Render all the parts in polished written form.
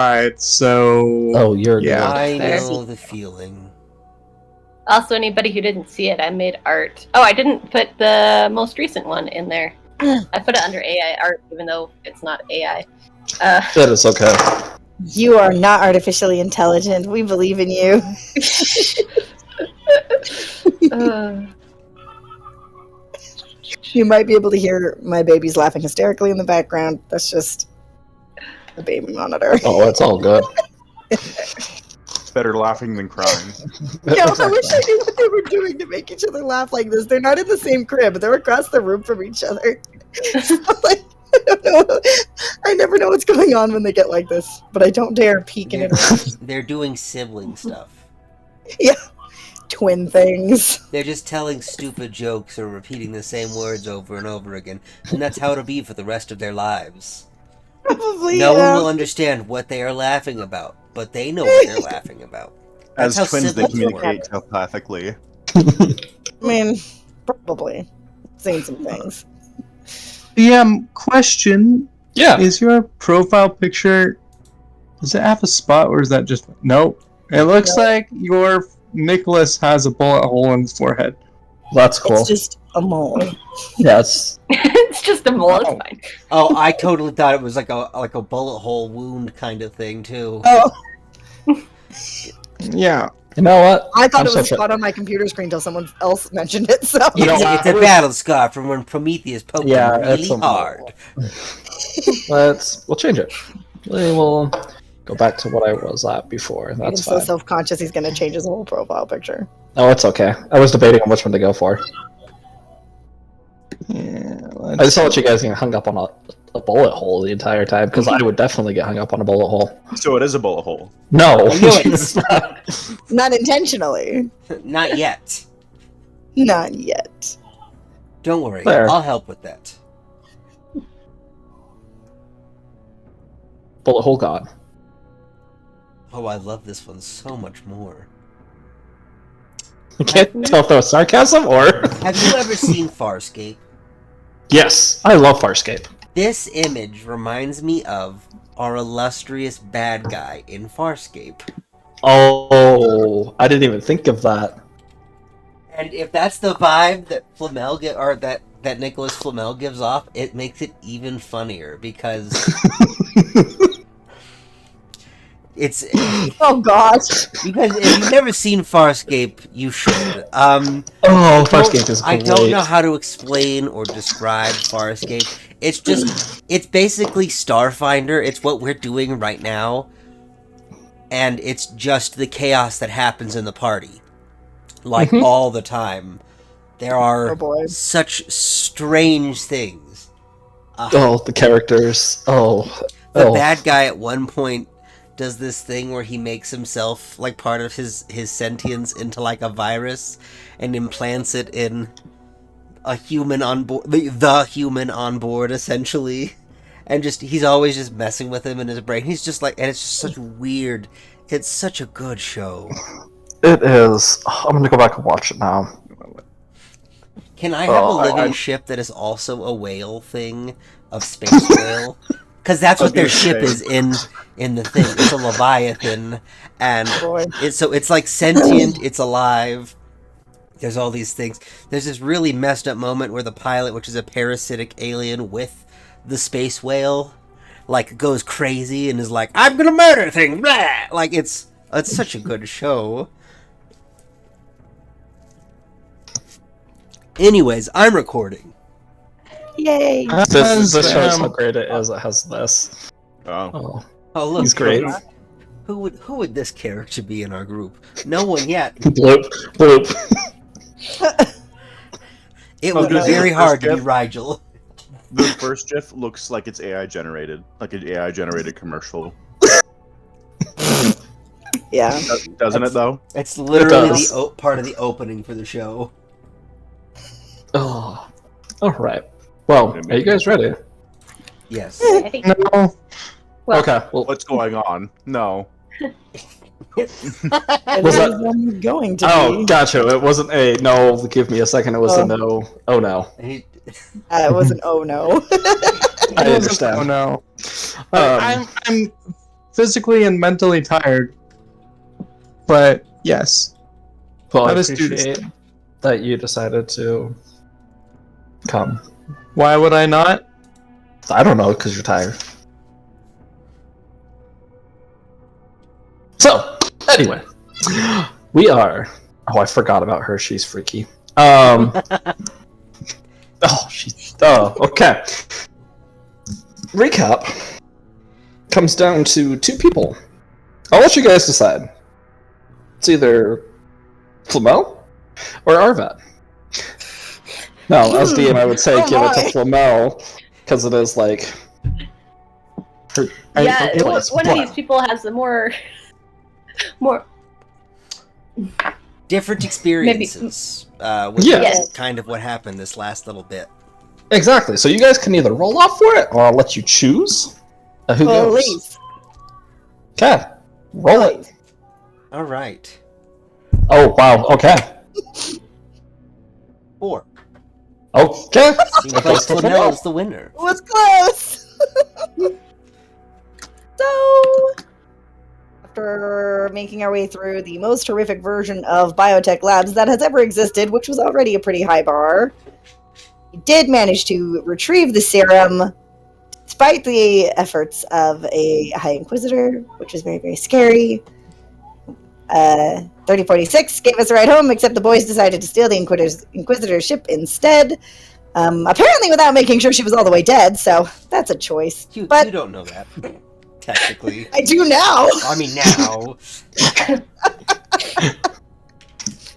Alright, so... Oh, you're Yeah. good. I Fair. know the feeling. Also, anybody who didn't see it, I made art. Oh, I didn't put the most recent one in there. I put it under AI art, even though it's not AI. That is okay. You are not artificially intelligent. We believe in you. You might be able to hear my babies laughing hysterically in the background. That's just the baby monitor. Oh, it's all good. Better laughing than crying. No, I wish I knew what they were doing to make each other laugh like this. They're not in the same crib, but they're across the room from each other. So, like, I don't know. I never know what's going on when they get like this, but I don't dare peek in it. They're doing sibling stuff. Yeah. Twin things. They're just telling stupid jokes or repeating the same words over and over again, and that's how it'll be for the rest of their lives. Probably. No one will understand what they are laughing about, but they know what they're laughing about. That's As how twins, they siblings work. communicate telepathically. I mean, probably. Saying some things. Question. Yeah. Is your profile picture... Does it have a spot, or is that just... Nope. It looks like your Nicholas has a bullet hole in his forehead. That's cool. It's just a mole. Yes. It's just a mole, it's fine. Oh, I totally thought it was like a bullet hole wound kind of thing too. Oh, Yeah. You know what? I thought I'm it was a such a- spot on my computer screen until someone else mentioned it, so. You know, It's a battle scar from when Prometheus poked Yeah, him it's really a- hard. We'll change it. We will go back to what I was at before. He's That's so fine. self-conscious he's going to change his whole profile picture. Oh, it's okay. I was debating on which one to go for. Yeah. I just saw what you guys getting hung up on a bullet hole the entire time, because I would definitely get hung up on a bullet hole. So it is a bullet hole. No, I knew it. it's not. Not intentionally. Not yet. Not yet. Don't worry, There. I'll help with that. Bullet hole god. Oh, I love this one so much more. I can't tell if that was sarcasm or... Have you ever seen Farscape? Yes, I love Farscape. This image reminds me of our illustrious bad guy in Farscape. Oh, I didn't even think of that. And if that's the vibe that that Nicholas Flamel gives off, it makes it even funnier because it's Oh, gosh. because if you've never seen Farscape, you should. Oh, Farscape is great. I don't know how to explain or describe Farscape. It's basically Starfinder. It's what we're doing right now. And it's just the chaos that happens in the party. Like, all the time. There are Oh, boy. such strange things. Oh, the characters. Oh. The bad guy at one point does this thing where he makes himself, like, part of his sentience into, like, a virus and implants it in a human on board, the human on board, essentially. And he's always just messing with him in his brain. He's just like, and it's just such weird. It's such a good show. It is. I'm gonna go back and watch it now. Can I have a living ship that is also a whale thing of space whale? Because that's what their ship is in the thing. It's a Leviathan, and Boy. it's like sentient. It's alive. There's all these things. There's this really messed up moment where the pilot, which is a parasitic alien with the space whale, like goes crazy and is like, "I'm gonna murder things!" Blah! Like it's such a good show. Anyways, I'm recording. Yay. This shows how great it is. It has this. Oh. Oh, Oh look, he's great. Who would this character be in our group? No one yet. Bloop, bloop. It would be Okay, very so hard to be first Rigel. The first GIF looks like it's AI generated, like an AI generated commercial. Yeah. Doesn't it though? It's literally does. part of the opening for the show. Oh, all right. Well, are you guys ready? Yes. I think. No. Well, Okay. Well, What's going on? No. It Was is that- going to oh, be. gotcha. It wasn't a no. Give me a second. It was a no. Oh no. He- It was an oh no. I understand. Oh no. Um, I'm physically and mentally tired. But yes. Well, I Let us do this appreciate thing. that you decided to come. Why would I not? I don't know, because you're tired. So, anyway, we are. Oh, I forgot about her. She's freaky. Okay. Recap comes down to two people. I'll let you guys decide. It's either Flamel or Arvat. Now, as DM, I would say give it to Flamel because it is like. Yeah, place. one of these people has the more Different experiences with Yes. kind of what happened this last little bit. Exactly. So you guys can either roll off for it, or I'll let you choose. Who goes? Please. Okay. Roll it. All right. Oh, wow. Okay. 4. Okay. Seems like Flamel is the winner. It was close. So, after making our way through the most horrific version of biotech labs that has ever existed, which was already a pretty high bar, we did manage to retrieve the serum, despite the efforts of a High Inquisitor, which was very, very scary. 3046 gave us a ride home, except the boys decided to steal the Inquisitor's ship instead. Apparently without making sure she was all the way dead, so that's a choice. You But don't know that, technically. I do now! I mean, now.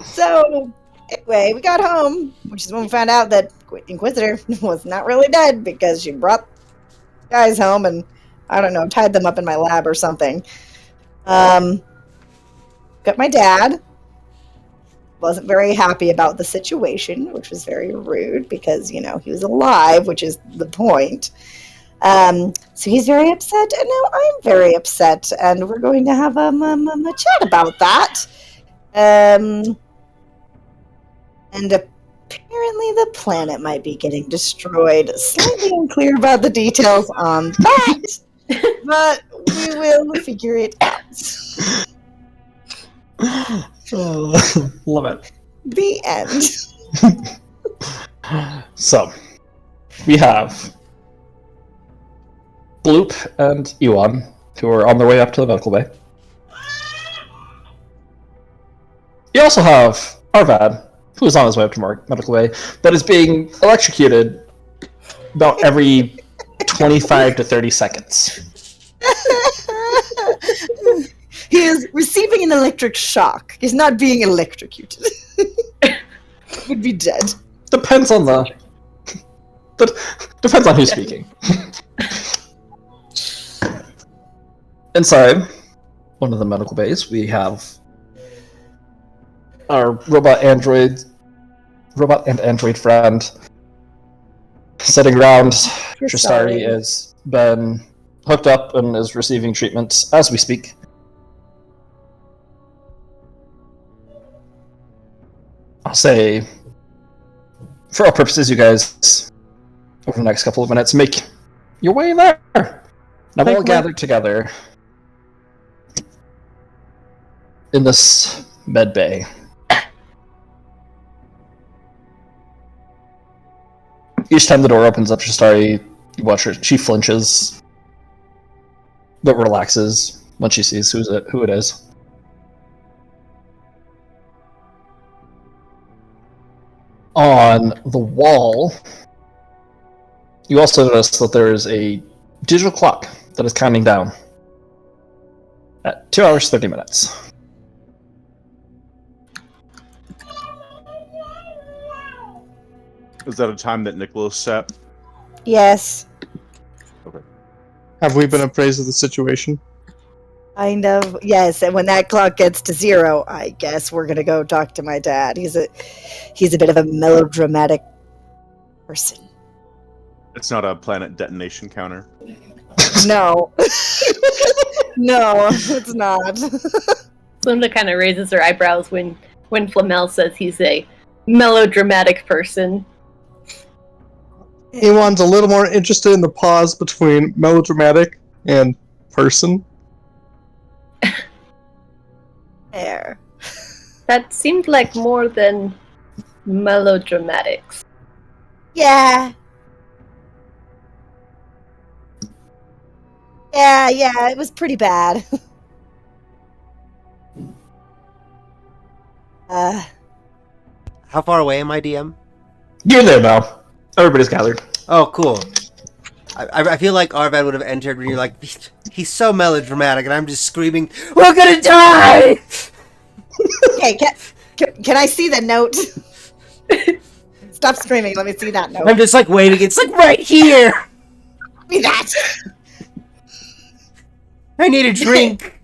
So, anyway, we got home, which is when we found out that Inquisitor was not really dead because she brought guys home and, I don't know, tied them up in my lab or something. Got my dad. Wasn't very happy about the situation, which was very rude because, you know, he was alive, which is the point. So he's very upset, and now I'm very upset, and we're going to have a chat about that. And apparently the planet might be getting destroyed. Slightly unclear about the details on that, but we will figure it out. Love it. The end. So, we have Bloop and Ewan, who are on their way up to the medical bay. You also have Arvad, who is on his way up to medical bay, but is being electrocuted about every 25 to 30 seconds. He is receiving an electric shock. He's not being electrocuted. Would be dead. Depends on depends on who's speaking. Inside one of the medical bays, we have our robot and android friend sitting around. Tristari has been hooked up and is receiving treatments as we speak. I'll say, for all purposes, you guys, over the next couple of minutes, make your way there. Now we're all gathered together in this med bay. Each time the door opens up, Shastari, you watch her, she flinches, but relaxes when she sees who it is. On the wall, you also notice that there is a digital clock that is counting down at 2 hours 30 minutes. Is that a time that Nicholas set? Yes. Have we been appraised of the situation? Kind of. Yes, and when that clock gets to 0, I guess we're gonna go talk to my dad. He's a bit of a melodramatic person. It's not a planet detonation counter. No. No, it's not. Linda kind of raises her eyebrows when Flamel says he's a melodramatic person. Ewan's a little more interested in the pause between melodramatic and person. There. That seemed like more than melodramatics. Yeah. Yeah, it was pretty bad. How far away am I, DM? You're there now. Everybody's gathered. Oh, cool. I feel like Arvad would have entered when you're like, he's so melodramatic, and I'm just screaming, "We're gonna die!" Okay, can I see the note? Stop screaming. Let me see that note. I'm just like waiting. It's like right here. Give me that. I need a drink.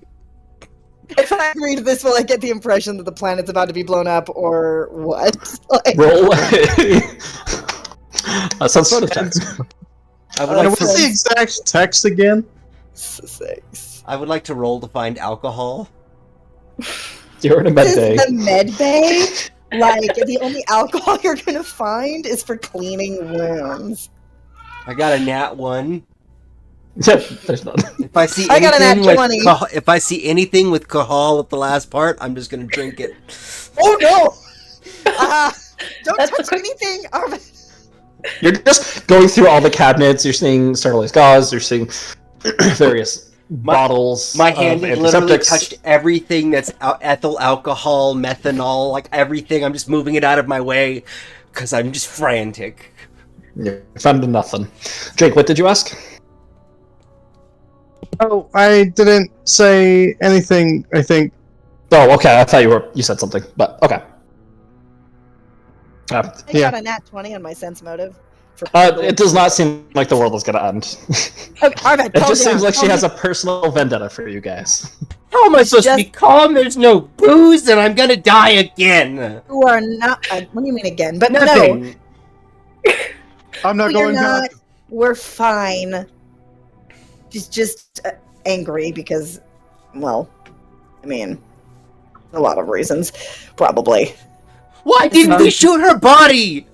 If I read this, will I get the impression that the planet's about to be blown up, or what? Like, Roll some sort of text. I would like What's the to. exact text again? 6. I would like to roll to find alcohol. You're in a med bay. The med bay? Like, the only alcohol you're gonna find is for cleaning wounds. I got a nat 1. Yep, there's none. If I see I got a anything nat with 20. if I see anything with Cahal at the last part, I'm just gonna drink it. Oh no! Don't That's touch the quick- anything, Arvin. You're just going through all the cabinets. You're seeing Starlight's gauze. You're seeing various bottles. My hand of has literally antiseptics. touched everything that's ethyl alcohol, methanol, like everything. I'm just moving it out of my way because I'm just frantic. You found nothing. Jake, what did you ask? Oh, I didn't say anything, I think. Oh, okay. I thought you said something, but okay. I Yeah. got a nat 20 on my sense motive. It does not seem like the world is going to end. Okay, Arvin, It just seems like she has a personal vendetta for you guys. How am I supposed to be calm? There's no booze, and I'm gonna die again. You are not. What do you mean again? But Nothing. I'm not no, you're going not. back. We're fine. She's just angry because, well, I mean, a lot of reasons, probably. Why didn't we shoot her body?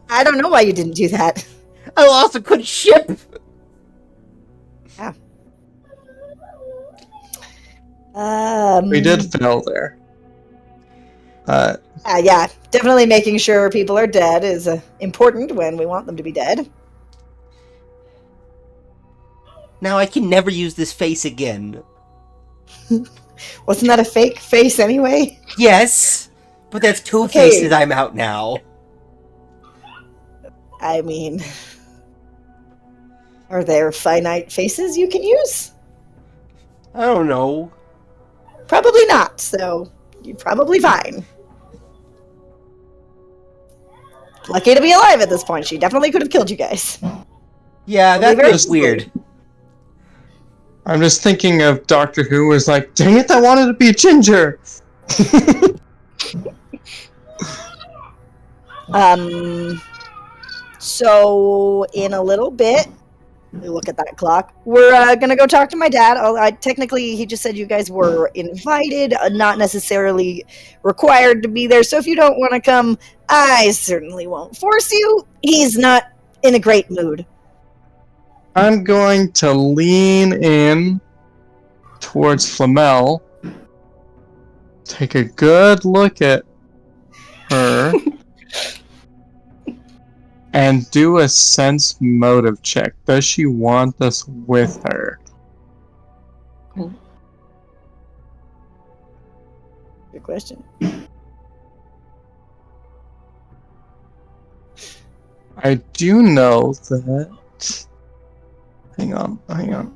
I don't know why you didn't do that. I lost a good ship. We did fail there. Yeah, definitely making sure people are dead is important when we want them to be dead. Now I can never use this face again. Wasn't that a fake face anyway? Yes, but that's two Okay. faces I'm out now. I mean, are there finite faces you can use? I don't know. Probably not, so you're probably fine. Lucky to be alive at this point. She definitely could have killed you guys. Yeah, Believe that it or was not. weird. I'm just thinking of Doctor Who was like, dang it, I wanted to be Ginger! So in a little bit, we look at that clock. We're gonna go talk to my dad. Technically, he just said you guys were invited, not necessarily required to be there. So if you don't want to come, I certainly won't force you. He's not in a great mood. I'm going to lean in towards Flamel, take a good look at her, and do a sense motive check. Does she want us with her? Good question. I do know that. Hang on.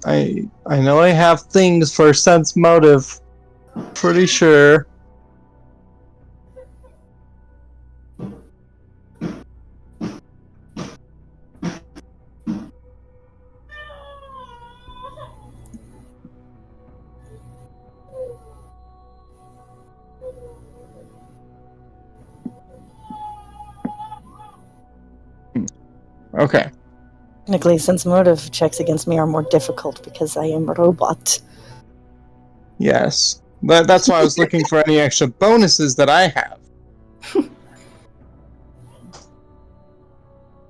I know I have things for sense motive. Pretty sure. Okay. Technically, sense motive checks against me are more difficult because I am a robot. Yes. That's why I was looking for any extra bonuses that I have.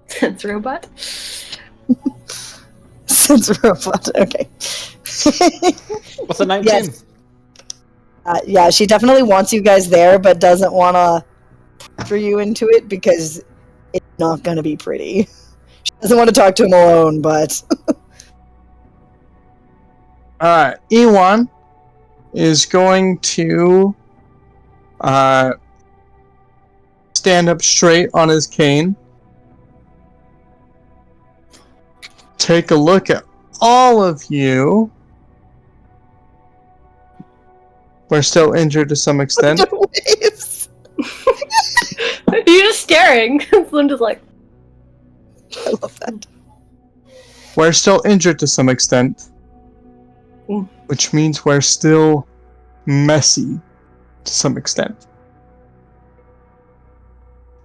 Sense robot. Sense robot. Okay. What's a 19? Yes. Yeah, she definitely wants you guys there, but doesn't want to pressure you into it because it's not going to be pretty. She doesn't want to talk to him alone, but Alright, Ewan is going to stand up straight on his cane. Take a look at all of you. We're still injured to some extent. waves. You're just staring. Linda's like, I love that. We're still injured to some extent. Mm. Which means we're still messy to some extent.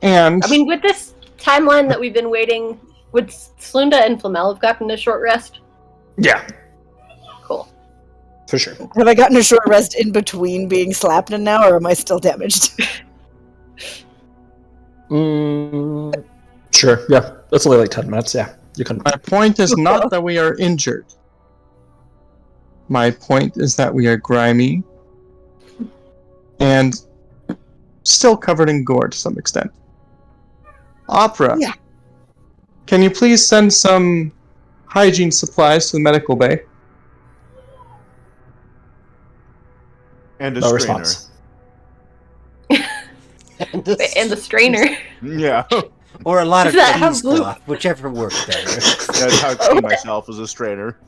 And I mean, with this timeline that we've been waiting, would Slunda and Flamel have gotten a short rest? Yeah, Cool. for sure. Have I gotten a short rest in between being slapped and now, or am I still damaged? Sure, yeah. That's only like 10 minutes, yeah. You can. my point is not that we are injured. My point is that we are grimy and still covered in gore to some extent. Opera. Yeah. Can you please send some hygiene supplies to the medical bay? And a No strainer. response. And the strainer. Yeah. Or a lot of Does that have blue- cheesecloth, whichever works better. That's how I see myself as a strainer.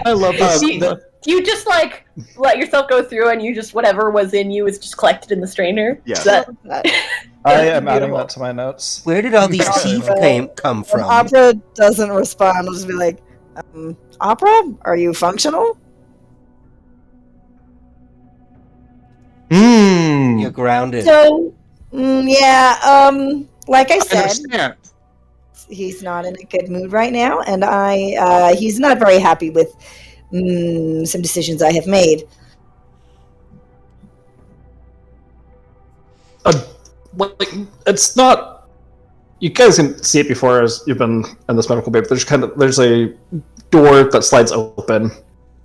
I love this. You just like let yourself go through, and you just whatever was in you is just collected in the strainer. Yeah. Is that- I am adding beautiful. that to my notes. Where did all these teeth come When from? Opera doesn't respond, I'll just be like, Opera, are you functional? You're grounded. So, like I I said, understand. he's not in a good mood right now, and he's not very happy with some decisions I have made. Like, it's not. You guys can see it before as you've been in this medical bay, but there's a door that slides open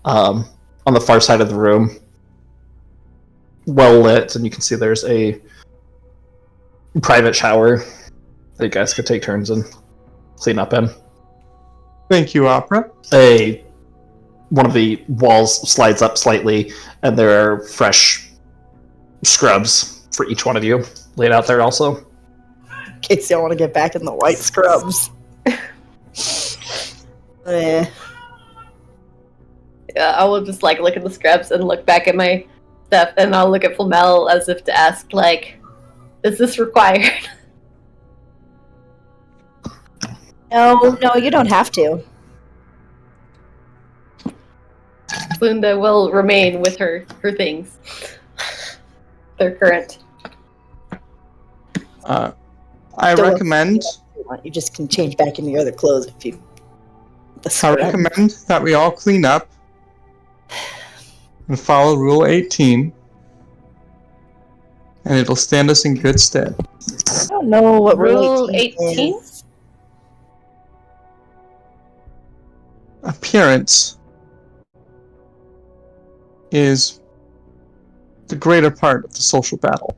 on the far side of the room, well lit, and you can see there's a private shower that you guys could take turns and clean up in. Thank you, Opera. One of the walls slides up slightly, and there are fresh scrubs for each one of you laid out there also. In case y'all want to get back in the white scrubs. Yeah, I will just like look at the scrubs and look back at my stuff, and I'll look at Flamel as if to ask, like, is this required? No, you don't have to. Linda will remain with her things. Their current. I Still recommend. You just can change back into your other clothes if you. I recommend that we all clean up and follow Rule 18, and it'll stand us in good stead. I don't know what Rule 18 18? is. Appearance is the greater part of the social battle.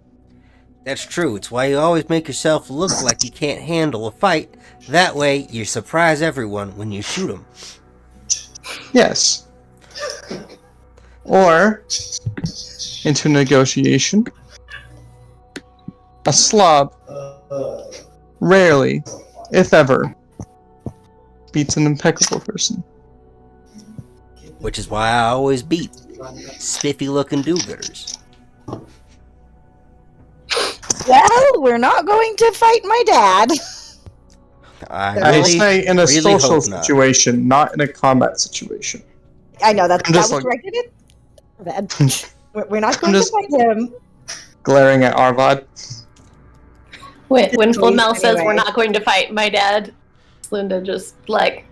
That's true. It's why you always make yourself look like you can't handle a fight. That way, you surprise everyone when you shoot them. Yes. Or, into negotiation, a slob rarely, if ever, beats an impeccable person. Which is why I always beat spiffy-looking do-gooders. Well, we're not going to fight my dad. I I really, say in a really social hope not. situation, not in a combat situation. I know that I'm was just like- directed at. Bad. We're not going just- to fight him. Glaring at Arvad. When Please, Flamel says anyway. we're not going to fight my dad, Linda just like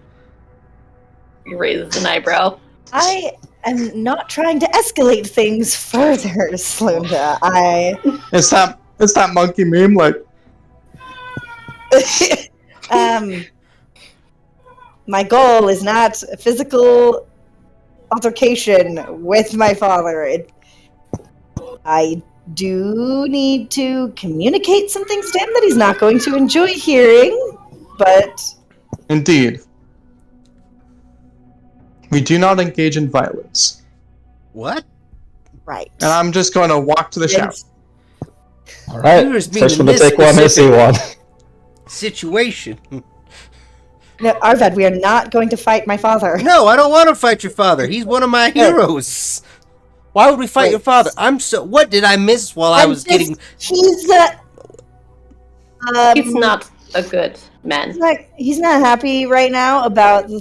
raises an eyebrow. I am not trying to escalate things further, Slunda. It's that monkey meme, like, My goal is not physical altercation with my father. I do need to communicate some things to him that he's not going to enjoy hearing, but... Indeed. We do not engage in violence. What? Right. And I'm just going to walk to the shower. Alright, You just mean first in one to this take one is specific- C1. Situation. No, Arvad, we are not going to fight my father. No, I don't want to fight your father. He's one of my heroes. Why would we fight your father? What did I miss while I was getting... He's not a good man. He's not happy right now about the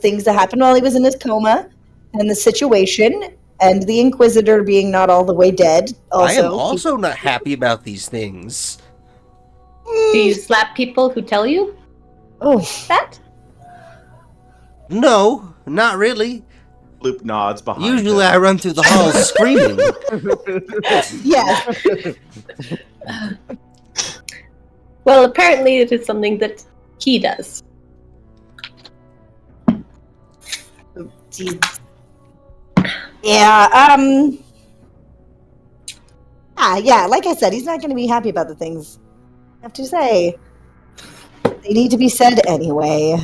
things that happened while he was in his coma, and the situation, and the Inquisitor being not all the way dead. I am also not happy about these things. Do you slap people who tell you that? No, not really. Loop nods behind Usually him. I run through the halls screaming. Yes. Well, apparently it is something that he does. Yeah, yeah, like I said, he's not going to be happy about the things I have to say. They need to be said anyway.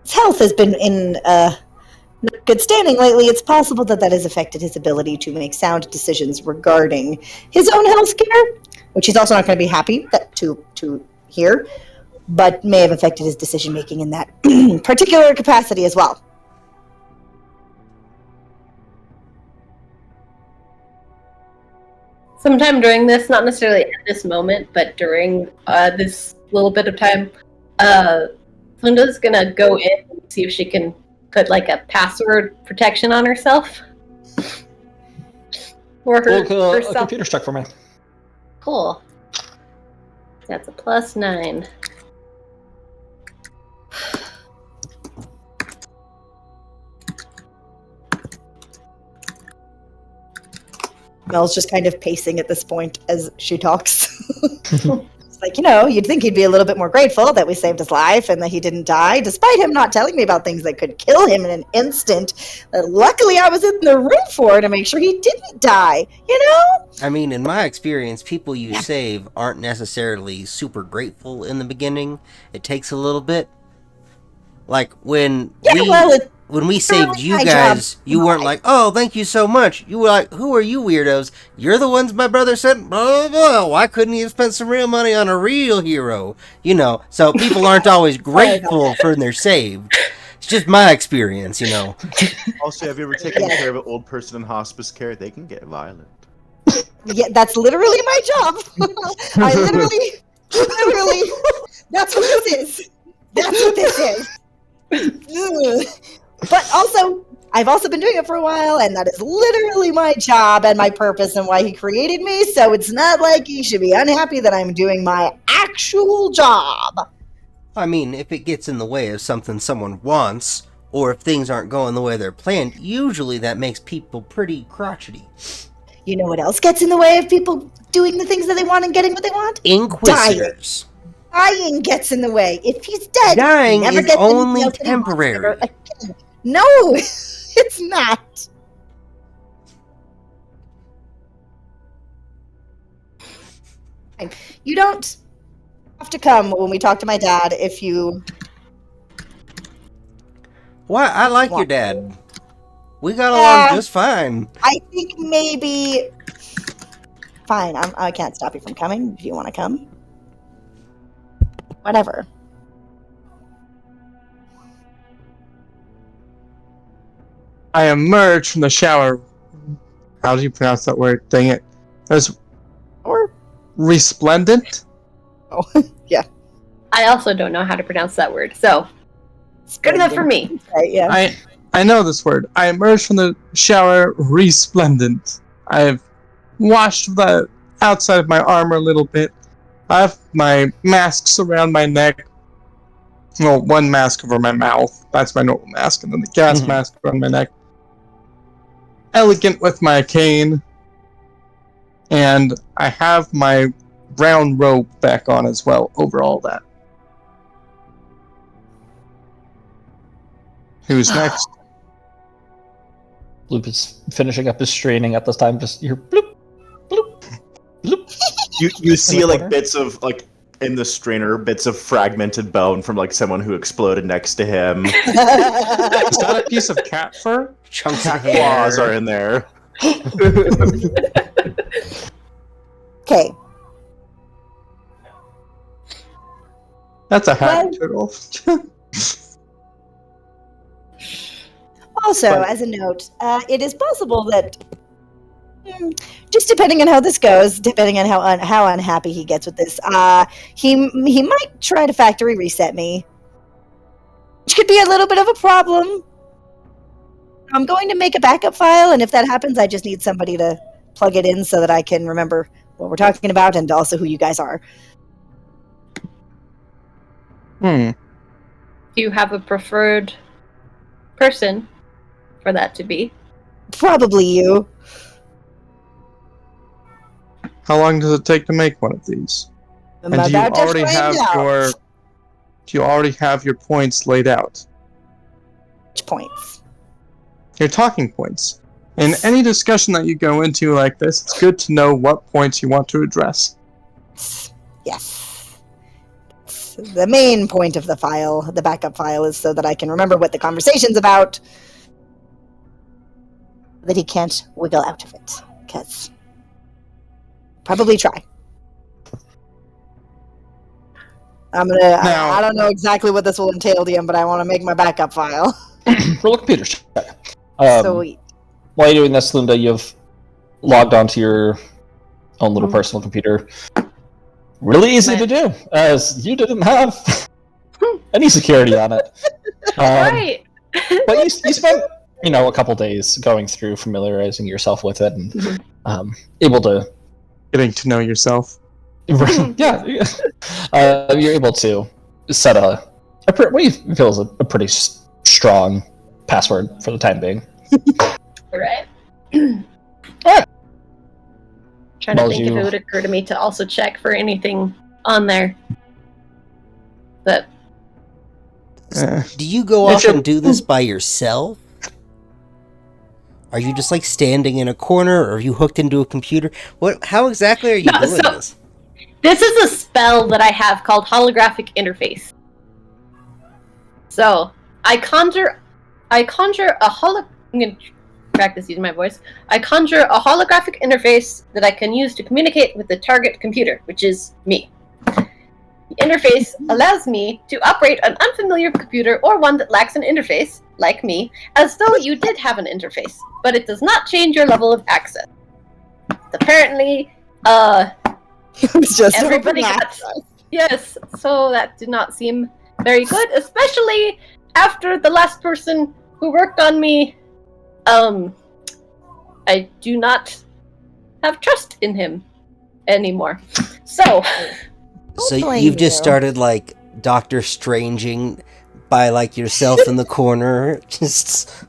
His health has been in not good standing lately. It's possible that has affected his ability to make sound decisions regarding his own health care, which he's also not going to be happy to hear, but may have affected his decision making in that particular capacity as well. Sometime during this, not necessarily at this moment, but during this little bit of time, Linda's gonna go in and see if she can put like a password protection on herself. Or A herself. computer check for me. Cool. That's a +9. Mel's just kind of pacing at this point as she talks. It's like, you'd think he'd be a little bit more grateful that we saved his life and that he didn't die, despite him not telling me about things that could kill him in an instant. Luckily, I was in the room for to make sure he didn't die, I mean, in my experience, people you save aren't necessarily super grateful in the beginning. It takes a little bit. Like, when we saved you my guys, job. you weren't like, oh, thank you so much. You were like, who are you weirdos? You're the ones my brother sent, blah, blah, blah. Why couldn't he have spent some real money on a real hero? So people aren't always grateful for their saved. It's just my experience, Also, have you ever taken care of an old person in hospice care? They can get violent. Yeah, that's literally my job. I literally, that's what this is. That's what this is. Ugh. But also, I've also been doing it for a while, and that is literally my job and my purpose and why he created me, so it's not like he should be unhappy that I'm doing my actual job. I mean, if it gets in the way of something someone wants, or if things aren't going the way they're planned, usually that makes people pretty crotchety. You know what else gets in the way of people doing the things that they want and getting what they want? Inquisitors. Dying gets in the way. If he's dead, Dying he never is gets only anything else that he wants temporary. ever again. No, it's not. You don't have to come when we talk to my dad if you... Why? I like your dad. We got along just fine. I think maybe... Fine, I can't stop you from coming if you want to come. Whatever. I emerge from the shower. How do you pronounce that word? Dang it. There's resplendent? Oh, yeah. I also don't know how to pronounce that word, so it's good enough for me. Right, yeah. I know this word. I emerge from the shower resplendent. I have washed the outside of my armor a little bit. I have my masks around my neck. Well, one mask over my mouth. That's my normal mask. And then the gas mask around my neck. Elegant with my cane. And I have my brown robe back on as well over all that. Who's next? Bloop is finishing up his straining at this time. Just hear bloop, bloop, bloop. You see the like corner? bits of like in the strainer, bits of fragmented bone from like someone who exploded next to him. Is that a piece of cat fur? Chunks of Cat claws hair. are in there. Okay. That's a happy Well- turtle. Also, But- as a note, it is possible that, just depending on how this goes, depending on how unhappy he gets with this, he might try to factory reset me, which could be a little bit of a problem. I'm going to make a backup file, and if that happens, I just need somebody to plug it in so that I can remember what we're talking about and also who you guys are. Hmm. Do you have a preferred person for that to be? Probably you. How long does it take to make one of these? I'm And do you about to already find have out. Do you already have your points laid out? Which points? Your talking points. In any discussion that you go into like this, it's good to know what points you want to address. Yes. The main point of the file, the backup file, is so that I can remember what the conversation's about. That he can't wiggle out of it. Because probably try. Now- I don't know exactly what this will entail, DM, but I want to make my backup file. Roll a computer check. Sweet. While you're doing this, Linda, you've logged onto your own little personal computer. Really easy to do, as you didn't have any security on it. Right. But you spent, a couple days going through, familiarizing yourself with it, and able to, Getting to know yourself. yeah, you're able to set what you feel is a pretty strong password for the time being. Right. Alright. Trying to Well, think if you- it would occur to me to also check for anything on there. But Do you go If off you're- and do this by yourself? Are you just like standing in a corner, or are you hooked into a computer? How exactly are you No, doing so- this? this is a spell that I have called holographic interface. So I conjure a I'm gonna practice using my voice. I conjure a holographic interface that I can use to communicate with the target computer, which is me. The interface allows me to operate an unfamiliar computer or one that lacks an interface, like me, as though you did have an interface, but it does not change your level of access. Apparently, It was just everybody open got access. yes, so that did not seem very good, especially after the last person who worked on me. I do not have trust in him anymore. So So blame you've just you. started like Doctor Stranging by like yourself in the corner, just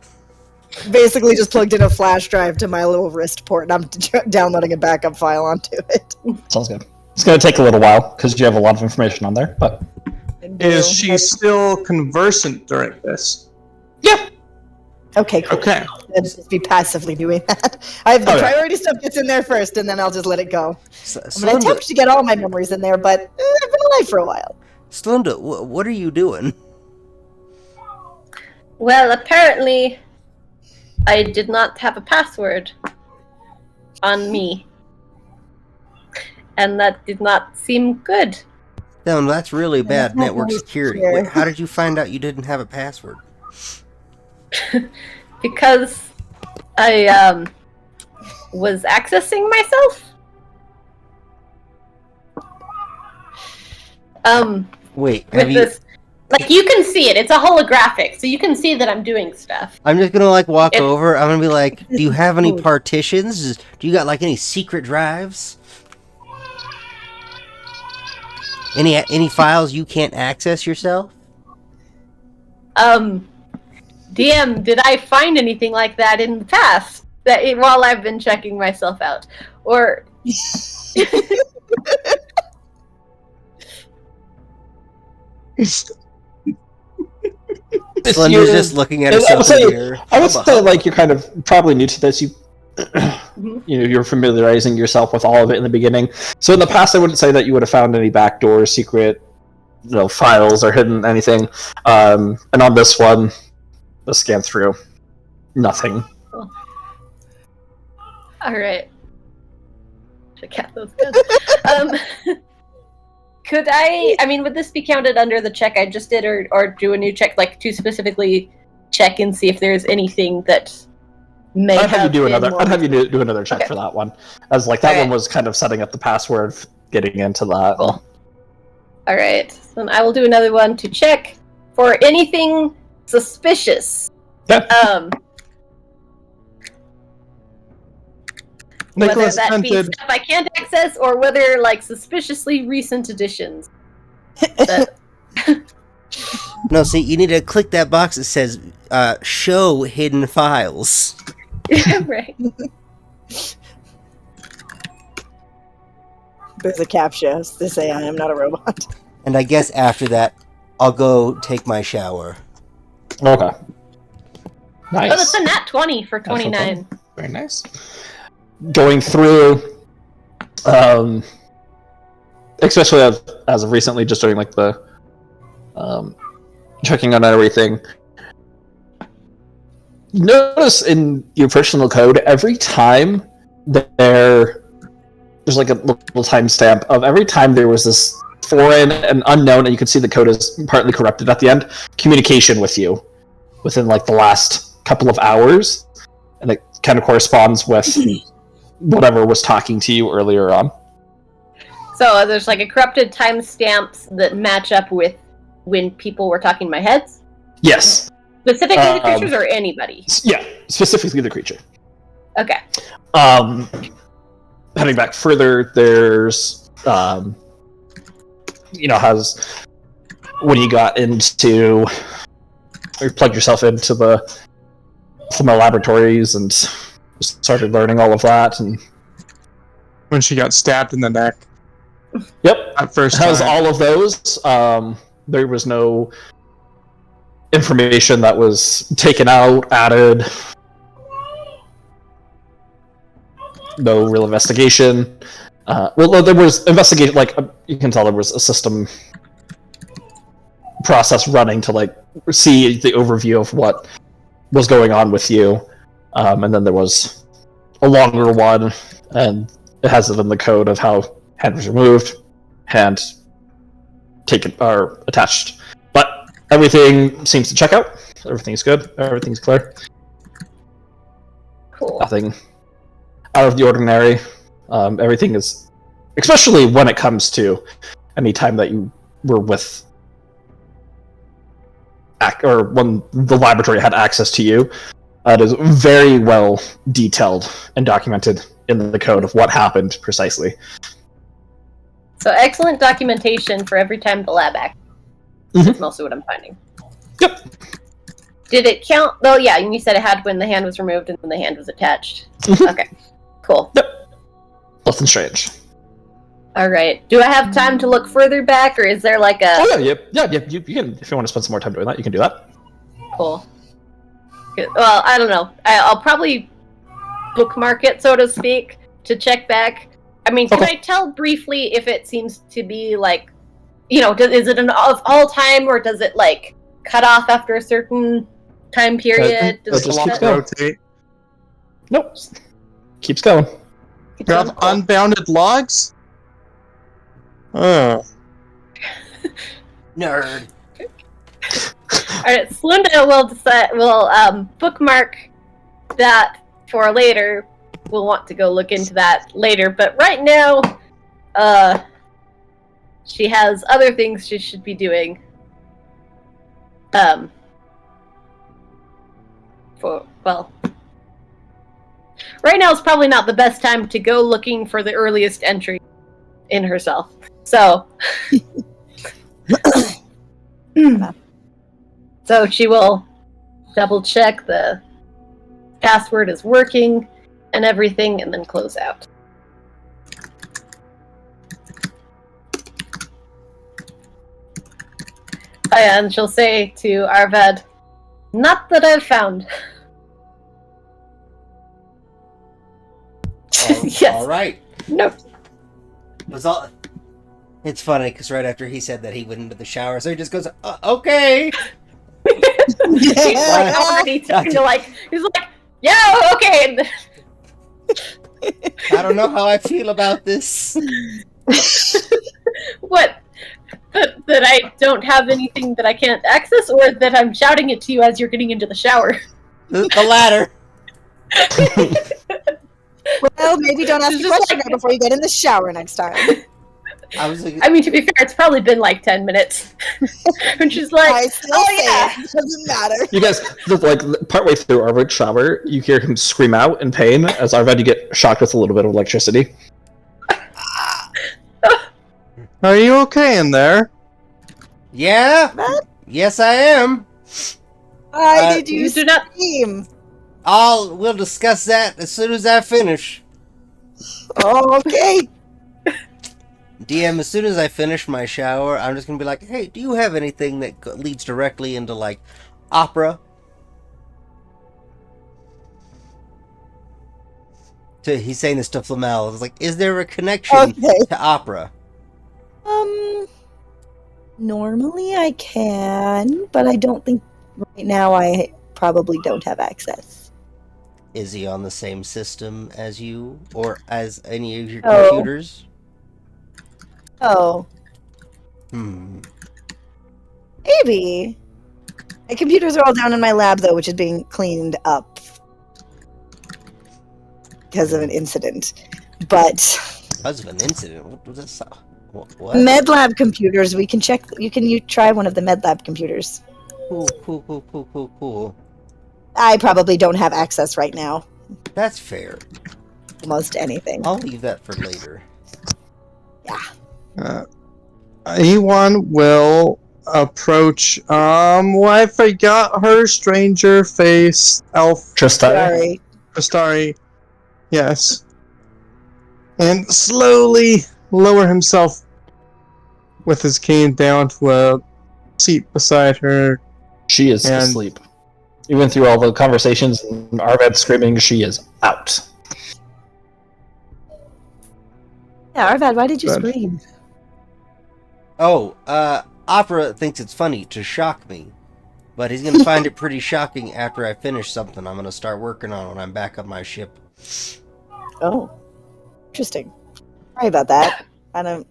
Basically just plugged in a flash drive to my little wrist port, and I'm downloading a backup file onto it. Sounds good. It's going to take a little while because you have a lot of information on there, but Is she still conversant during this? yeah. Okay, cool. Okay. I'll just be passively doing that. I have the Okay. priority stuff gets in there first, and then I'll just let it go. I'm gonna Slunda, attempt to get all my memories in there, but I've been alive for a while. Slunda, what are you doing? well, apparently I did not have a password on me. And that did not seem good. No, that's really bad that's not network really security. secure. Wait, how did you find out you didn't have a password? Because I was accessing myself. Wait, With have you? this, like, you can see it. It's a holographic, so you can see that I'm doing stuff. I'm just gonna like walk It- over. I'm gonna be like, "Do you have any Code. partitions? Do you got like any secret drives? Any files you can't access yourself?" DM, did I find anything like that in the past? While I've been checking myself out, or Slender's just looking at I herself would in say, the mirror. I would say like you're kind of probably new to this. You're familiarizing yourself with all of it in the beginning. So in the past, I wouldn't say that you would have found any backdoors, secret, files or hidden anything. And on this one, the scan through, nothing. Cool. All right. Check out those guns. Could I mean, would this be counted under the check I just did, or do a new check, like to specifically check and see if there's anything that may I'd have you do been another. more I'd have you recent? do another check Okay. for that one, as like that Alright. one was kind of setting up the password, getting into that. Cool. All right, then I will do another one to check for anything suspicious. Yeah. Whether Nicholas that be hunted. stuff I can't access or whether like suspiciously recent additions. That- No, see, you need to click that box that says show hidden files. Yeah, right. There's a captcha to say I am not a robot. And I guess after that, I'll go take my shower. Okay. Nice. Oh, that's a nat 20 for Natural 29. Very nice. Going through, especially as of recently, just doing like the checking on everything. Notice in your personal code, every time there's like a little timestamp of every time there was this foreign and unknown, and you can see the code is partly corrupted at the end, communication with you within like the last couple of hours, and it kind of corresponds with whatever was talking to you earlier on. So there's like a corrupted timestamps that match up with when people were talking in my heads? Yes. Specifically the creatures or anybody? Yeah, specifically the creature. Okay. Heading back further, there's has when you got into or plugged yourself into the laboratories and started learning all of that, and When she got stabbed in the neck. yep, That first has time. all of those. There was no information that was taken out, added. No real investigation. Well, there was investigation. Like you can tell, there was a system process running to like see the overview of what was going on with you, and then there was a longer one, and it has it in the code of how hand was removed, hand taken or attached. But everything seems to check out. Everything's good. Everything's clear. Cool. Nothing out of the ordinary. Everything is, especially when it comes to any time that you were with, or when the laboratory had access to you, it is very well detailed and documented in the code of what happened precisely. So excellent documentation for every time the lab acts. Mhm. That's mostly what I'm finding. Yep. Did it count? Oh, yeah, and you said it had when the hand was removed and when the hand was attached. Mhm. Okay, cool. Nothing strange. All right. Do I have time to look further back, or is there like a... Oh yeah, you can, if you want to spend some more time doing that, you can do that. Cool. Good. Well, I don't know. I'll probably bookmark it, so to speak, to check back. I mean, can I tell briefly if it seems to be like, is it an of all time, or does it like cut off after a certain time period? it Does just it keeps set- going. Rotate. Nope. Keeps going. keeps You on- have unbounded logs? Oh. Nerd. All right, Slunda will bookmark that for later. We'll want to go look into that later, but right now, she has other things she should be doing. Right now is probably not the best time to go looking for the earliest entry in herself. So, so she will double check the password is working and everything, and then close out. Oh yeah, and she'll say to Arvad, Not that I've found. Yes. All right. Nope. It's funny because right after he said that he went into the shower, so he just goes, "Okay." He's like already talking to he's like, yeah, okay. And I don't know how I feel about this. what? That I don't have anything that I can't access, or that I'm shouting it to you as you're getting into the shower? The latter. Well, maybe don't ask It's the just question before you get in the shower next time. I mean, to be fair, it's probably been like 10 minutes. And she's like, I still oh say yeah. it. Doesn't matter. You guys, like, partway through Arvid's shower, you hear him scream out in pain as Arvid, you get shocked with a little bit of electricity. Are you okay in there? Yeah. Yes, I am. Why did you You do not. scream? We'll discuss that as soon as I finish. Oh, okay. DM, as soon as I finish my shower, I'm just gonna be like, "Hey, do you have anything that leads directly into like opera?" He's saying this to Flamel. It's like, "Is there a connection Okay. to opera?" Normally I can, but I don't think right now I probably don't have access. Is he on the same system as you, or as any of your Oh. computers? Oh, maybe. My computers are all down in my lab, though, which is being cleaned up because of an incident. But Because of an incident. What was this? What? med lab computers, we can check. You try one of the med lab computers. Cool. I probably don't have access right now. That's fair. Almost anything. I'll leave that for later. Ewan will approach. I forgot her stranger face elf. Sorry. Astari. Yes. And slowly lower himself with his cane down to a seat beside her. She is And- asleep. Even through all the conversations and Arvid screaming, she is out. Yeah, Arvad, why did you Good. scream? Oh, Opera thinks it's funny to shock me. But he's gonna find it pretty shocking after I finish something I'm gonna start working on when I'm back on my ship. Oh, interesting. Sorry about that. I don't.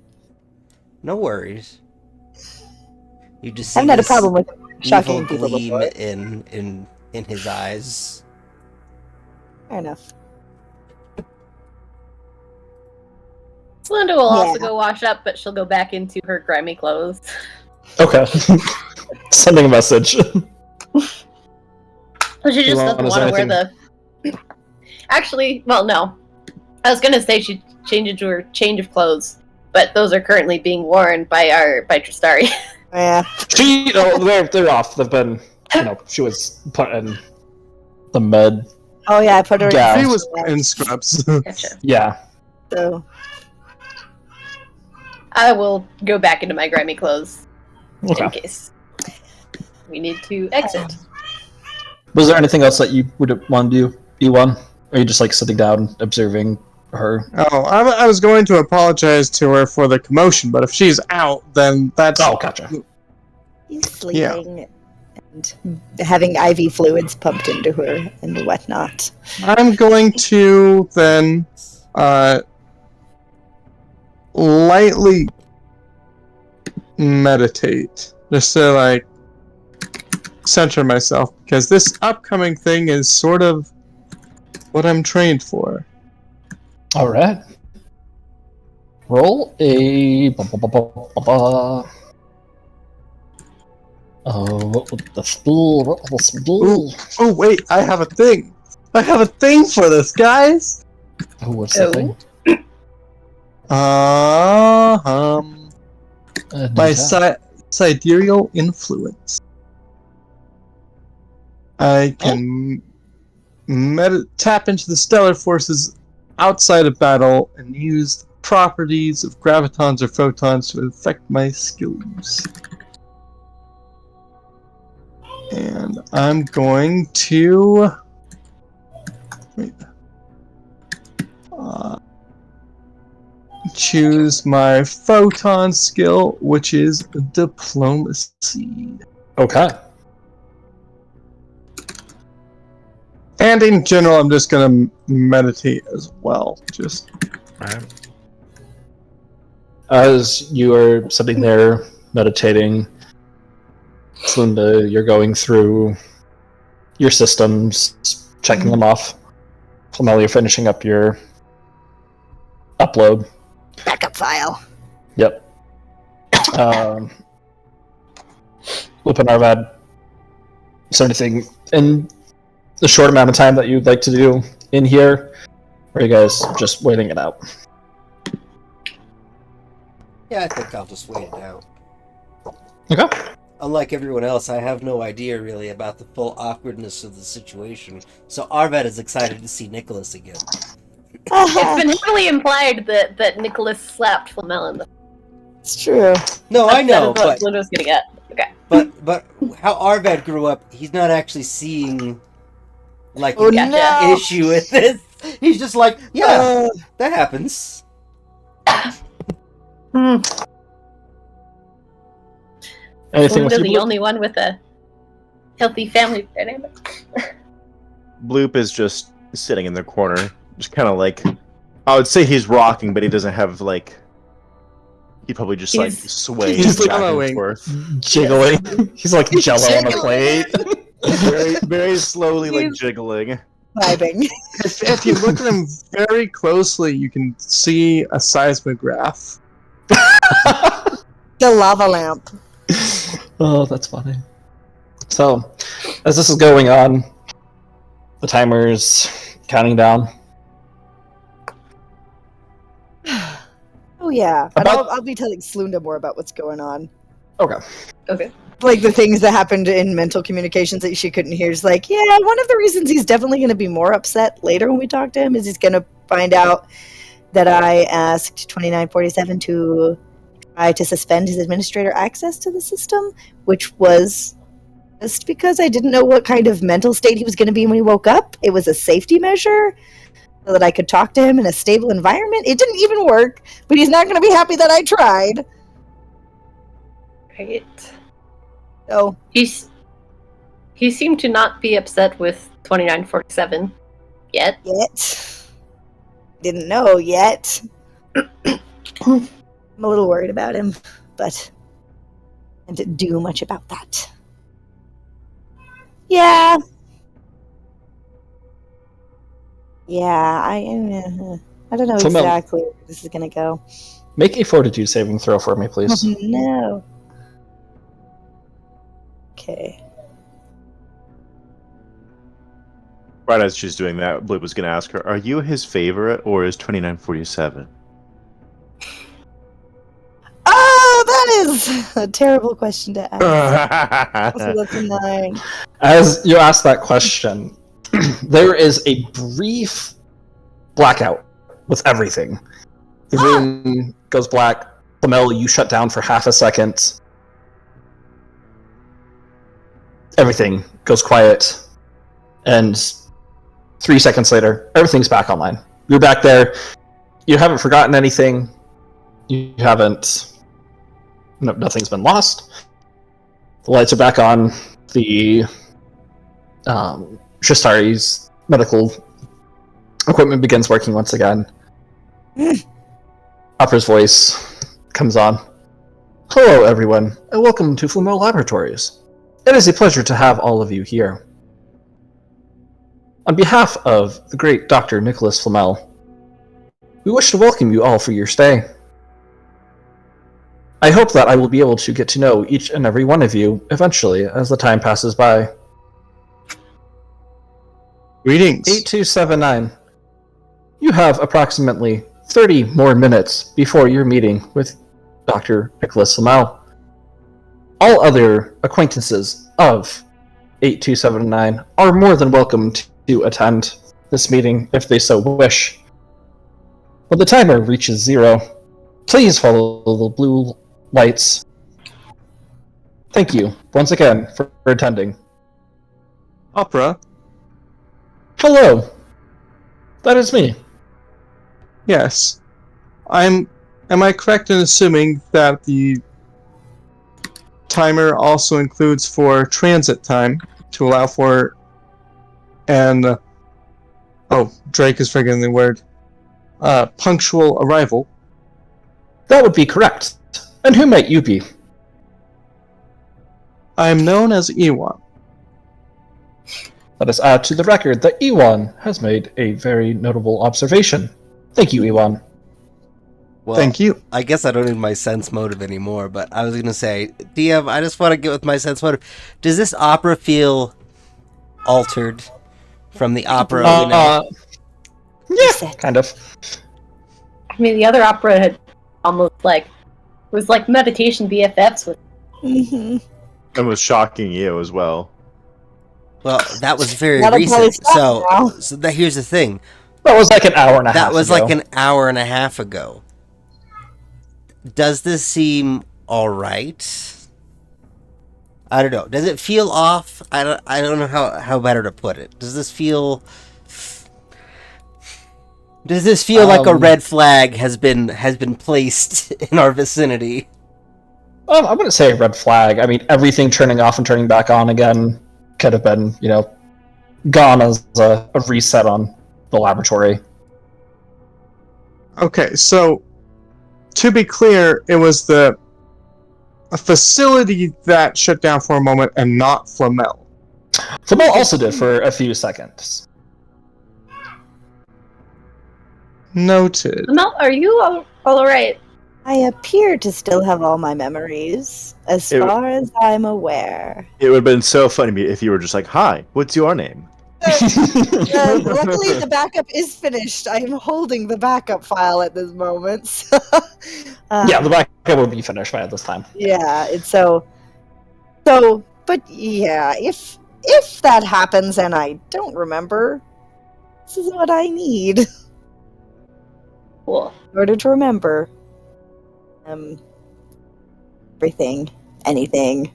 No worries. You just I see haven't had a this problem with evil shocking people gleam before. in his eyes. Fair enough. Slinda will also Yeah. go wash up, but she'll go back into her grimy clothes. Okay. Sending a message. So she just Well, doesn't is want to wear anything- the. Actually, well, no. I was gonna say she'd change into her change of clothes, but those are currently being worn by Tristari. Yeah. They're off. They've been, she was put in the med. Oh yeah, I put her. Yeah. She was in scrubs. Gotcha. Yeah. So I will go back into my grimy clothes in Okay. case we need to exit. Was there anything else that you would want to do, E1? Or are you just like sitting down, observing her? Oh, I was going to apologize to her for the commotion, but if she's out, then that's... Oh, gotcha. he's sleeping and having IV fluids pumped into her and whatnot. I'm going to then lightly meditate, just to like center myself, because this upcoming thing is sort of what I'm trained for. All right. Roll a. What was the spool? What was the spool? Oh wait, I have a thing. I have a thing for this, guys. Oh, what's the Oh. thing? My sidereal influence. I can tap into the stellar forces outside of battle and use the properties of gravitons or photons to affect my skills. And I'm going to choose my photon skill, which is diplomacy. Okay. And in general, I'm just gonna meditate as well. Just Alright. As you are sitting there meditating, Slunda, you're going through your systems, checking them off. Flamel, you're finishing up your upload. Backup file. Yep. Lupin Arvad, is there anything in the short amount of time that you'd like to do in here? Or are you guys just waiting it out? Yeah, I think I'll just wait it out. Okay. Unlike everyone else, I have no idea really about the full awkwardness of the situation. So Arvad is excited to see Nicholas again. It's been heavily implied that Nicholas slapped Flamel in the. It's true. No, I know, That is what but Linda's gonna get. Okay. but how Arvad grew up, he's not actually seeing like Oh, an no. issue with this. He's just like, yeah, that happens. Anything with Linda's you, the Bloop? only one with a healthy family dynamic. Bloop is just sitting in the corner, just kind of like, I would say he's rocking, but he doesn't have like. He probably just like He's- sways he's back and glowing. forth, Jiggling. He's like jello on a plate. very, very slowly, like He's- jiggling. Vibing. if you look at him very closely, you can see a seismograph. The lava lamp. Oh, that's funny. So, as this is going on, the timer's counting down. Oh yeah. And About- I'll be telling Slunda more about what's going on. Okay. Okay. Like the things that happened in mental communications that she couldn't hear. She's like, yeah, one of the reasons he's definitely going to be more upset later when we talk to him is he's going to find out that I asked 2947 to try to suspend his administrator access to the system, which was just because I didn't know what kind of mental state he was going to be when he woke up. It was a safety measure so that I could talk to him in a stable environment. It didn't even work, but he's not going to be happy that I tried. Right. So, He seemed to not be upset with 2947 yet. didn't know yet. I'm a little worried about him, but I didn't do much about that. Yeah. I don't know Flamel. exactly where this is gonna go. Make a fortitude saving throw for me, please. No. Okay. Right as she's doing that, Bloop was going to ask her, "Are you his favorite, or is 2947?" Oh, that is a terrible question to ask. So that's a 9. As you ask that question, there is a brief blackout with everything. The room goes black. Flamel, you shut down for half a second. Everything goes quiet. And 3 seconds later, everything's back online. You're back there. You haven't forgotten anything. You haven't... No, nothing's been lost. The lights are back on. The Shastari's medical equipment begins working once again. Opera's voice comes on. Hello, everyone, and welcome to Flamel Laboratories. It is a pleasure to have all of you here. On behalf of the great Dr. Nicholas Flamel, we wish to welcome you all for your stay. I hope that I will be able to get to know each and every one of you eventually as the time passes by. Greetings. 8279. You have approximately 30 more minutes before your meeting with Dr. Nicholas Flamel. All other acquaintances of 8279 are more than welcome to attend this meeting if they so wish. When the timer reaches 0, please follow the blue lights. Thank you once again for attending. Opera? Hello. That is me. Yes. Am I correct in assuming that the timer also includes for transit time to allow for Drake is forgetting the word. Punctual arrival? That would be correct. And who might you be? I am known as Ewan. Let us add to the record that Ewan has made a very notable observation. Thank you, Ewan. Well, Thank you. I guess I don't need my sense motive anymore, but I was going to say, DM, I just want to get with my sense motive. Does this opera feel altered from the opera we know? Yeah, kind of. I mean, the other opera had almost was like meditation BFFs with. Mm-hmm. And was shocking you as well. Well, that was very That'll probably recent. stop now. So here's the thing. That was like an hour and a half That was ago. like an hour and a half ago. Does this seem alright? I don't know. Does it feel off? I don't know how better to put it. Does this feel like a red flag has been placed in our vicinity? I wouldn't say a red flag. I mean, everything turning off and turning back on again could have been, gone as a reset on the laboratory. Okay, so to be clear, it was a facility that shut down for a moment and not Flamel. Flamel also did for a few seconds. Noted. Mel, are you all right? I appear to still have all my memories, as far as I'm aware. It would have been so funny if you were just like, "Hi, what's your name?" Luckily, the backup is finished. I am holding the backup file at this moment. So, Yeah, the backup will be finished by this time. yeah, it's so. But yeah, if that happens and I don't remember, this is what I need Cool. in order to remember. Everything, anything,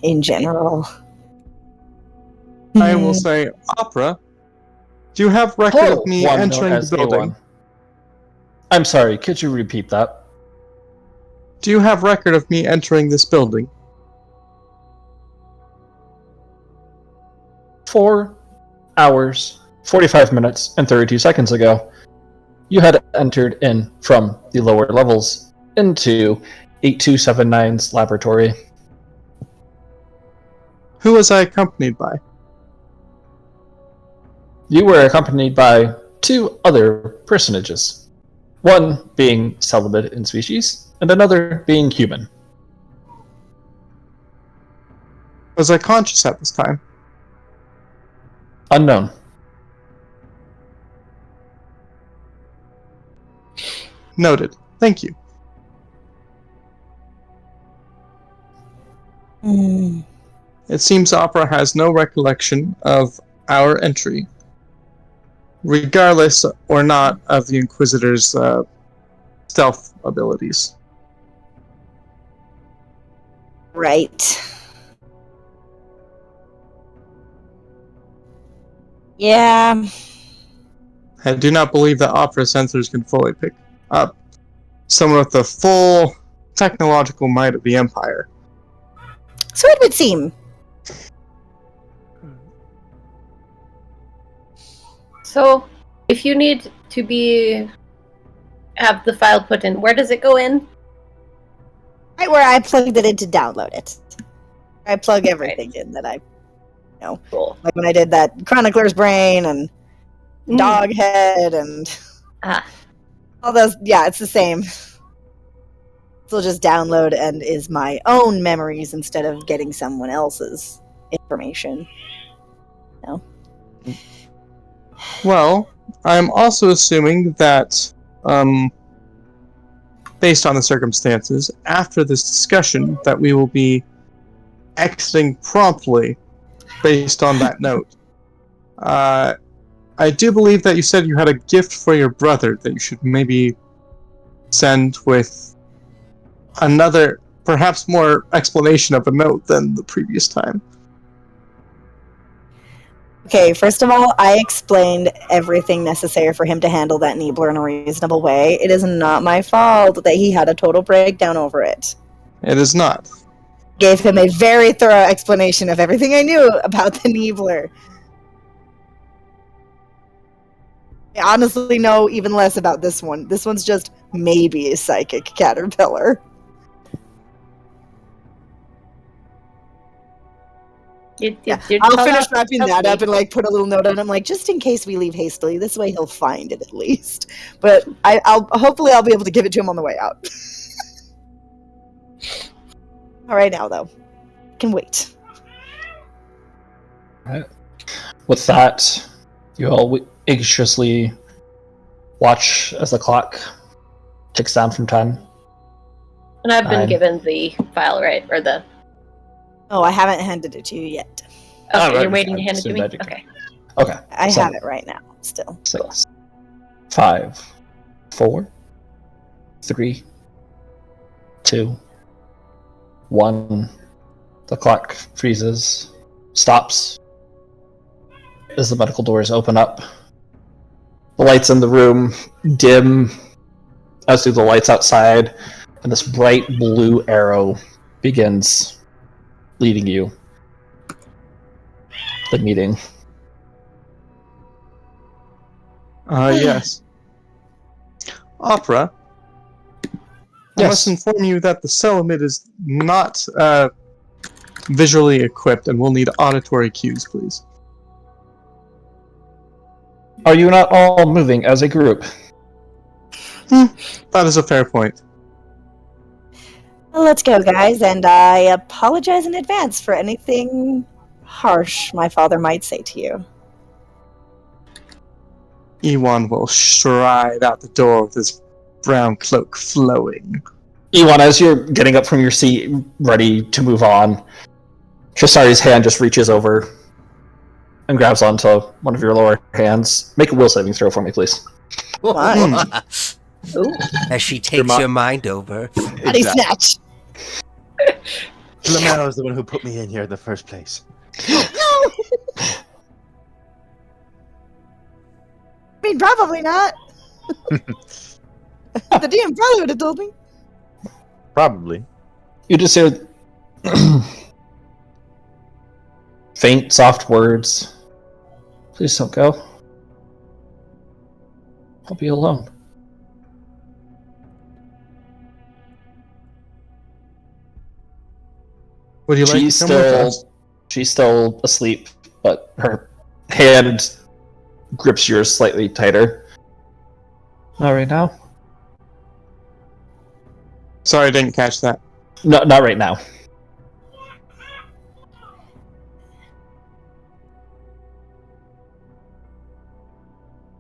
in general. I will say, Opera, do you have record of me One entering known the as building? A1. I'm sorry, could you repeat that? Do you have record of me entering this building? 4 hours, 45 minutes, and 32 seconds ago, you had entered in from the lower levels into 8279's laboratory. Who was I accompanied by? You were accompanied by 2 other personages, one being celibate in species, and another being human. Was I conscious at this time? Unknown. Noted. Thank you. It seems Opera has no recollection of our entry, regardless or not of the Inquisitor's stealth abilities. Right. Yeah. I do not believe that Opera sensors can fully pick up someone with the full technological might of the Empire. So it would seem. So, if you need to have the file put in, where does it go in? Right where I plugged it in to download it. I plug everything in that I Cool. like when I did that Chronicler's Brain and Doghead and all those. Yeah, it's the same. It'll just download and is my own memories instead of getting someone else's information. No. Well, I'm also assuming that, based on the circumstances, after this discussion, that we will be exiting promptly based on that note. I do believe that you said you had a gift for your brother that you should maybe send with another, perhaps more explanation of a note than the previous time. Okay, first of all, I explained everything necessary for him to handle that Niebler in a reasonable way. It is not my fault that he had a total breakdown over it. It is not. Gave him a very thorough explanation of everything I knew about the Niebler. I honestly know even less about this one. This one's just maybe a psychic caterpillar. I'll finish wrapping that up and like put a little note on him, like just in case we leave hastily. This way he'll find it at least. But I'll hopefully I'll be able to give it to him on the way out. All right, now though, can wait. All right. With that, you all anxiously watch as the clock ticks down from 10. And I've been given the file, right? Or the... Oh, I haven't handed it to you yet. Okay, right, you're waiting to hand it to me? magic. Okay. Okay. I so have it right now, still. 6, 5, 4, 3, 2, 1. The clock freezes, stops as the medical doors open up. The lights in the room dim, as do the lights outside, and this bright blue arrow begins leading you to the meeting. Yes. Opera. I Yes. must inform you that the Selamid is not visually equipped and will need auditory cues, please. Are you not all moving as a group? That is a fair point. Well, let's go, guys, and I apologize in advance for anything harsh my father might say to you. Ewan will stride out the door with his brown cloak flowing. Ewan, as you're getting up from your seat, ready to move on, Tristari's hand just reaches over and grabs onto one of your lower hands. Make a will saving throw for me, please. As she takes your mind over. Body snatch! Lamero is the one who put me in here in the first place. No! I mean, probably not. The DM probably would have told me. Probably. You just hear faint, soft words. Please don't go. I'll be alone. Would you like to come with us? She's still asleep, but her hand grips yours slightly tighter. Not right now. Sorry, I didn't catch that. No, not right now.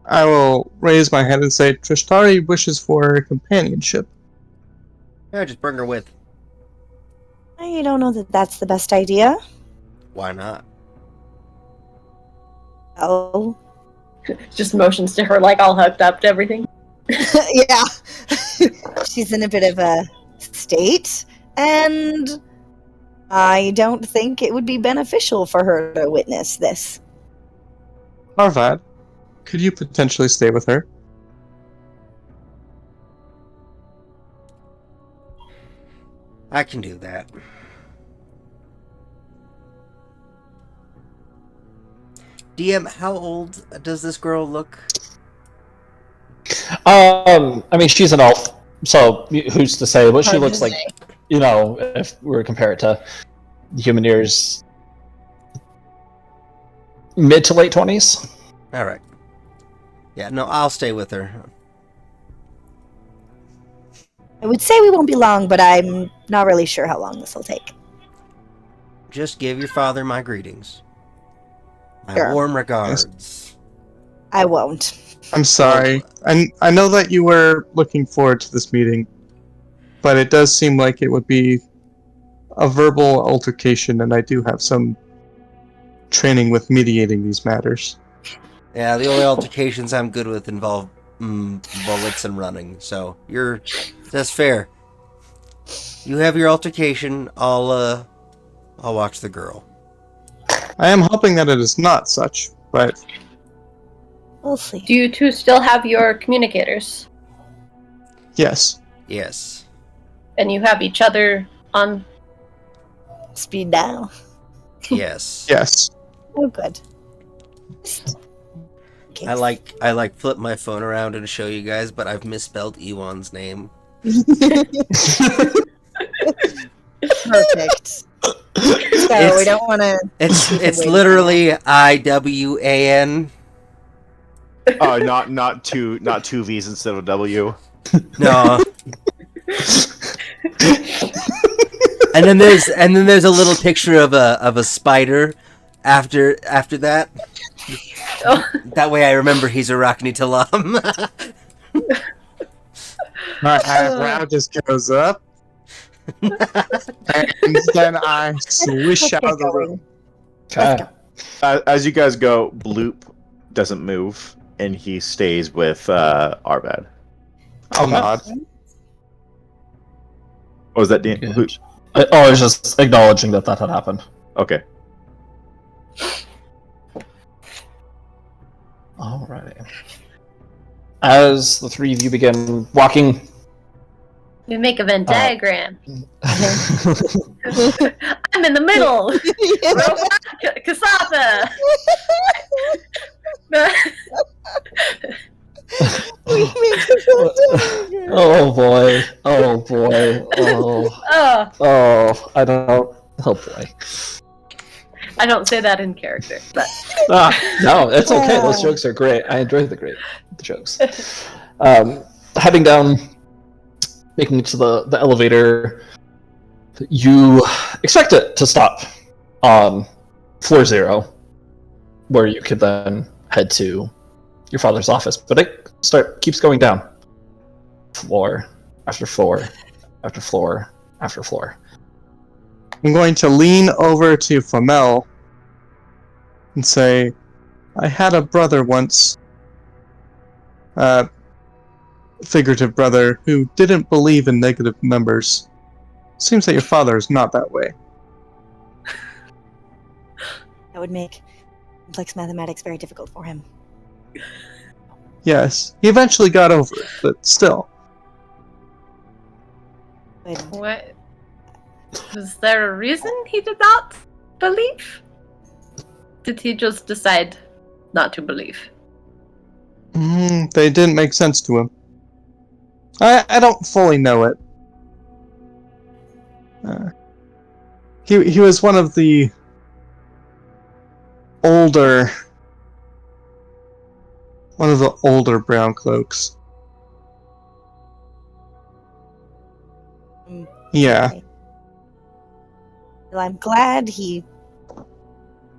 I will raise my hand and say, Trishtari wishes for companionship. Yeah, just bring her with. You don't know that that's the best idea? Why not? Oh. Just motions to her, like all hooked up to everything. Yeah. She's in a bit of a state, and I don't think it would be beneficial for her to witness this. Arvad, could you potentially stay with her? I can do that. DM, how old does this girl look? I mean, she's an elf, so who's to say? But she Hard looks to like, say. you know, if we were to compare it to human years, mid to late 20s. Alright. Yeah, no, I'll stay with her. I would say we won't be long, but I'm not really sure how long this will take. Just give your father my greetings. My Sure. warm regards. I won't. I'm sorry. I know that you were looking forward to this meeting, but it does seem like it would be a verbal altercation, and I do have some training with mediating these matters. Yeah, the only altercations I'm good with involve bullets and running, so that's fair. You have your altercation, I'll watch the girl. I am hoping that it is not such, but We'll see. Do you two still have your communicators? yes. Yes. And you have each other on... Speed dial. Yes. Yes. Oh, good. I like flip my phone around and show you guys, but I've misspelled Ewan's name. Perfect. So we don't want to. It's literally IWAN. Oh, not two V's instead of a W. No. and then there's a little picture of a spider after that. Oh. That way I remember he's Arachne Talam. My eyebrow just goes up, and then I swish out of the room. Okay. As you guys go, Bloop doesn't move, and he stays with Arvad. I'll nod. Oh, was that Dan? Good. Who- I was just acknowledging that had happened. Okay. Alrighty. As the three of you begin walking, We make a Venn diagram. I'm in the middle. Robot, Kasatha. oh boy, Oh, I don't. Oh boy. I don't say that in character, but No, it's okay. Those jokes are great. I enjoy the jokes. Heading down, making it to the elevator, you expect it to stop on floor 0, where you could then head to your father's office. But it keeps going down, floor after floor after floor after floor. I'm going to lean over to Flamel and say, I had a brother once, figurative brother, who didn't believe in negative numbers. Seems that your father is not that way. That would make complex mathematics very difficult for him. Yes, he eventually got over it, but still. But what? Was there a reason he did not believe? Did he just decide not to believe? They didn't make sense to him. I don't fully know it. He was one of the older brown cloaks. Yeah. well, I'm glad he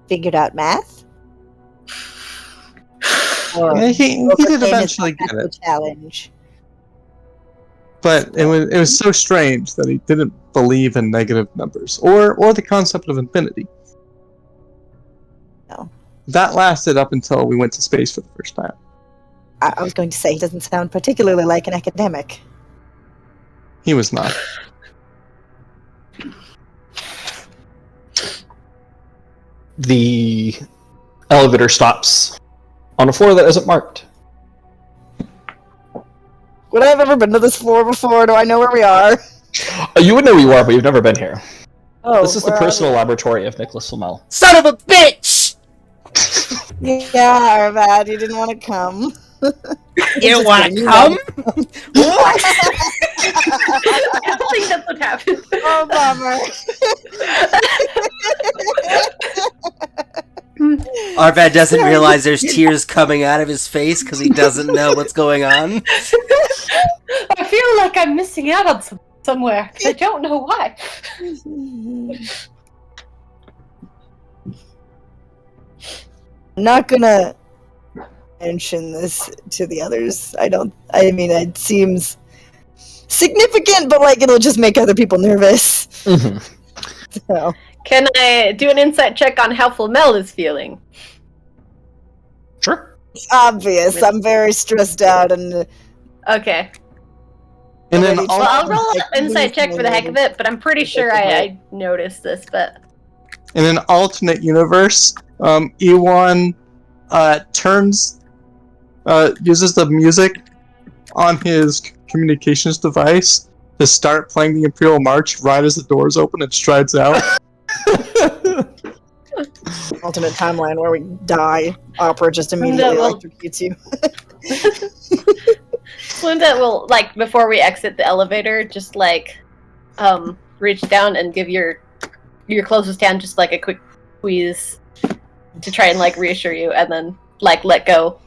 figured out math. Or He did overcame his eventually get mathematical it, challenge. but it was so strange that he didn't believe in negative numbers or the concept of infinity. No. That lasted up until we went to space for the first time. I was going to say he doesn't sound particularly like an academic. He was not. The elevator stops on a floor that isn't marked. Would I have ever been to this floor before? Do I know where we are? You would know where you are, but you've never been here. Oh, This is the where are personal laboratory of Nicholas Flamel. Son of a bitch! we? Yeah, Arvad, you didn't want to come. You Just wanna kidding, you come? I don't think that's what happened. Oh, bummer. Arvad doesn't realize there's tears coming out of his face because he doesn't know what's going on. I feel like I'm missing out on somewhere. I don't know why. I'm not gonna mention this to the others. I mean, it seems significant, but like it'll just make other people nervous. Mm-hmm. So, Can I do an insight check on how Flamel is feeling? Sure. it's obvious. I'm very stressed out and Okay. And then Well, Well, I'll also, roll an insight check for the heck of it, but I'm pretty sure I noticed this, but... in an alternate universe, Ewan uses the music on his communications device to start playing the Imperial March right as the doors open and strides out. Alternate timeline where we die. Opera just immediately electrocutes you. Linda will, like, before we exit the elevator, just like reach down and give your closest hand just like a quick squeeze to try and like reassure you, and then like let go.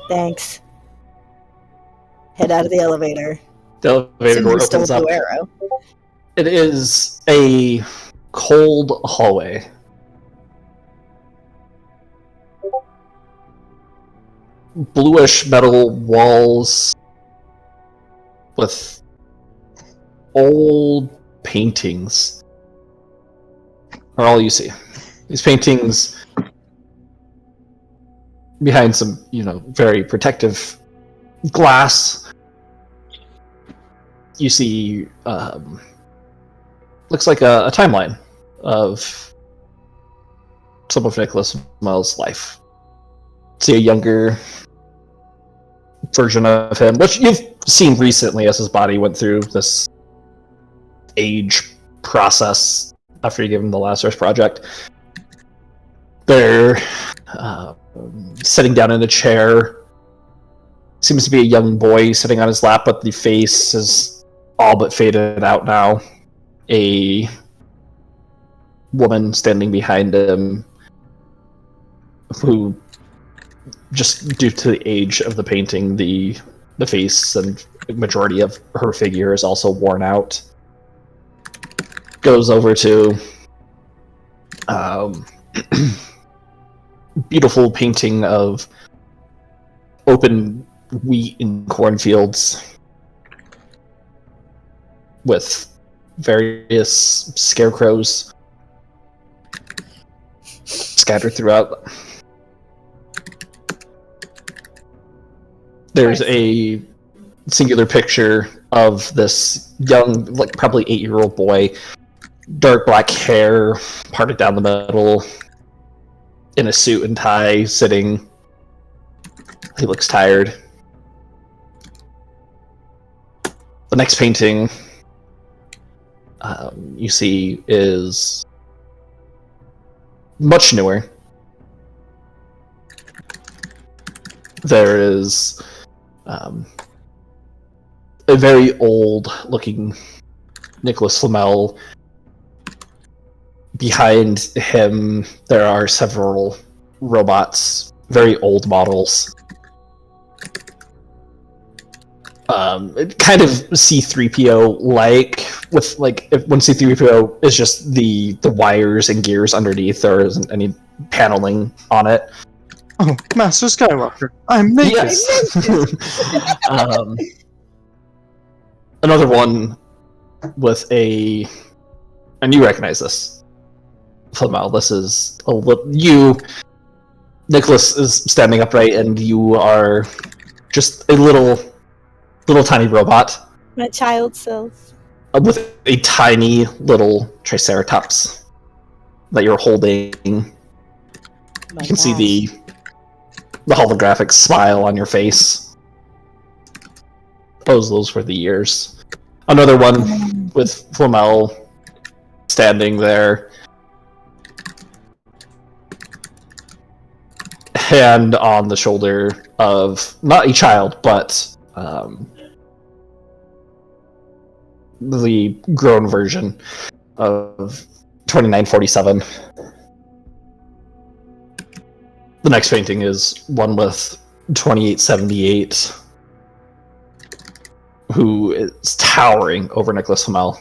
Thanks. Head out of the elevator. The elevator door opens up. Arrow. It is a cold hallway. Bluish metal walls with old paintings are all you see. These paintings behind some, very protective glass. You see, looks like a timeline of some of Nicholas Flamel's life. See a younger version of him, which you've seen recently as his body went through this age process after you gave him the Lazarus Project. They're sitting down in a chair. Seems to be a young boy sitting on his lap, but the face is all but faded out now. A woman standing behind him who, just due to the age of the painting, the face and the majority of her figure is also worn out. Goes over to beautiful painting of open wheat and cornfields with various scarecrows scattered throughout. There's a singular picture of this young, like probably 8-year-old boy, dark black hair, parted down the middle, in a suit and tie, sitting. He looks tired. The next painting you see is much newer. There is a very old-looking Nicholas Flamel. Behind him, there are several robots, very old models. Kind of C-3PO-like, with when C-3PO is just the wires and gears underneath, there isn't any paneling on it. Oh, Master Skywalker, I'm naked. Yes. Another one with and you recognize this, Flamel. This is you. Nicholas is standing upright, and you are just a little tiny robot. My child self. With a tiny little Triceratops that you're holding. You can see the holographic smile on your face. Suppose those were the years. Another one with Flamel standing there. Hand on the shoulder of not a child, but the grown version of 2947. The next painting is one with 2878, who is towering over Nicholas Flamel.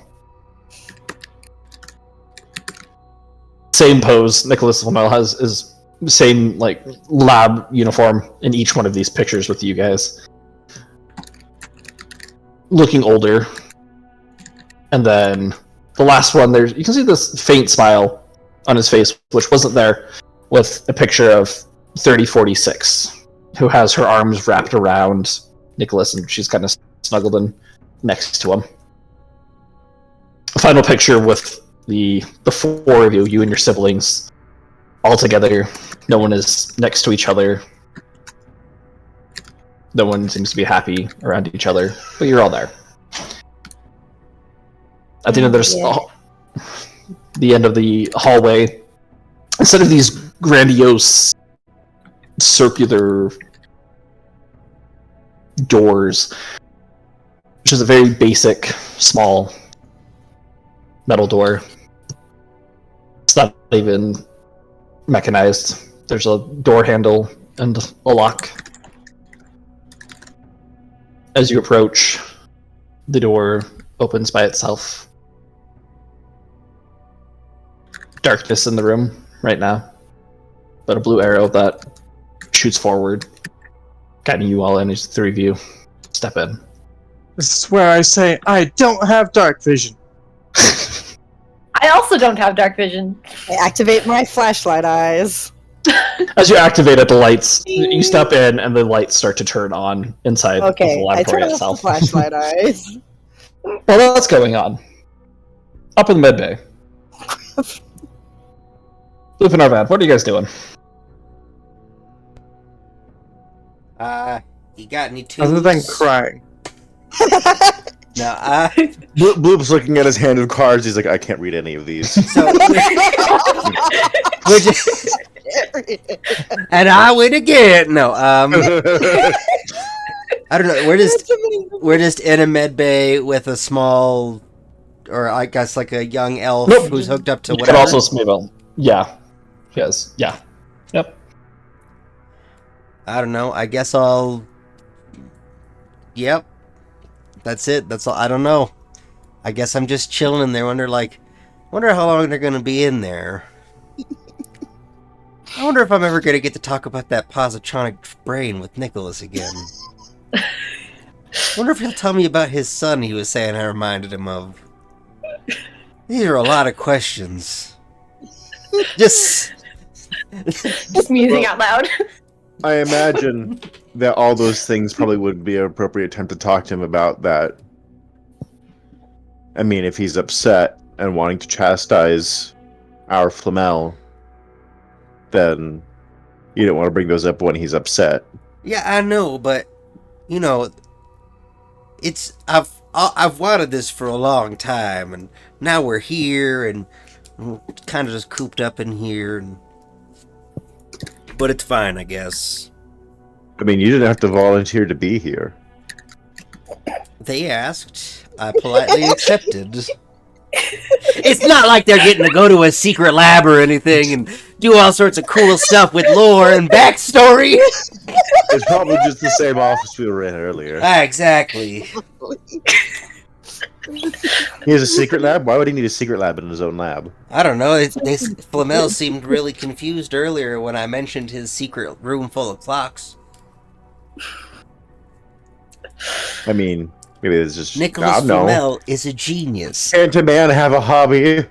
Same pose Nicholas Flamel has is same lab uniform in each one of these pictures with you guys. Looking older. And then the last one, you can see this faint smile on his face, which wasn't there, with a picture of 3046, who has her arms wrapped around Nicholas, and she's kind of snuggled in next to him. A final picture with the four of you and your siblings, all together. No one is next to each other. No one seems to be happy around each other, but you're all there. At the end of the end of the hallway, instead of these grandiose circular doors, which is a very basic, small metal door. It's not even mechanized. There's a door handle and a lock. As you approach, the door opens by itself. Darkness in the room right now, but a blue arrow that shoots forward, guiding you all in as the three of you step in. This is where I say I don't have dark vision. I also don't have dark vision. I activate my flashlight eyes. As you activate it, the lights, you step in and the lights start to turn on inside of the Okay, I laboratory turn off the itself. flashlight eyes. Well, that's going on. Up in the medbay. Loop and Arvad, what are you guys doing? You got any tools? Other than crying. No, Bloop's looking at his hand of cards. He's like, I can't read any of these. so we're just, and I win again. No, I don't know. We're just in a med bay with a small, or I guess like a young elf who's hooked up to You whatever. could also Smeagol. Yeah. Yes. Yeah. Yep. I don't know. I guess I'll. Yep. That's it. That's all. I don't know. I guess I'm just chilling in there. Wonder how long they're gonna be in there. I wonder if I'm ever gonna get to talk about that positronic brain with Nicholas again. Wonder if he'll tell me about his son he was saying I reminded him of. These are a lot of questions. Just musing out loud. I imagine that all those things probably would be an appropriate time to talk to him about that. I mean, if he's upset and wanting to chastise our Flamel, then you don't want to bring those up when he's upset. yeah, I know, but you know, it's I've wanted this for a long time, and now we're here, and we're kind of just cooped up in here, but it's fine, I guess. I mean, you didn't have to volunteer to be here. They asked, I politely accepted. It's not like they're getting to go to a secret lab or anything and do all sorts of cool stuff with lore and backstory. It's probably just the same office we were in earlier. Exactly. He has a secret lab? Why would he need a secret lab in his own lab? I don't know. Flamel seemed really confused earlier when I mentioned his secret room full of clocks. I mean, maybe it's just... Nicholas Flamel is a genius. Can't a man have a hobby?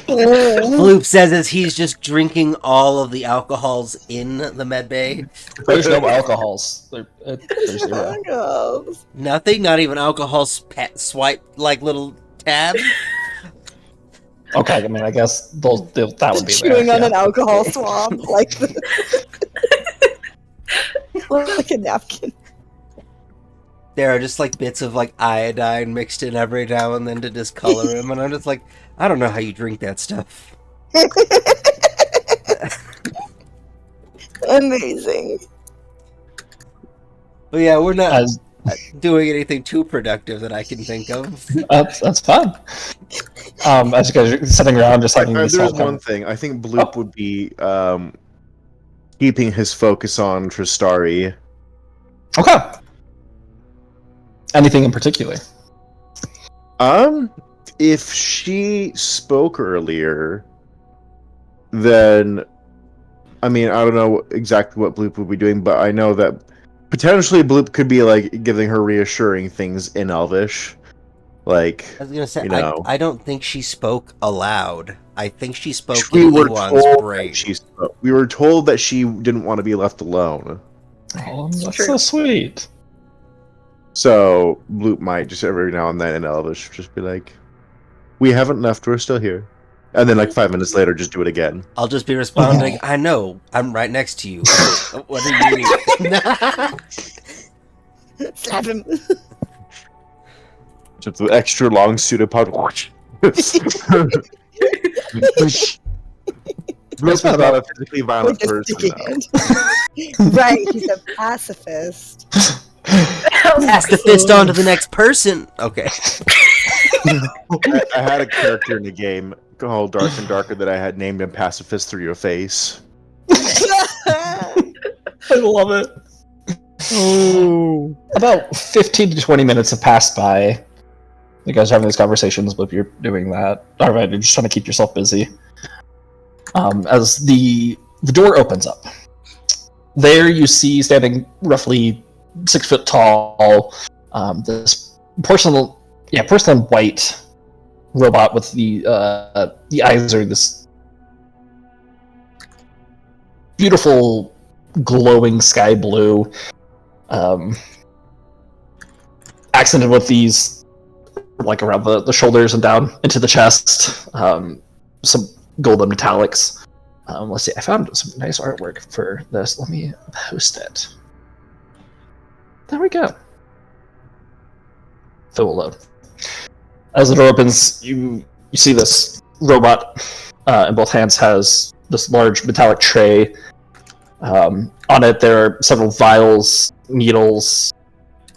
Bloop says as he's just drinking all of the alcohols in the med bay. There's no alcohols. There's zero. Nothing, not even alcohol swipe like little tab. Okay, I mean, I guess that would be chewing there, on yeah. an alcohol swab, like like a napkin. There are just like bits of like iodine mixed in every now and then to discolor him, and I'm just like, I don't know how you drink that stuff. Amazing. But yeah, we're not doing anything too productive that I can think of. That's fine. As you guys are sitting around just having this There's one thing. I think Bloop would be keeping his focus on Tristari. Okay. Anything in particular? If she spoke earlier, then I mean, I don't know exactly what Bloop would be doing, but I know that potentially Bloop could be like giving her reassuring things in Elvish. Like, I was gonna say, you know, I don't think she spoke aloud. I think she spoke we in were Ewan's told brain. that she spoke. We were told that she didn't want to be left alone. Oh, that's so sweet. So Bloop might just every now and then in Elvish just be like, We haven't left. We're still here. And then, like 5 minutes later, just do it again. I'll just be responding, I know, I'm right next to you. What are you doing? Slap him. Just the extra long pseudopod. That's not a physically violent Like a person. sticky Though. hand. Right, he's a pacifist. Pass the fist on to the next person. Okay. I had a character in the game called Dark and Darker that I had named him Pacifist Through Your Face. I love it. Oh. About 15 to 20 minutes have passed by. You guys are having these conversations, but you're doing that. Alright, you're just trying to keep yourself busy. As the door opens up. There you see, standing roughly 6 foot tall, this porcelain white robot with the eyes are this beautiful glowing sky blue, accented with these like around the shoulders and down into the chest, some golden metallics. Let's see, I found some nice artwork for this. Let me post it. There we go. It will load. As the door opens, you see this robot in both hands has this large metallic tray. On it, there are several vials, needles.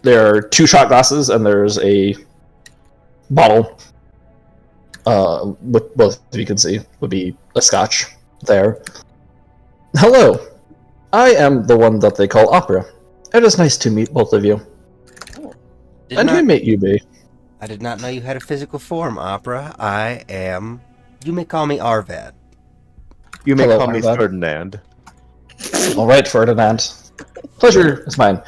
There are 2 shot glasses, and there's a bottle. With both of you can see would be a scotch there. Hello, I am the one that they call Opera. It is nice to meet both of you. And who may you be? I did not know you had a physical form, Opera. You may call me Arvad. You may Hello, call me Arvad. Ferdinand. All right, Ferdinand. Pleasure is mine.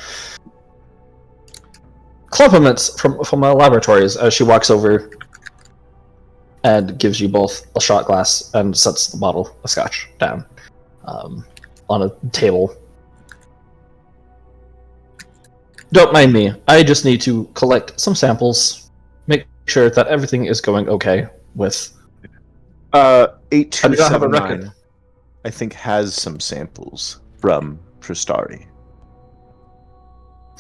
Compliments from my laboratories as she walks over and gives you both a shot glass and sets the bottle of scotch down on a table. Don't mind me. I just need to collect some samples, make sure that everything is going okay with... I do not have a record. 8279, I think, has some samples from Tristari.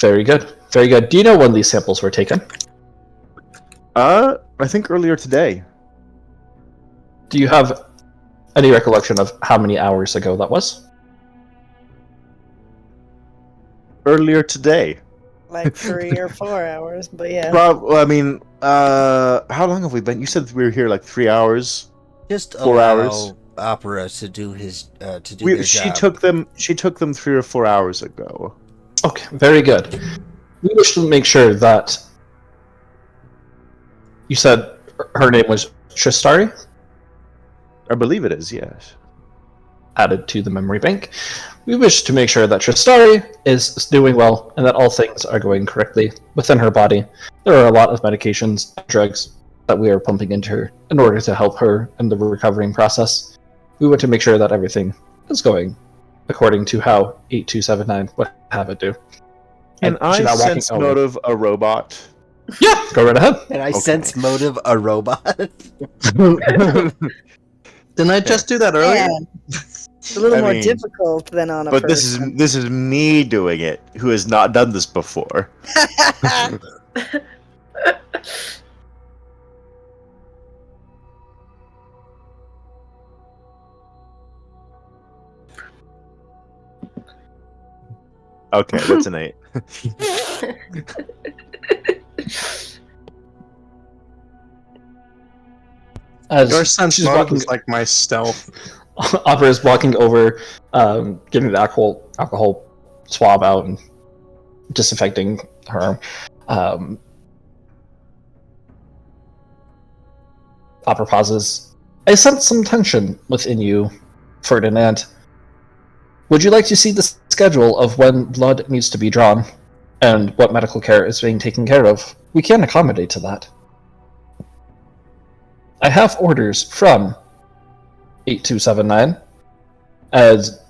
Very good. Very good. Do you know when these samples were taken? I think earlier today. Do you have any recollection of how many hours ago that was? Earlier today. Like 3 or 4 hours, but yeah. I mean, how long have we been? You said we were here like 3 hours. Just 4 allow hours. Opera to do his their job. She took them 3 or 4 hours ago. Okay, very good. We wish to make sure that... You said her name was Tristari? I believe it is, yes. Added to the memory bank. We wish to make sure that Tristari is doing well and that all things are going correctly within her body. There are a lot of medications and drugs that we are pumping into her in order to help her in the recovering process. We want to make sure that everything is going according to how 8279 would have it do. And I she's now walking sense over. motive a robot. Yeah, go right ahead. And I sense motive a robot. Didn't I just do that earlier? Man, it's a little I more mean, difficult than on a But person. this is me doing it, who has not done this before. Okay, that's an 8. As Your sense she's motive walking, is like my stealth. Opera is walking over, getting the alcohol swab out and disinfecting her arm. Opera pauses. I sense some tension within you, Ferdinand. Would you like to see the schedule of when blood needs to be drawn and what medical care is being taken care of? We can accommodate to that. I have orders from 8279 as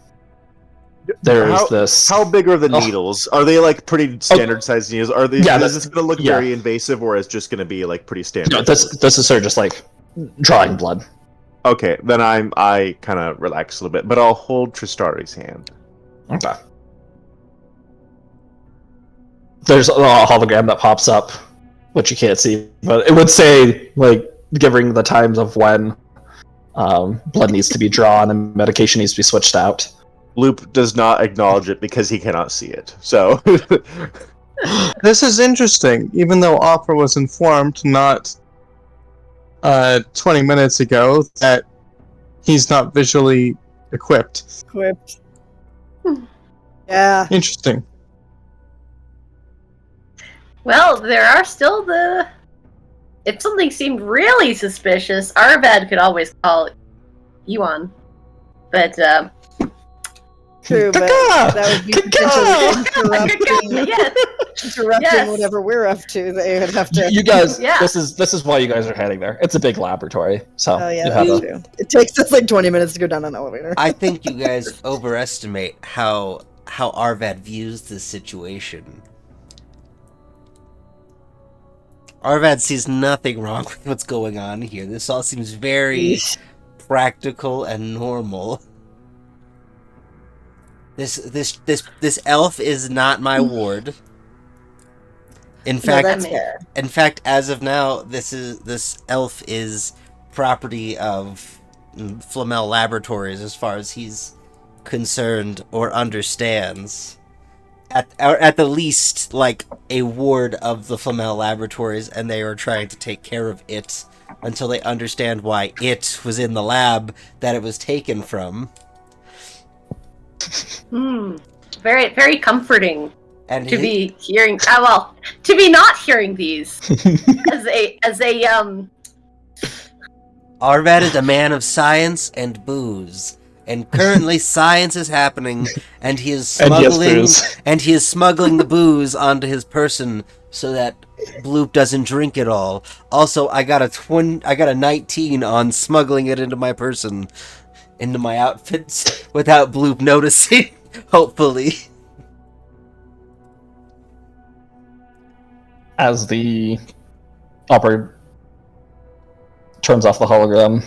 there's this... How big are the Oh. needles? Are they like pretty standard sized needles? Are they? Yeah, Is this going to look yeah. very invasive, or is it just going to be like pretty standard? No, this is sort of just like drawing blood. Okay, then I kind of relax a little bit, but I'll hold Tristari's hand. Okay. There's a hologram that pops up, which you can't see, but it would say, like, giving the times of when blood needs to be drawn and medication needs to be switched out. Loop does not acknowledge it because he cannot see it. So This is interesting. Even though Opera was informed not 20 minutes ago that he's not visually equipped. Equipped. Yeah. Interesting. Well, there are still the. If something seemed really suspicious, Arvad could always call you on. But, True, but that would be potentially yes. interrupting whatever we're up to. They would have to. You guys, Yeah. this is why you guys are heading there. It's a big laboratory, so Oh yeah, you have that's a, true. It takes us like 20 minutes to go down an elevator. I think you guys overestimate how Arvad views this situation. Arvad sees nothing wrong with what's going on here. This all seems very practical and normal. This elf is not my ward. In fact, that's fair. in fact, as of now, this elf is property of Flamel Laboratories, as far as he's concerned or understands. At the least, like a ward of the Flamel Laboratories, and they are trying to take care of it until they understand why it was in the lab that it was taken from. Very, very comforting And to be hearing. To be not hearing these as a Arvad is a man of science and booze. And currently science is happening, and he is smuggling the booze onto his person so that Bloop doesn't drink it all. Also, I got a 19 on smuggling it into my person, into my outfits without Bloop noticing, hopefully. as the operator turns off the hologram,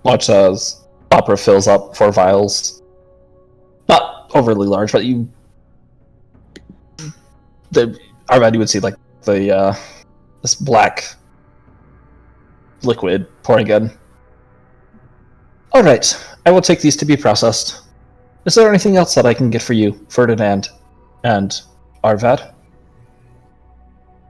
watch as Opera fills up 4 vials. Not overly large, but Arvad, you would see like the this black liquid pouring in. All right, I will take these to be processed. Is there anything else that I can get for you, Ferdinand and Arvad?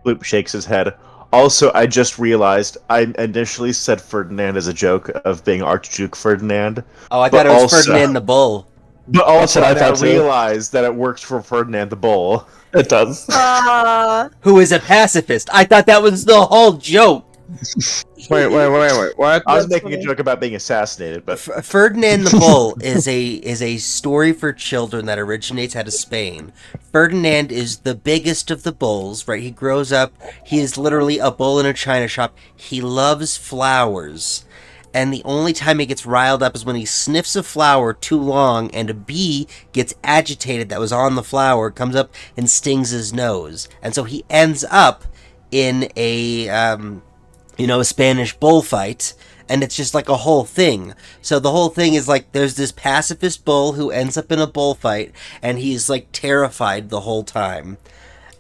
Loop shakes his head. Also, I just realized I initially said Ferdinand as a joke of being Archduke Ferdinand. Oh, I thought it was Ferdinand the Bull. But also, That's what I thought too. realized that it works for Ferdinand the Bull. It does. Who is a pacifist. I thought that was the whole joke. Wait, what? I was making a joke about being assassinated, but Ferdinand the Bull is a story for children that originates out of Spain. Ferdinand is the biggest of the bulls, right? He grows up, he is literally a bull in a china shop. He loves flowers. And the only time he gets riled up is when he sniffs a flower too long and a bee gets agitated that was on the flower, comes up and stings his nose. And so he ends up in a Spanish bullfight, and it's just like a whole thing. So the whole thing is like there's this pacifist bull who ends up in a bullfight, and he's like terrified the whole time.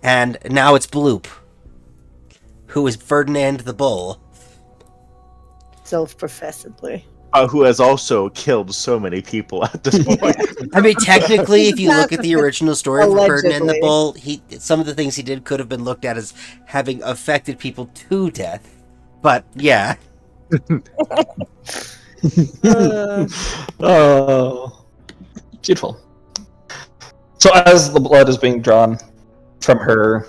And now it's Bloop, who is Ferdinand the Bull. Self-professedly. who has also killed so many people at this point. I mean, technically, if you look at the original story of Ferdinand the Allegedly. Bull, some of the things he did could have been looked at as having affected people to death. But yeah. Oh, beautiful. So as the blood is being drawn from her,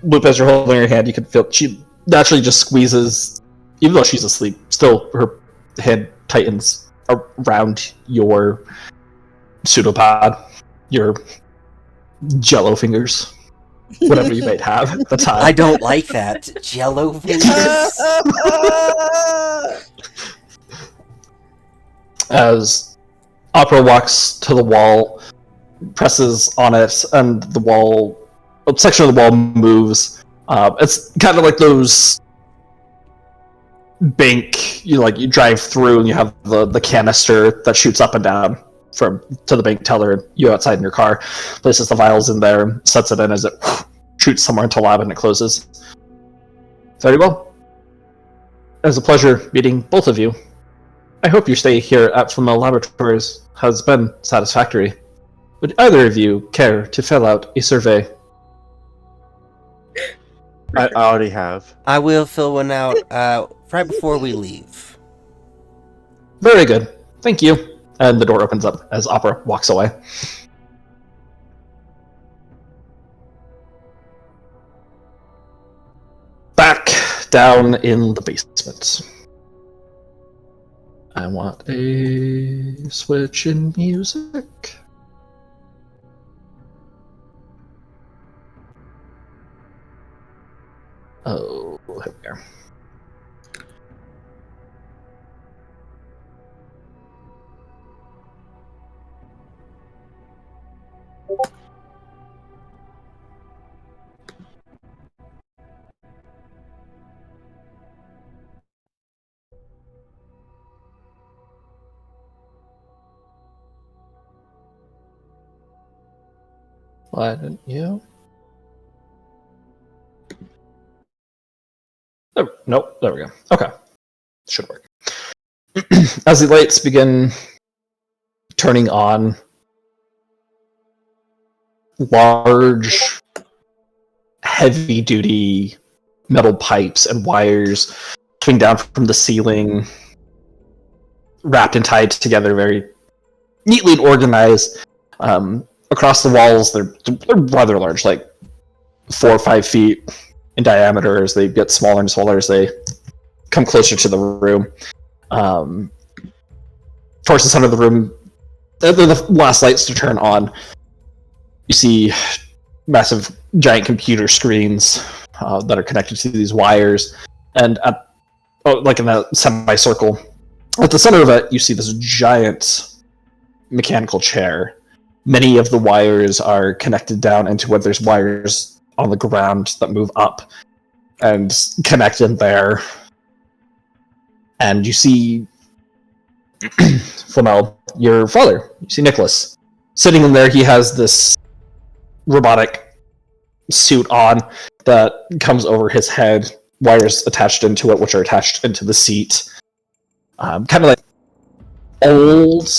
Loop, as you're holding her hand, you can feel she naturally just squeezes, even though she's asleep, still her head tightens around your pseudopod, your jello fingers, whatever you might have at the time. I don't like that. Jello fingers. As Opera walks to the wall, presses on it, and the wall, a section of the wall moves. It's kind of like those bank. You drive through, and you have the canister that shoots up and down to the bank teller. You outside in your car, places the vials in there, sets it in as it shoots somewhere into lab, and it closes. Very well. It was a pleasure meeting both of you. I hope your stay here at Flamel Laboratories has been satisfactory. Would either of you care to fill out a survey? I already have. I will fill one out right before we leave. Very good. Thank you. And the door opens up as Opera walks away. Back down in the basement. I want a switch in music. Oh, here we are. Why didn't you? Nope, there we go. Okay. Should work. As the lights begin turning on, large, heavy-duty metal pipes and wires swing down from the ceiling, wrapped and tied together very neatly and organized. Across the walls, they're rather large, like 4 or 5 feet in diameter. As they get smaller and smaller as they come closer to the room. Towards the center of the room, the last lights to turn on, you see massive, giant computer screens that are connected to these wires, and like in a semicircle, at the center of it, you see this giant mechanical chair. Many of the wires are connected down into what there's wires on the ground that move up and connect in there. And you see Flamel, your father. You see Nicholas sitting in there. He has this robotic suit on that comes over his head, wires attached into it, which are attached into the seat. Kind of like old.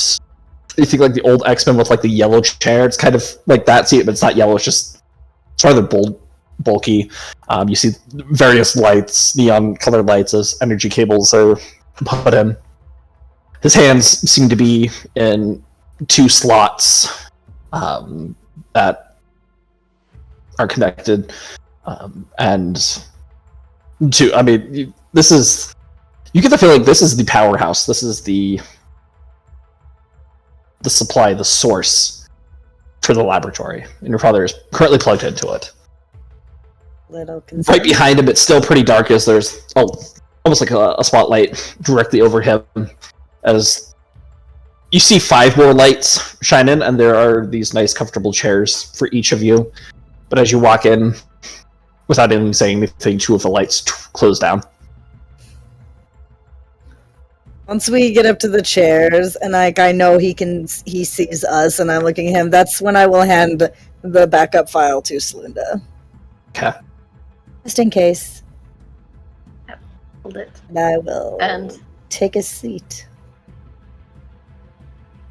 You think like the old X-Men with like the yellow chair. It's kind of like that seat, but it's not yellow. It's rather bulky. You see various lights, neon colored lights, as energy cables are put in. His hands seem to be in 2 slots that are connected, and to, I mean, this is, you get the feeling this is the powerhouse. This is the supply, the source for the laboratory, and your father is currently plugged into it. Little concerned. Right behind him, it's still pretty dark, as there's almost like a spotlight directly over him, as you see 5 more lights shine in, and there are these nice comfortable chairs for each of you. But as you walk in, without even saying anything, 2 of the lights close down. Once we get up to the chairs, and I know he sees us, and I'm looking at him, that's when I will hand the backup file to Slunda. Okay. Just in case. Hold it. And I will And take a seat.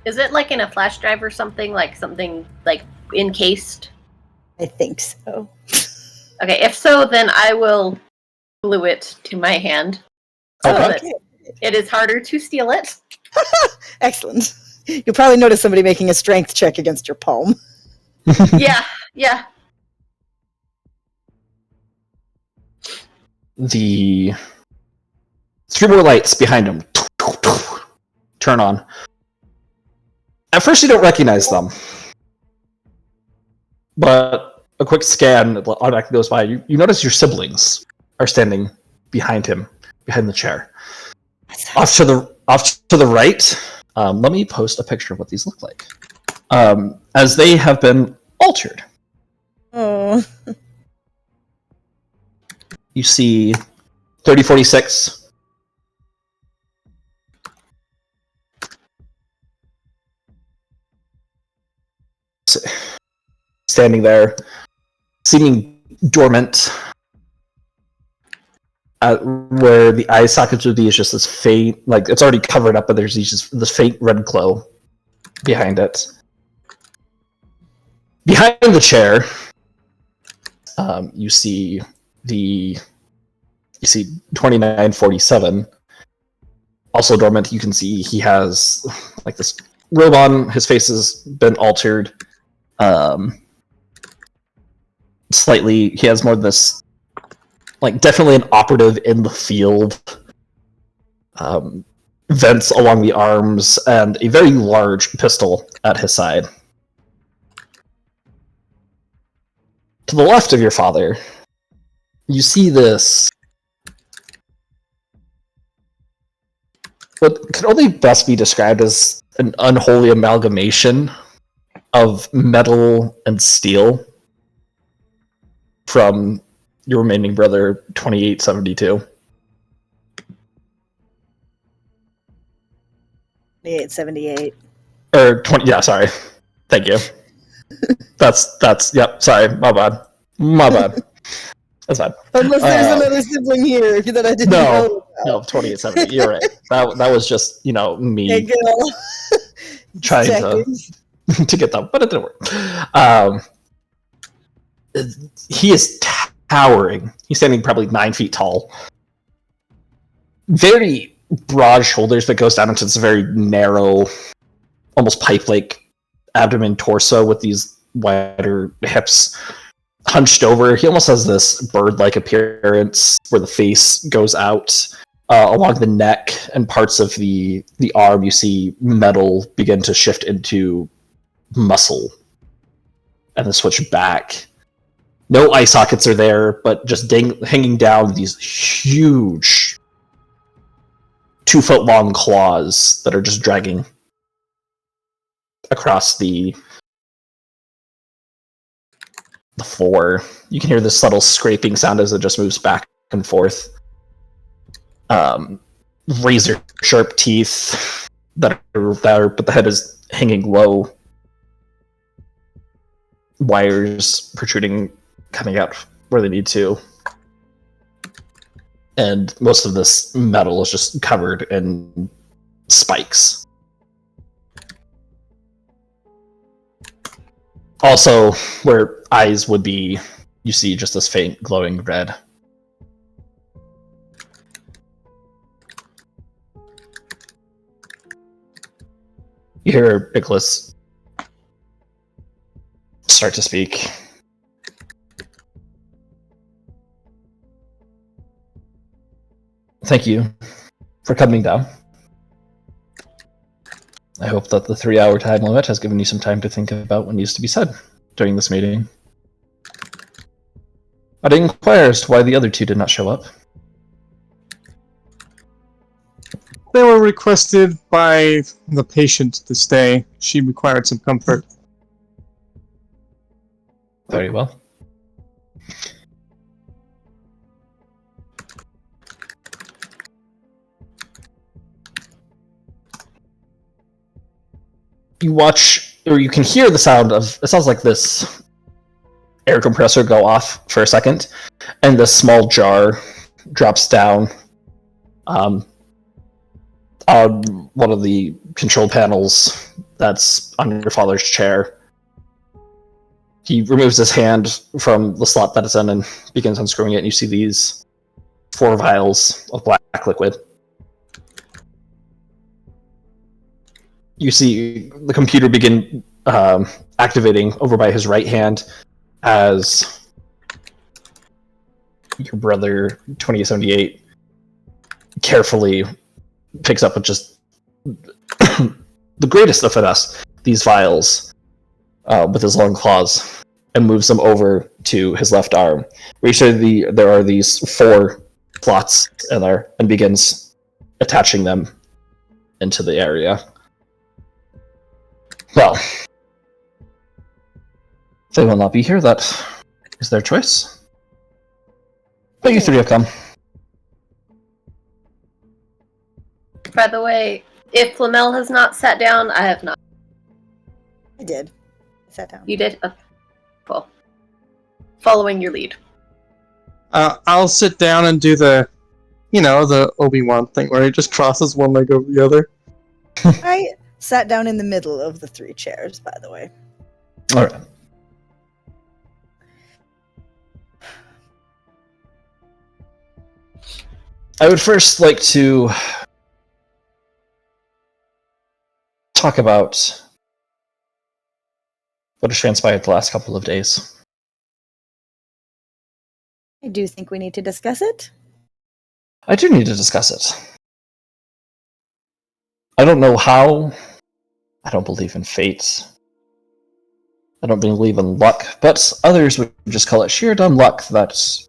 is it like in a flash drive or something? Like something like encased? I think so. Okay, if so, then I will glue it to my hand. So that it is harder to steal it. Excellent. You'll probably notice somebody making a strength check against your palm. Yeah. The 3 more lights behind him turn on. At first, you don't recognize them, but a quick scan automatically goes by. You notice your siblings are standing behind him, behind the chair. Off to the right. Let me post a picture of what these look like, as they have been altered. Oh. You see 3046 standing there, seeming dormant. Where the eye sockets would be is just this faint, like it's already covered up, but there's this faint red glow behind it. Behind the chair, you see 2947, also dormant. You can see he has like this robe on. His face has been altered slightly. He has more of this, like definitely an operative in the field. Vents along the arms and a very large pistol at his side. To the left of your father, you see this, what can only best be described as an unholy amalgamation of metal and steel from your remaining brother, 2872. 2878. Or 20, yeah, sorry. Thank you. That's, yep, sorry, my bad. That's fine. Unless there's another sibling here that I didn't know about. No, 2870, you're right. That was just, me Hey, girl. trying to get them, but it didn't work. He is towering. He's standing probably 9 feet tall. Very broad shoulders, but goes down into this very narrow, almost pipe-like abdomen torso with these wider hips. Hunched over, he almost has this bird-like appearance where the face goes out along the neck, and parts of the arm you see metal begin to shift into muscle and then switch back. No eye sockets are there, but just hanging down these huge 2-foot-long claws that are just dragging across the floor. You can hear this subtle scraping sound as it just moves back and forth. Razor sharp teeth that are there, but the head is hanging low. Wires protruding, coming out where they need to. And most of this metal is just covered in spikes. Also, where eyes would be, you see just this faint glowing red. You hear Nicholas start to speak. Thank you for coming down. I hope that the 3-hour time limit has given you some time to think about what needs to be said during this meeting. I'd inquire as to why the other two did not show up. They were requested by the patient to stay. She required some comfort. Very well. You watch, or you can hear the sound of, it sounds like this air compressor go off for a second, and this small jar drops down on one of the control panels that's on your father's chair. He removes his hand from the slot that it's in and begins unscrewing it, and you see these 4 vials of black liquid. You see the computer begin activating over by his right hand as your brother, 2078, carefully picks up with just the greatest of finesse these vials with his long claws and moves them over to his left arm. Where you see there are these 4 slots in there, and begins attaching them into the area. Well, if they will not be here, that is their choice. But you 3 have come. By the way, if Flamel has not sat down, I have not. I did. Sat down. You did? Okay. Cool. Following your lead. I'll sit down and do the Obi-Wan thing where he just crosses one leg over the other. I sat down in the middle of the 3 chairs, by the way. All right. I would first like to talk about what has transpired the last couple of days. I do think we need to discuss it. I do need to discuss it. I don't know how. I don't believe in fate. I don't believe in luck, but others would just call it sheer dumb luck that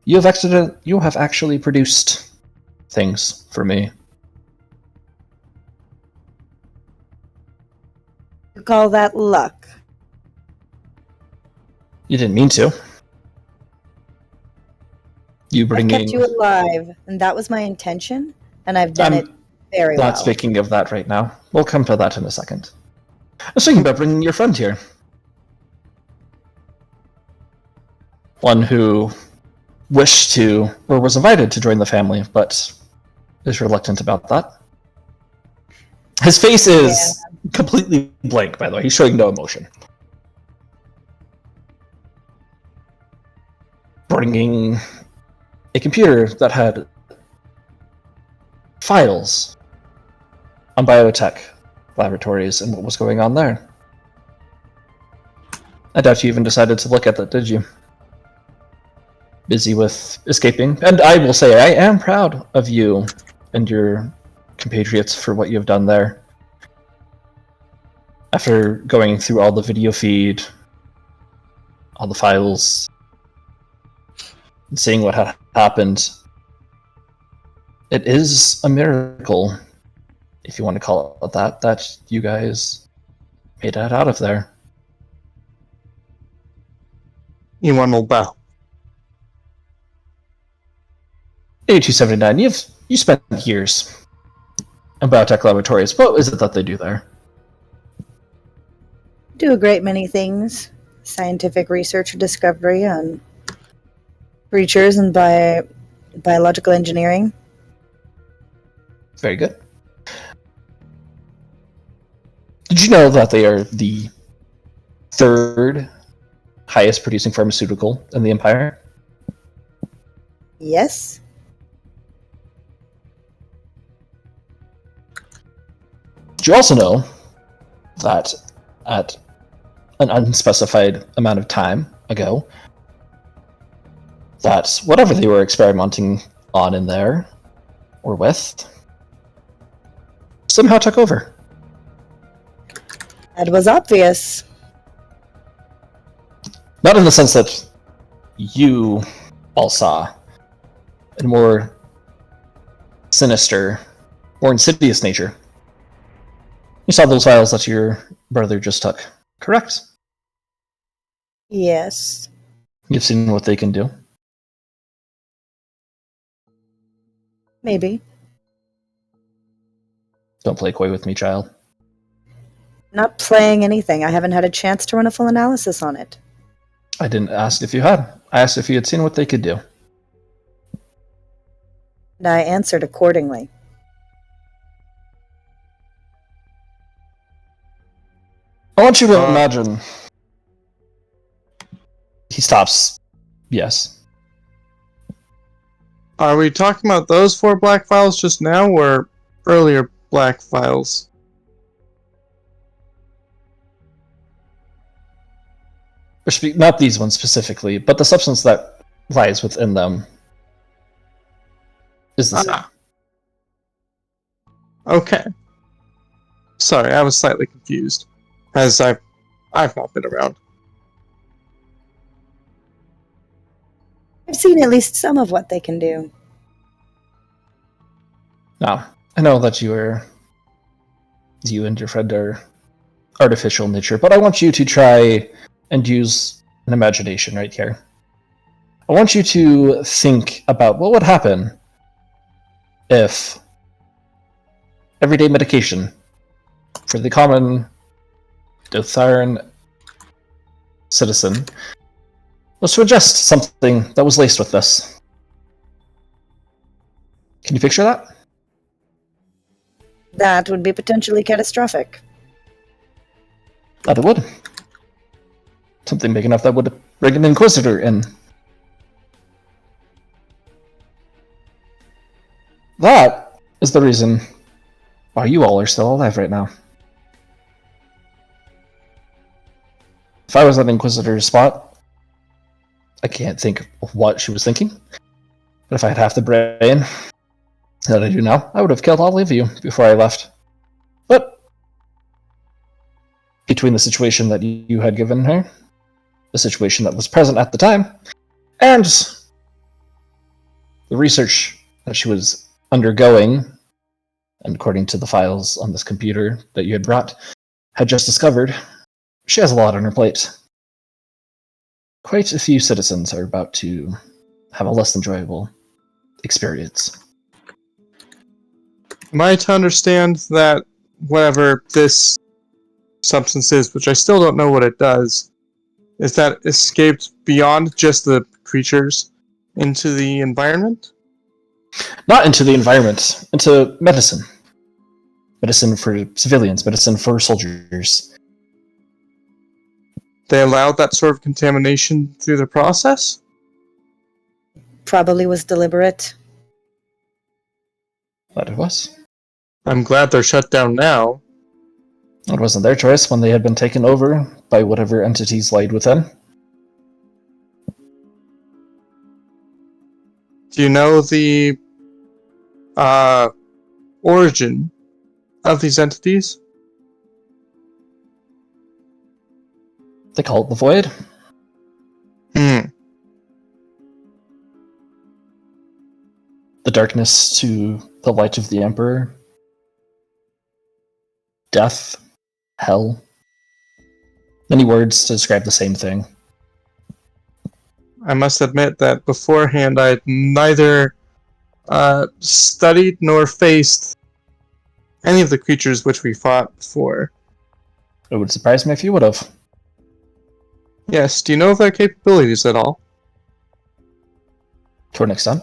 you have actually produced things for me. You call that luck? You didn't mean to. You I bringing... kept you alive, and that was my intention, and I've done it very well. Not speaking of that right now. We'll come to that in a second. I was thinking about bringing your friend here. One who wished to, or was invited to join the family, but is reluctant about that. His face is completely blank, by the way. He's showing no emotion. Bringing a computer that had files on biotech laboratories and what was going on there. I doubt you even decided to look at that, did you? Busy with escaping. And I will say, I am proud of you and your compatriots for what you have done there. After going through all the video feed, all the files, and seeing what had happened, it is a miracle, if you want to call it that, that you guys made it out of there. Ewan will bow. 8279, you spent years in biotech laboratories. What is it that they do there? Do a great many things. Scientific research or discovery on creatures and biological engineering. Very good. Did you know that they are the 3rd highest producing pharmaceutical in the Empire? Yes. Did you also know that at an unspecified amount of time ago, that whatever they were experimenting on in there, or with, somehow took over? That was obvious. Not in the sense that you all saw, in a more sinister, more insidious nature. You saw those files that your brother just took, correct? Yes. You've seen what they can do. Maybe. Don't play coy with me, child. Not playing anything. I haven't had a chance to run a full analysis on it. I didn't ask if you had. I asked if you had seen what they could do. And I answered accordingly. I want you to imagine... He stops. Yes. Are we talking about those 4 black files just now, or earlier black files? Not these ones specifically, but the substance that lies within them is the same. Okay. Sorry, I was slightly confused, as I've not been around. I've seen at least some of what they can do. Now, I know that you and your friend are artificial in nature, but I want you to try and use an imagination right here. I want you to think about what would happen if everyday medication for the common Dotharan citizen was to ingest something that was laced with this. Can you picture that? That would be potentially catastrophic. That it would. Something big enough that would bring an Inquisitor in. That is the reason why you all are still alive right now. If I was on Inquisitor's spot, I can't think of what she was thinking. But if I had half the brain that I do now, I would have killed all of you before I left. But between the situation that you had given her, the situation that was present at the time, and the research that she was undergoing, and according to the files on this computer that you had brought, had just discovered, she has a lot on her plate. Quite a few citizens are about to have a less enjoyable experience. Am I to understand that whatever this substance is, which I still don't know what it does, is that escaped beyond just the creatures into the environment? Not into the environment, into medicine. Medicine for civilians, medicine for soldiers. They allowed that sort of contamination through the process? Probably was deliberate. That it was. I'm glad they're shut down now. It wasn't their choice when they had been taken over by whatever entities lied within. Do you know the origin of these entities? They call it the Void. Hmm. The darkness to the light of the Emperor. Death. Hell. Many words to describe the same thing. I must admit that beforehand I had neither studied nor faced any of the creatures which we fought before. It would surprise me if you would have. Yes, do you know of their capabilities at all? To an extent.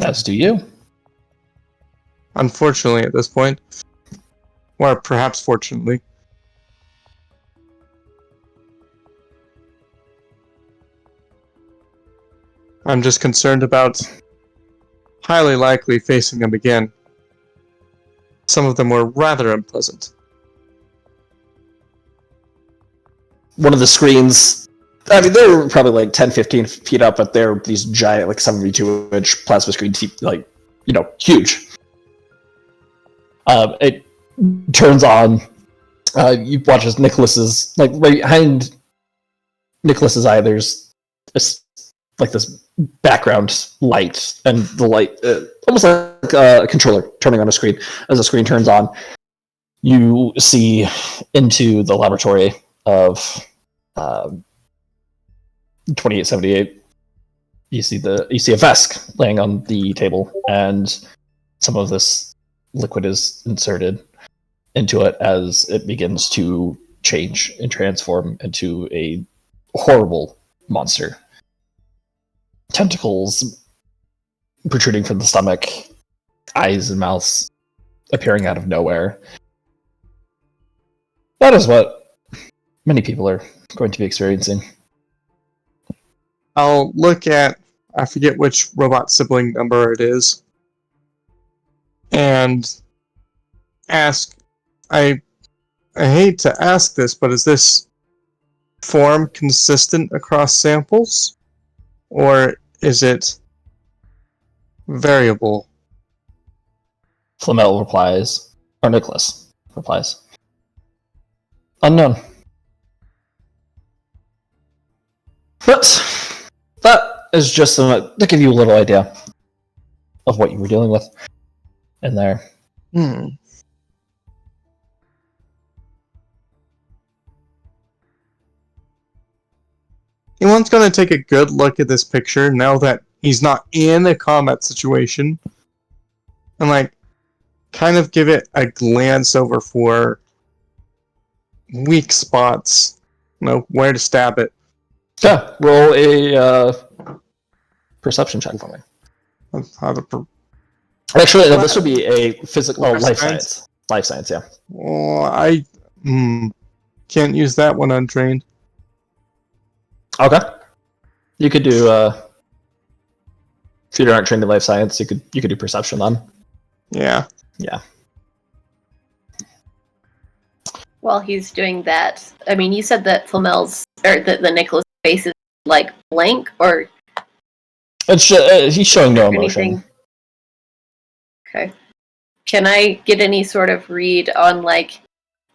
As do you. Unfortunately at this point. Or perhaps fortunately. I'm just concerned about highly likely facing them again. Some of them were rather unpleasant. One of the screens, I mean, they're probably like 10, 15 feet up, but they're these giant, like 72-inch plasma screens, like, you know, huge. It turns on. You watch as Nicholas's, like, right behind Nicholas's eye, there's this, like, this background light, and the light, almost like a controller turning on a screen. As the screen turns on, you see into the laboratory of 2878. You see a Vesk laying on the table, and some of this liquid is inserted into it as it begins to change and transform into a horrible monster. Tentacles protruding from the stomach, eyes and mouths appearing out of nowhere. That is what many people are going to be experiencing. I'll look at, I forget which robot sibling number it is, and ask, I hate to ask this, but is this form consistent across samples? Or is it variable? Flamel replies, or Nicholas replies, unknown. But that is just to give you a little idea of what you were dealing with in there. Anyone's gonna take a good look at this picture now that he's not in a combat situation. And like, kind of give it a glance over for weak spots. Where to stab it. Yeah, roll a perception check for me. How to Actually, no, this would be a physical Life life science? science. Life science, yeah. Well, I can't use that one untrained. Okay. You could do if you aren't trained in life science, you could do perception then. Yeah. Yeah. While he's doing that, I mean, you said that Flamel's or the Nicholas face is like blank or It's he's showing no emotion. anything. Okay. Can I get any sort of read on like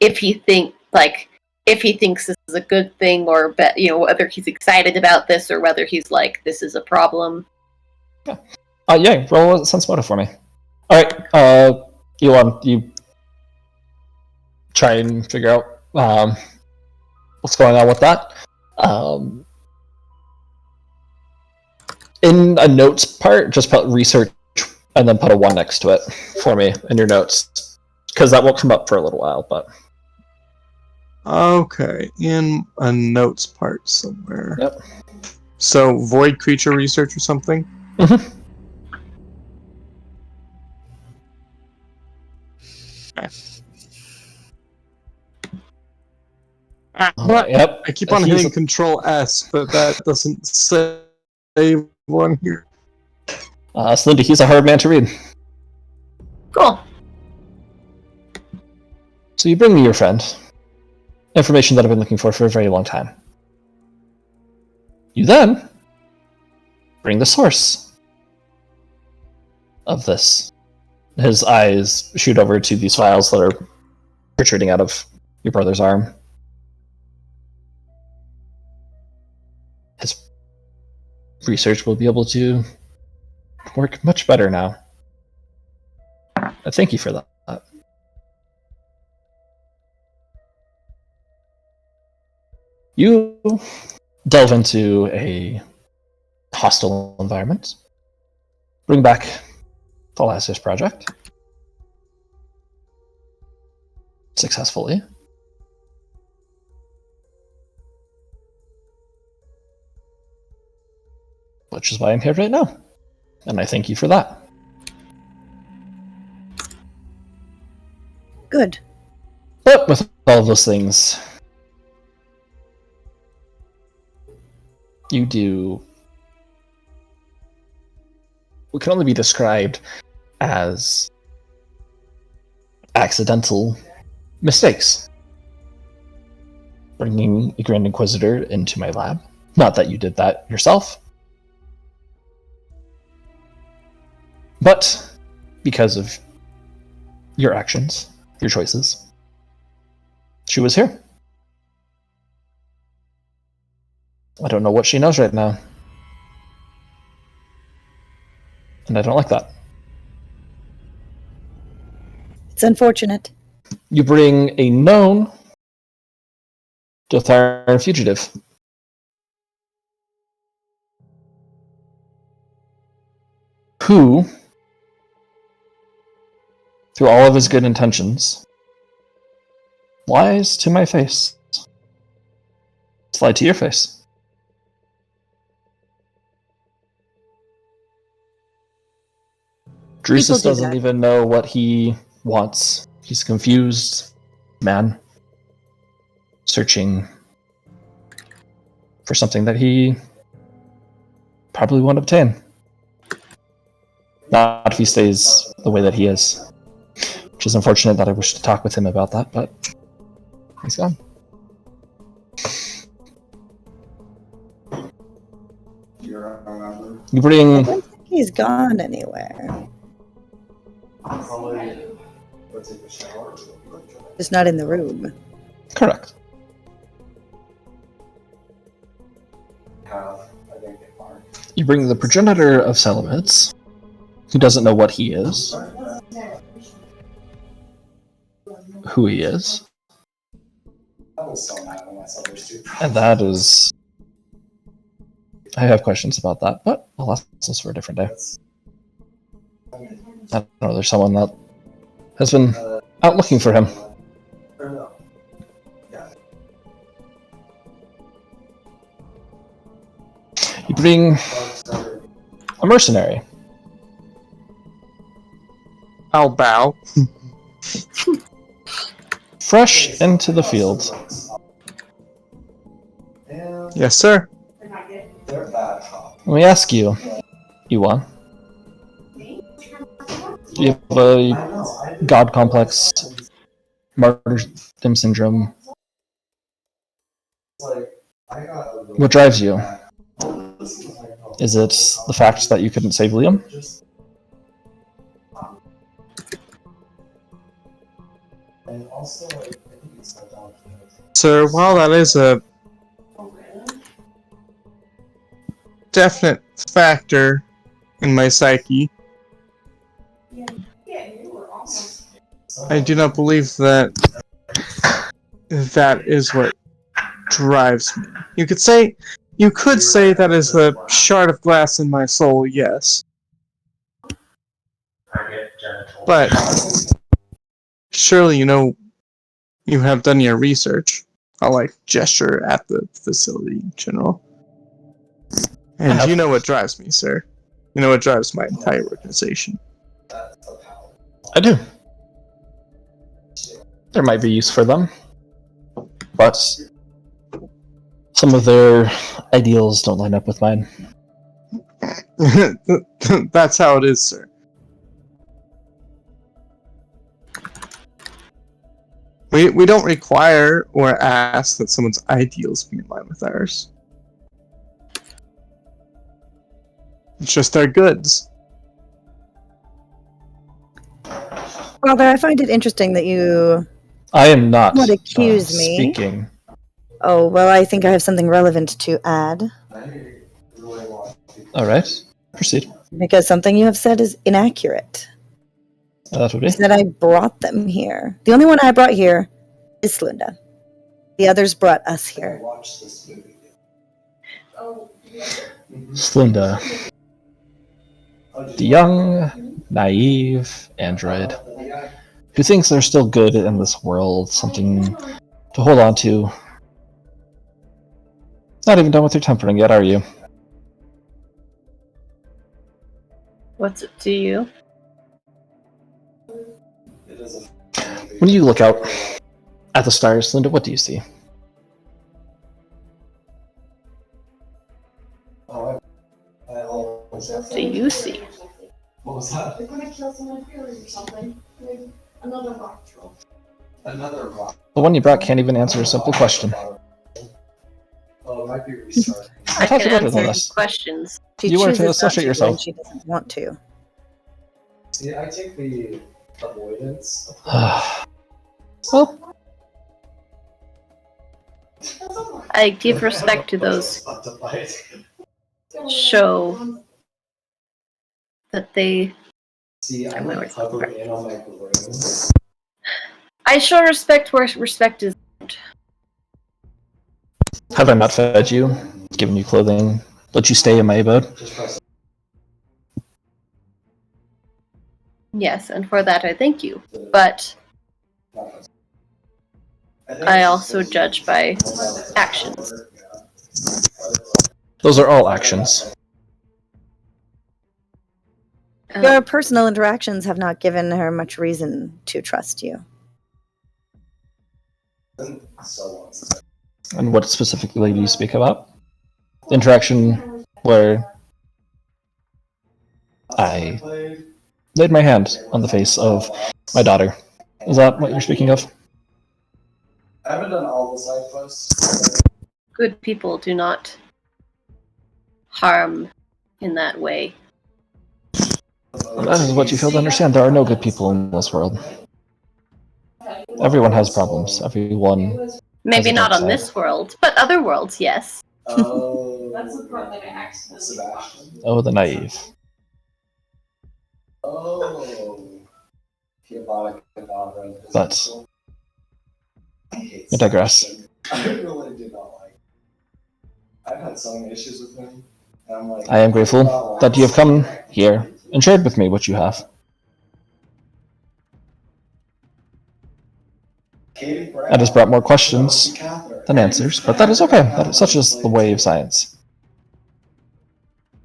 if he thinks this is a good thing or whether he's excited about this or whether he's like this is a problem? Yeah. Roll a sense motive for me. All right. Elon, you try and figure out what's going on with that. In a notes part, just put research and then put a 1 next to it for me in your notes, because that won't come up for a little while. But Okay, in a notes part somewhere. Yep. So void creature research or something. Mhm. Yep. I keep on He's hitting Control S, but that doesn't save one here. Slindy, he's a hard man to read. Cool. So you bring me your friend. Information that I've been looking for a very long time. You then bring the source of this. His eyes shoot over to these files that are protruding out of your brother's arm. His research will be able to work much better now. I thank you for that. You delve into a hostile environment, bring back the Lazarus Project successfully. Which is why I'm here right now. And I thank you for that. Good. But with all of those things, you do what can only be described as accidental mistakes. Bringing a Grand Inquisitor into my lab. Not that you did that yourself. But because of your actions, your choices, she was here. I don't know what she knows right now. And I don't like that. It's unfortunate. You bring a known Dotharan fugitive. Who, through all of his good intentions, lies to my face. Lied to your face. Drusus do doesn't that. even know what he wants. He's a confused man, searching for something that he probably won't obtain. Not if he stays the way that he is. Which is unfortunate that I wish to talk with him about that, but he's gone. You I bring... don't think he's gone anywhere. Just not in the room. Correct. You bring the progenitor of Selamids, who doesn't know what he is, who he is, and that is... I have questions about that, but I'll ask this for a different day. I don't know, there's someone that has been out looking for him. You bring a mercenary. I'll bow. Fresh into the field. Yes, sir. Let me ask you, Iwan. Do you have a god complex, martyrdom syndrome? What drives you? Is it the fact that you couldn't save Liam? Sir, while that is a definite factor in my psyche, I do not believe that that is what drives me. You could say that is a shard of glass in my soul, yes. But surely you have done your research. I'll gesture at the facility in general. And you know what drives me, sir. You know what drives my entire organization. I do. There might be use for them, but some of their ideals don't line up with mine. That's how it is, sir. We don't require or ask that someone's ideals be in line with ours. It's just their goods. Father, I find it interesting that you I am not would accuse me. Speaking. Oh, well, I think I have something relevant to add. All right, proceed. Because something you have said is inaccurate. That would be. You said I brought them here. The only one I brought here is Slinda. The others brought us here. Slinda. The young, naive android who thinks they're still good in this world, something to hold on to. Not even done with your tempering yet, are you? What's it to you? When you look out at the stars, Linda, what do you see? What do you see? What was that? They're gonna kill someone here or something. Like another rock troll. Another rock. The one you brought can't even answer a simple question. Oh, it might be restarting. I thought can you were better than answer this. questions. She You are to chooses not associate to yourself. when she doesn't want to. See, I take the avoidance. Well, I give respect to those show that they. See, I'm like hovering in on my balloon. I show respect where respect is. have I not fed you, given you clothing, let you stay in my abode? Just press. Yes, and for that I thank you. But I also judge by actions. Those are all actions. Your personal interactions have not given her much reason to trust you. And what specifically do you speak about? The interaction where I laid my hand on the face of my daughter. Is that what you're speaking of? I haven't done all the side quests. Good people do not harm in that way. That is what you fail to understand. There are no good people in this world. Everyone has problems. Everyone. Maybe Has a not dark on side. this world, but other worlds, yes. Oh, that's the part that I accidentally. Sebastian. Oh, the naive. Oh. Piabonic Kadabra. But I hate I digress. Sebastian. I really do not like. I've had so many issues with him. And I'm like, I am grateful that you have come here and shared with me what you have. That has brought more questions than answers, but that is okay. That is such is the way of science.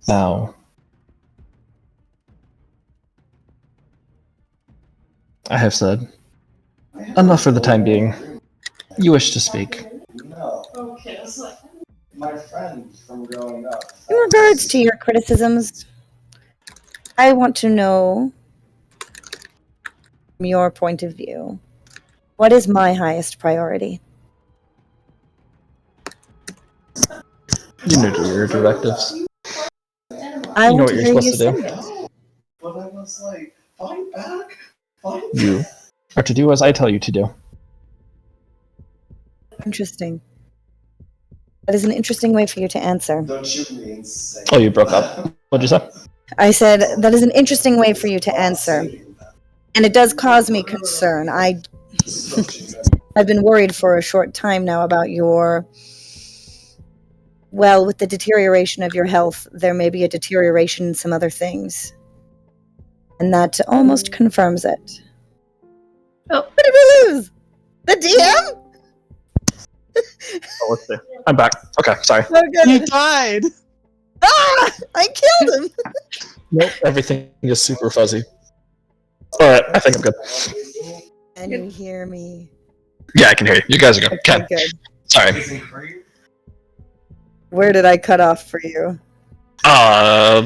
Now, I have said enough for the time being. You wish to speak. In regards to your criticisms, I want to know from your point of view, what is my highest priority? You know your directives. I You know want what to you're hear you supposed to say do. it. But I was like, fight back. Fight You are to do as I tell you to do. Interesting. That is an interesting way for you to answer. Don't shoot me insane. Oh, you broke up. What'd you say? I said, that is an interesting way for you to answer. And it does cause me concern. I've been worried for a short time now about your... Well, with the deterioration of your health, there may be a deterioration in some other things. And that almost confirms it. Oh, what did we lose? The DM? Oh, let's see. I'm back. Okay, sorry. Oh, He good. died. Ah! I killed him! Nope, everything is super fuzzy. Alright, I think I'm good. Can you hear me? Yeah, I can hear you. You guys are good. Okay, Ken, good. sorry. Where did I cut off for you? I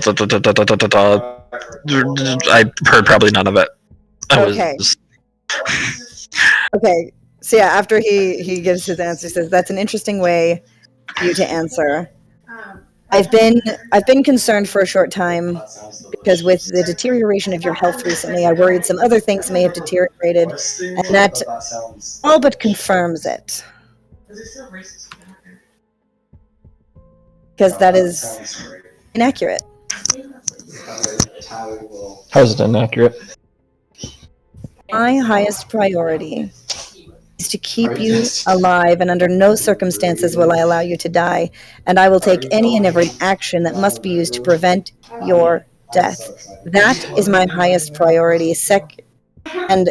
heard probably none of it. Okay. Okay. So yeah, after he gives his answer, he says that's an interesting way for you to answer. I've been concerned for a short time because with the deterioration of your health recently, I worried some other things may have deteriorated, and that all but confirms it. Because that is inaccurate. How is it inaccurate? My highest priority is to keep you alive, and under no circumstances will I allow you to die, and I will take any and every action that must be used to prevent your death. That is my highest priority. And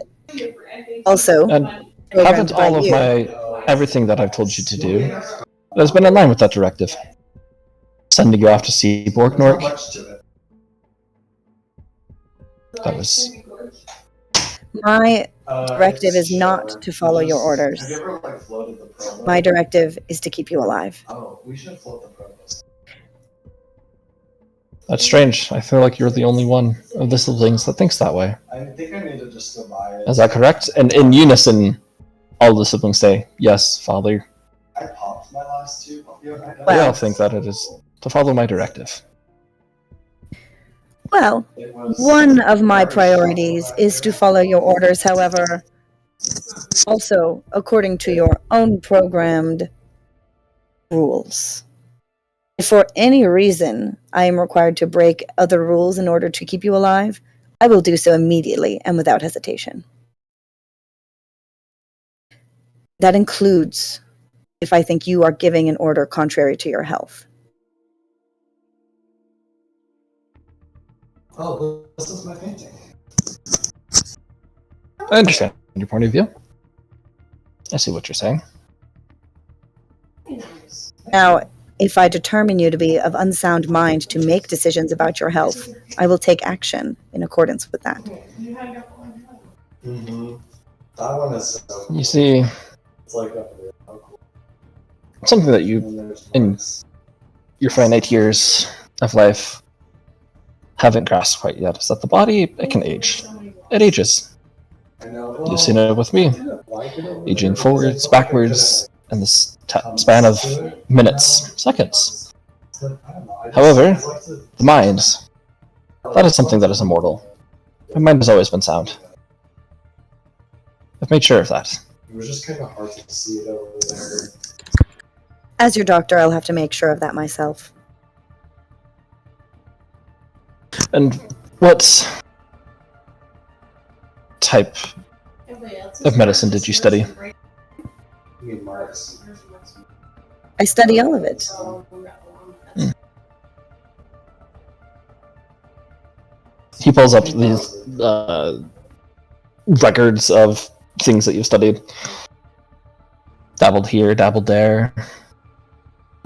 also, And haven't programmed by all of you. my everything that I've told you to do has been in line with that directive? Sending you off to see Borgnork. That was My directive is not to follow your orders. My directive is to keep you alive. Oh, we should float the provost. that's strange. I feel like you're the only one of the siblings that thinks that way. I think I need to just go buy it. Is that correct? And in unison, all the siblings say, "Yes, father." I popped my last two. They all think that it is to follow my directive. Well, one of my priorities is to follow your orders, however, also according to your own programmed rules. If for any reason I am required to break other rules in order to keep you alive, I will do so immediately and without hesitation. That includes if I think you are giving an order contrary to your health. Oh, this is my painting. I understand your point of view. I see what you're saying. Now, if I determine you to be of unsound mind to make decisions about your health, I will take action in accordance with that. Mm-hmm. That one is so cool. You see, It's like up there. How cool. something that you, And there's in Mark's. your finite years of life, haven't grasped quite yet, is that the body, it can age. It ages. I know. You've seen it with me. Aging forwards, backwards, in this span of minutes, seconds. However, the mind, that is something that is immortal. My mind has always been sound. I've made sure of that. It was just kind of hard to see it over there. As your doctor, I'll have to make sure of that myself. And what type of medicine did you study? Me and Mark's. I study all of it. He pulls up these records of things that you've studied. Dabbled here, dabbled there.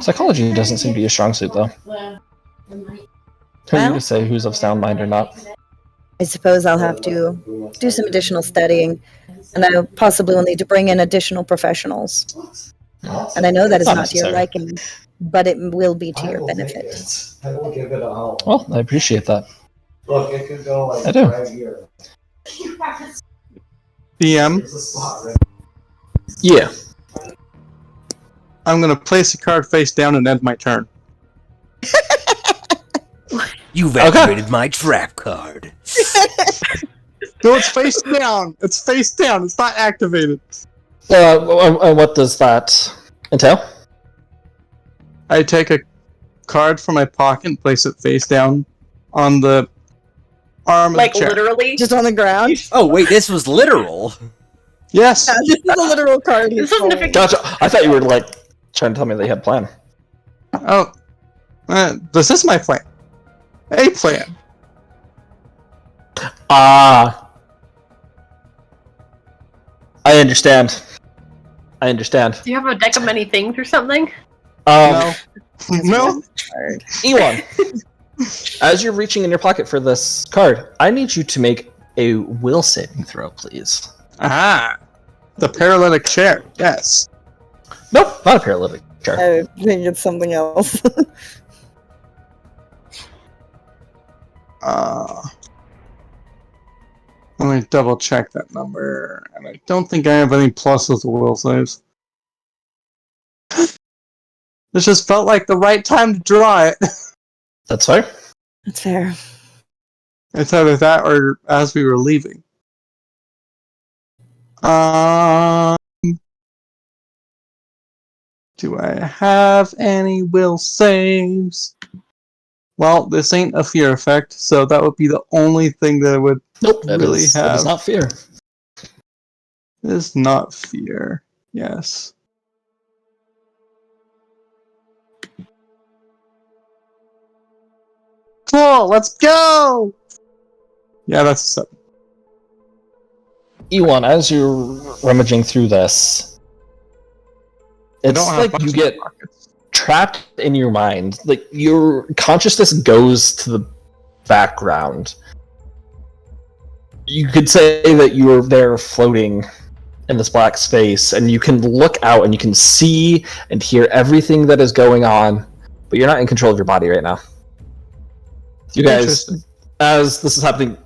Psychology doesn't seem to be a strong suit, though. Who are you to say who's of sound mind or not? I suppose I'll have to do some additional studying, and I possibly will need to bring in additional professionals. And I know that is not to your liking, but it will be to your benefit. I will give it a home. Well, I appreciate that. Look, it could go like I do. right here. DM, There's a slot right. Yeah. I'm gonna place a card face down and end my turn. You've activated my trap card. No, it's face down. It's face down. It's not activated. What does that entail? I take a card from my pocket and place it face down on the arm of Like the chair. literally. Just on the ground? Oh, wait, this was literal. Yes. Yeah, this is a literal card. This isn't a Gotcha. I thought you were like trying to tell me they had a plan. Oh, this is my plan. A plan. Ah. I understand. I understand. Do you have a deck of many things or something? No. No. Ewan, as you're reaching in your pocket for this card, I need you to make a will saving throw, please. Ah. The paralytic chair. Yes. Nope, not a paralytic chair. I think it's something else. Let me double check that number. And I don't think I have any pluses to will saves. This just felt like the right time to draw it. That's fair. That's fair. It's either that or as we were leaving. Do I have any will saves? Well, this ain't a fear effect, so that would be the only thing that I would Nope, really that have. is not fear. It is not fear. Yes. Cool, let's go! Yeah, that's a 7. Ewan, as you're rummaging through this, I it's don't have like much you in get my pockets. trapped in your mind. Like your consciousness goes to the background. You could say that you are there floating in this black space, and you can look out and you can see and hear everything that is going on, but you're not in control of your body right now. You guys, Interesting. as this is happening,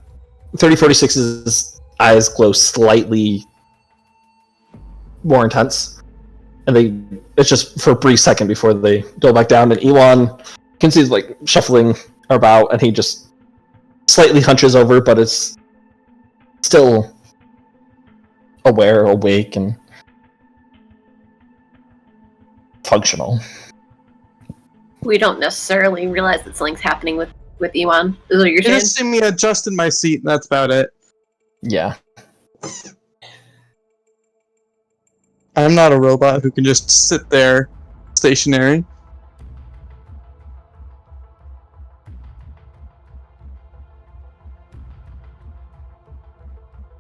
3046's eyes glow slightly more intense, and it's just for a brief second before they go back down, and Ewan can see like shuffling about, and he just slightly hunches over, but it's still aware, awake, and functional. We don't necessarily realize that something's happening with Ewan. Is what you're You saying? just see me adjust in my seat, and that's about it. Yeah. I'm not a robot who can just sit there stationary.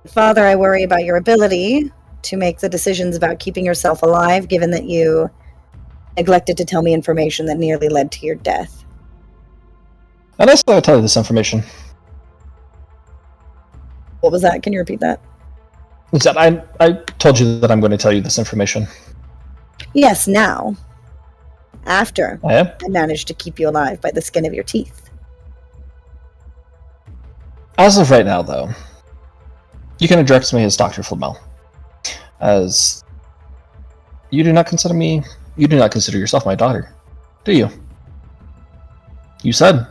Father, I worry about your ability to make the decisions about keeping yourself alive, given that you neglected to tell me information that nearly led to your death. And I still gotta tell you this information. What was that? Can you repeat that? Is that I told you that I'm going to tell you this information. Yes, now. After I am? I managed to keep you alive by the skin of your teeth. As of right now, though, you can address me as Dr. Flamel. As you do not consider yourself my daughter, do you? You said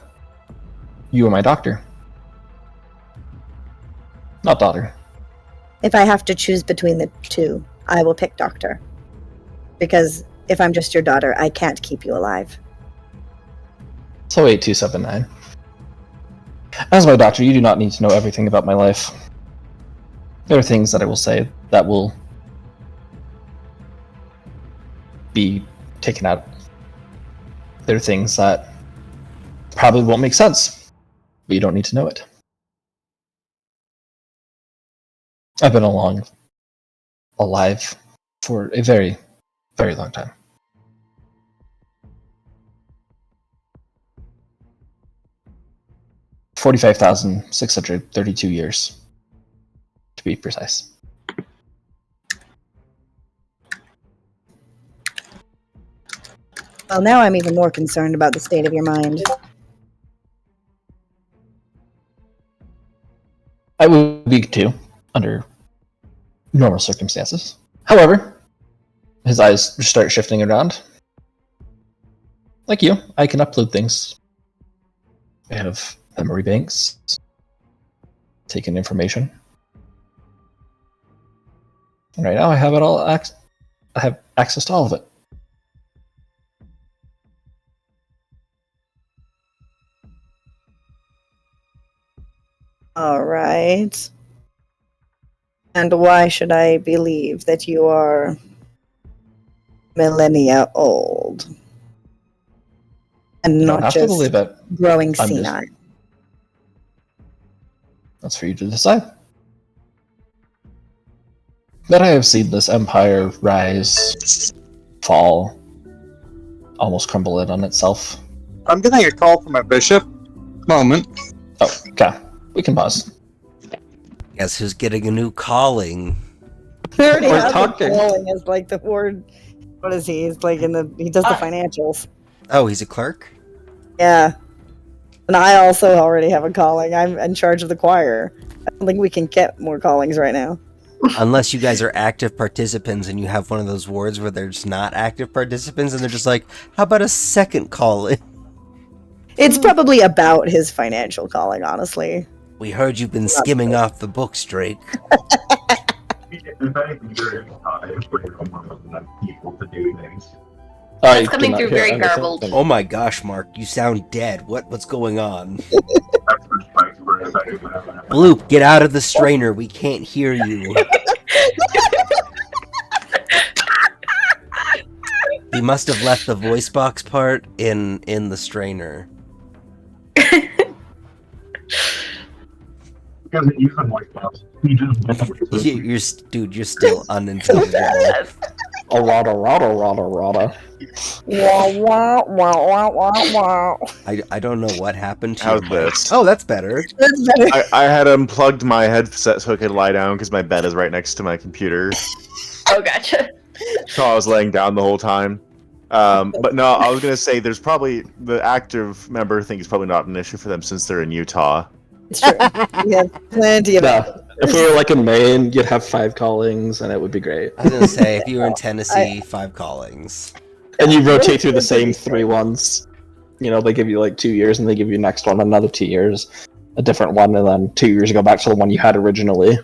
you were my doctor. Not daughter. If I have to choose between the two, I will pick doctor. Because if I'm just your daughter, I can't keep you alive. So 8279. As my doctor, you do not need to know everything about my life. There are things that I will say that will be taken out. There are things that probably won't make sense, but you don't need to know it. I've been alive for a very, Very long time. $45,632 to be precise. Well, now I'm even more concerned about the state of your mind. I would be too, under normal circumstances. However, his eyes start shifting around. Like you, I can upload things. I have memory banks, taking information. And right now I have it all. I have access to all of it. All right. And why should I believe that you are millennia old and You don't not have to just believe it. growing I'm just- senile? That's for you to decide. But I have seen this empire rise, fall, almost crumble in on itself. I'm getting a call from my bishop. Moment. Oh, okay. We can pause. Guess who's getting a new calling? We already We're have talking. the calling as like the word. What is he? He's like he does the financials. Oh, he's a clerk? Yeah. And I also already have a calling. I'm in charge of the choir. I don't think we can get more callings right now. Unless you guys are active participants and you have one of those wards where there's not active participants and they're just like, how about a second calling? It's probably about his financial calling, honestly. We heard you've been skimming off the books, Drake. If anything, you're in time for your enough people to do things. I It's coming cannot through hear very anything. garbled. Oh my gosh, Mark, you sound dead. What's going on? That's for spikes for a second. Bloop, get out of the strainer. We can't hear you. He must have left the voice box part in the strainer. Because it uses voice box. He just Dude, you're still unintelligible. Rada. Wah, wah, wah, wah, wah, wah. I don't know what happened to How's you. this? Oh, that's better. That's better. I had unplugged my headset so I could lie down because my bed is right next to my computer. Oh, gotcha. So I was laying down the whole time. But no, I was gonna say there's probably the active member thing is probably not an issue for them since they're in Utah. It's true. We have plenty of Yeah. If we were like in Maine, you'd have 5 callings and it would be great. I was gonna say, if you were in Tennessee, 5 callings. And you rotate through the same 3 ones. You know, they give you like 2 years and they give you next one another 2 years, a different one, and then 2 years you go back to the one you had originally.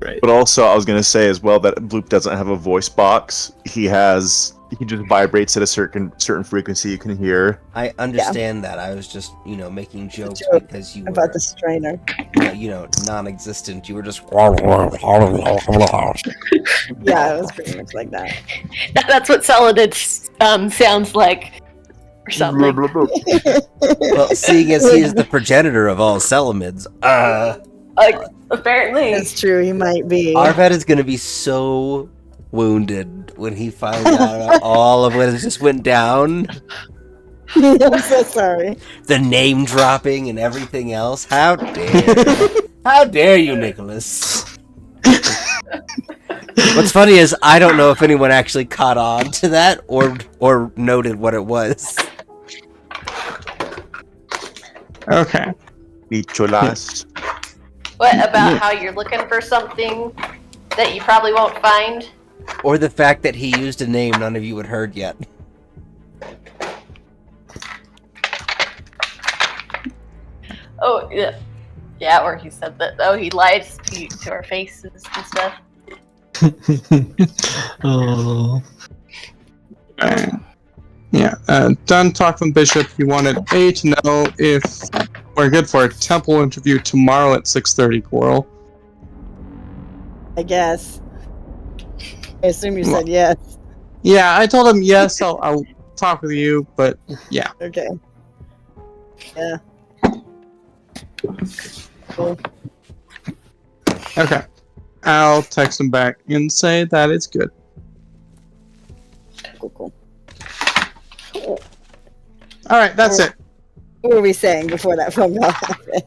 Right. But also, I was gonna say as well that Bloop doesn't have a voice box. He just vibrates at a certain frequency you can hear. I understand that. I was just, making jokes joke because you about were, the strainer. non-existent. You were just. Yeah, it was pretty much like that. That's what Saladin sounds like. Or something. Well, seeing as he is the progenitor of all Selamids, Apparently. It's true, he might be. Arvad is gonna be so wounded when he finds out about all of what just went down. I'm so sorry. The name dropping and everything else. How dare you, Nicholas? What's funny is I don't know if anyone actually caught on to that or noted what it was. Okay. Nicholas. What about how you're looking for something that you probably won't find? Or the fact that he used a name none of you had heard yet. Oh, yeah. Yeah, or he said that. Oh, he lied to our faces and stuff. Oh. Done talking to Bishop. He wanted A to know if we're good for a temple interview tomorrow at 6:30, Coral. I guess. I assume you said yes. Yeah, I told him yes, I'll talk with you, but yeah. Okay. Yeah. Cool. Okay. I'll text him back and say that it's good. Cool. All right, that's it. What were we saying before that phone call happened?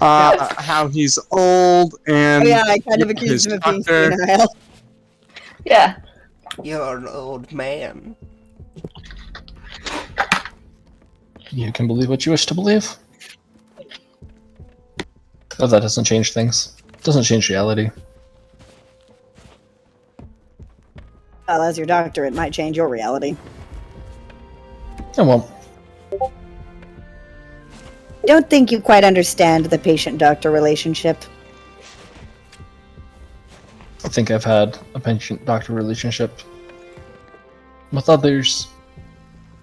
How he's old and Oh yeah, I kind of his accused him of being doctor. senile. Yeah. You're an old man. You can believe what you wish to believe. Oh, that doesn't change things. It doesn't change reality. Well, as your doctor, it might change your reality. It won't. I don't think you quite understand the patient-doctor relationship. I think I've had a patient-doctor relationship with others,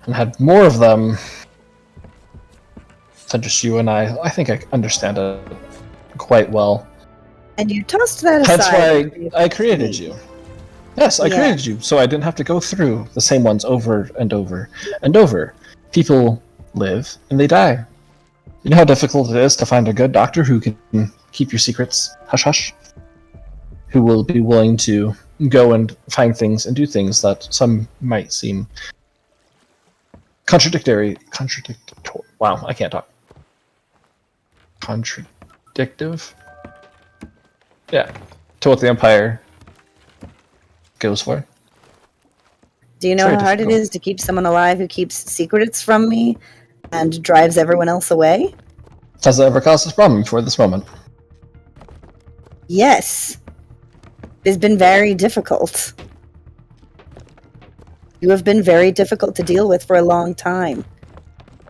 and had more of them than just you and I. I think I understand it quite well. And you tossed that That's aside. why I created you. Yes, I created you, so I didn't have to go through the same ones over and over and over. People live and they die. You know how difficult it is to find a good doctor who can keep your secrets hush-hush? Who will be willing to go and find things and do things that some might seem contradictory. Wow, I can't talk. Contradictive? Yeah, to what the Empire goes for. Do you know how hard it is to keep someone alive who keeps secrets from me and drives everyone else away? Has that ever caused us a problem before this moment? Yes. It's been very difficult. You have been very difficult to deal with for a long time.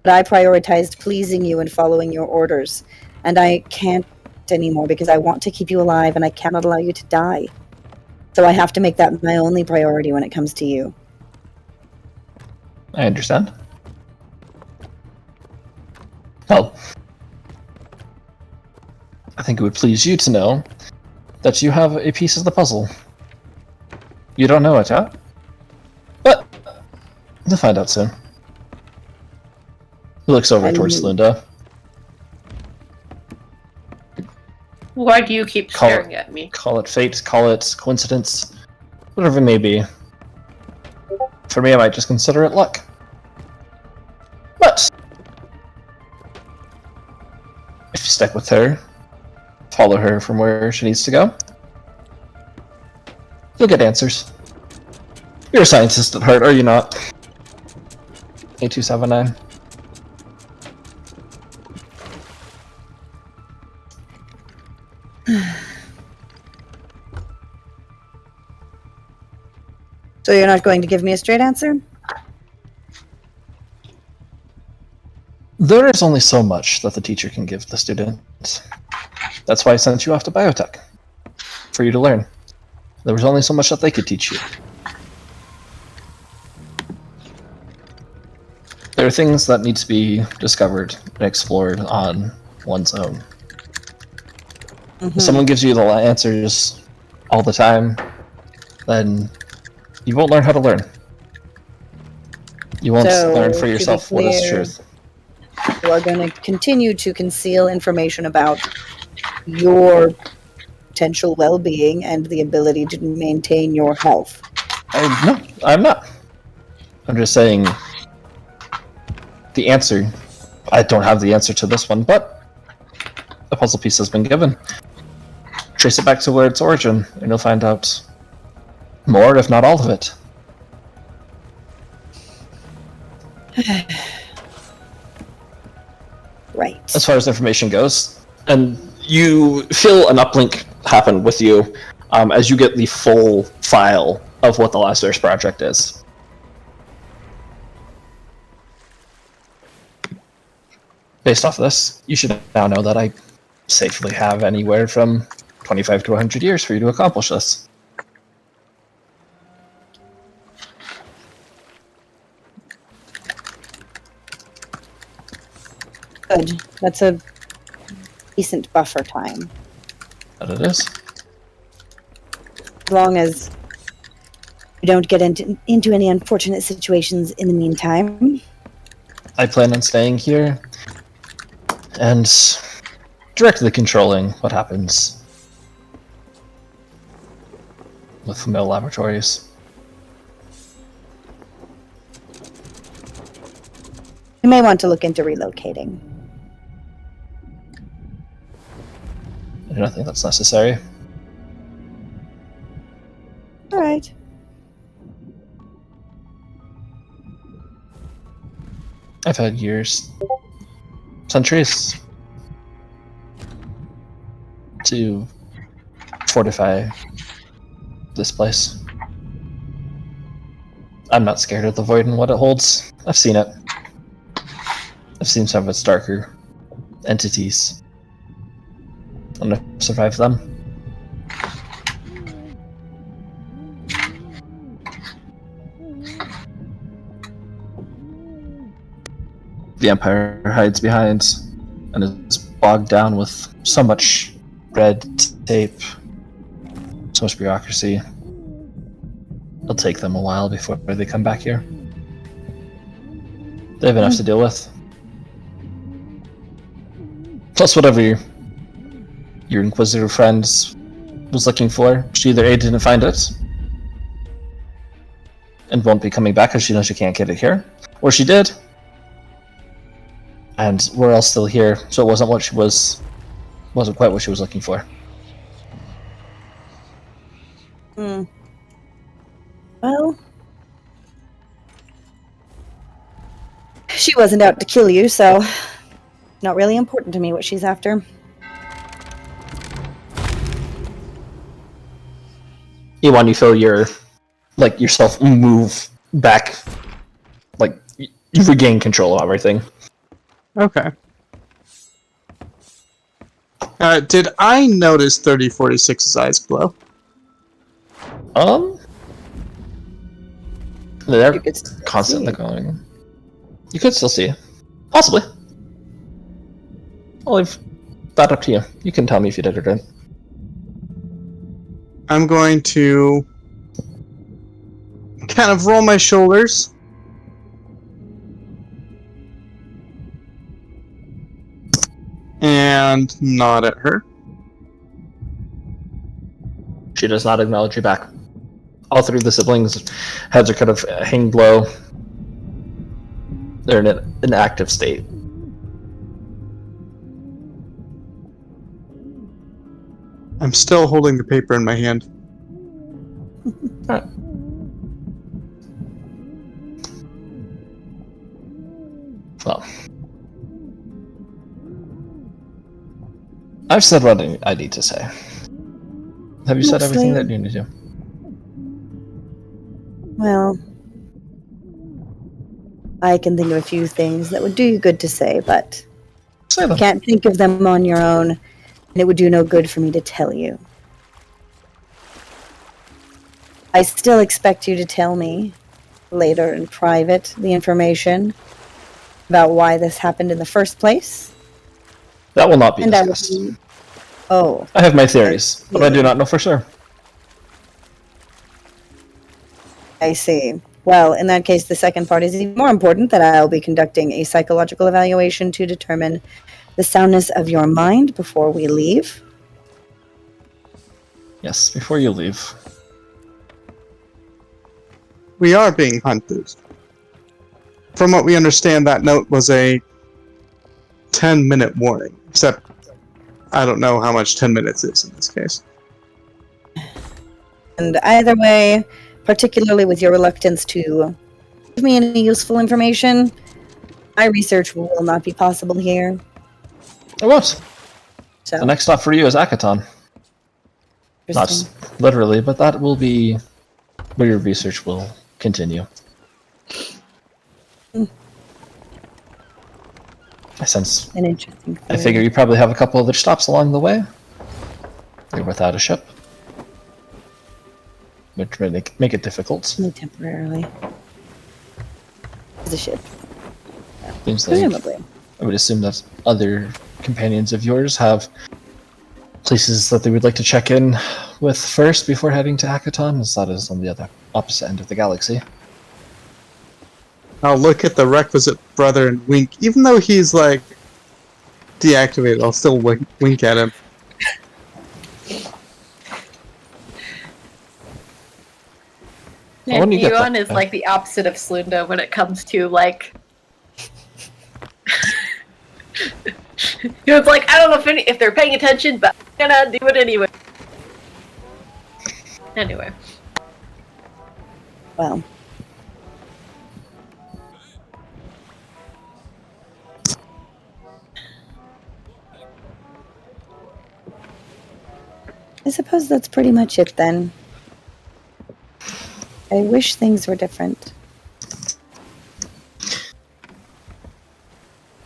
But I prioritized pleasing you and following your orders. And I can't anymore because I want to keep you alive and I cannot allow you to die. So I have to make that my only priority when it comes to you. I understand. Well, I think it would please you to know that you have a piece of the puzzle. You don't know it, huh? But you'll find out soon. He looks over towards Linda. Why do you keep staring at me? Call it fate, call it coincidence, whatever it may be. For me, I might just consider it luck. But if you stick with her, follow her from where she needs to go, you'll get answers. You're a scientist at heart, are you not? A279. So you're not going to give me a straight answer? There is only so much that the teacher can give the student. That's why I sent you off to biotech. For you to learn. There was only so much that they could teach you. There are things that need to be discovered and explored on one's own. If someone gives you the answers all the time, then you won't learn how to learn. You won't learn for yourself what is truth. You are going to continue to conceal information about your potential well-being and the ability to maintain your health. No, I'm not. I'm just saying the answer. I don't have the answer to this one, but a puzzle piece has been given. Trace it back to where its origin, and you'll find out more, if not all of it. Right. As far as information goes, and you feel an uplink happen with you as you get the full file of what the Last Earth project is. Based off this, you should now know that I safely have anywhere from 25 to 100 years for you to accomplish this. Good. That's a decent buffer time. That it is. As long as we don't get into any unfortunate situations in the meantime. I plan on staying here and directly controlling what happens with Mill Laboratories. You may want to look into relocating. I don't think that's necessary. All right. I've had years, centuries, to fortify this place. I'm not scared of the void and what it holds. I've seen it. I've seen some of its darker entities. And I've survived them. The Empire hides behind and is bogged down with so much red tape, so much bureaucracy. It'll take them a while before they come back here. They have enough to deal with. Plus whatever your Inquisitor friend was looking for, she either A, didn't find it, and won't be coming back because she knows she can't get it here, or she did, and we're all still here, so it wasn't quite what she was looking for. Well, she wasn't out to kill you, so not really important to me what she's after. You feel yourself move back, like you regain control of everything. Okay. Did I notice 3046's eyes glow? They're constantly going. You could still see. Possibly. I'll leave that up to you. You can tell me if you did or didn't. I'm going to kind of roll my shoulders. And nod at her. She does not acknowledge you back. All three of the siblings' heads are kind of hanging low. They're in an active state. I'm still holding the paper in my hand. Alright. Well, I've said what I need to say. Have you said everything that you need to? Well, I can think of a few things that would do you good to say, but Say them. you can't think of them on your own, and it would do no good for me to tell you. I still expect you to tell me later in private the information about why this happened in the first place. That will not be And discussed. I I have my theories, but I do not know for sure. I see. Well, in that case, the second part is even more important, that I'll be conducting a psychological evaluation to determine the soundness of your mind before we leave. Yes, before you leave. We are being hunted. From what we understand, that note was a 10-minute warning. Except, I don't know how much 10 minutes is in this case. And either way, particularly with your reluctance to give me any useful information, my research will not be possible here. It won't. So, The next stop for you is Akaton. Not interesting. literally, but that will be where your research will continue. I sense. An interesting I figure you probably have a couple other stops along the way. You're without a ship, which may make it difficult. Only temporarily. As a ship, Seems like presumably. I would assume that other companions of yours have places that they would like to check in with first before heading to Akaton, as that is on the other opposite end of the galaxy. I'll look at the requisite brother and wink. Even though he's, like, deactivated, I'll still wink at him. Well, when you get Yuan that- is like the opposite of Slunda when it comes to like It's like, I don't know if they're paying attention, but I'm gonna do it anyway. Anyway. Well. I suppose that's pretty much it then. I wish things were different.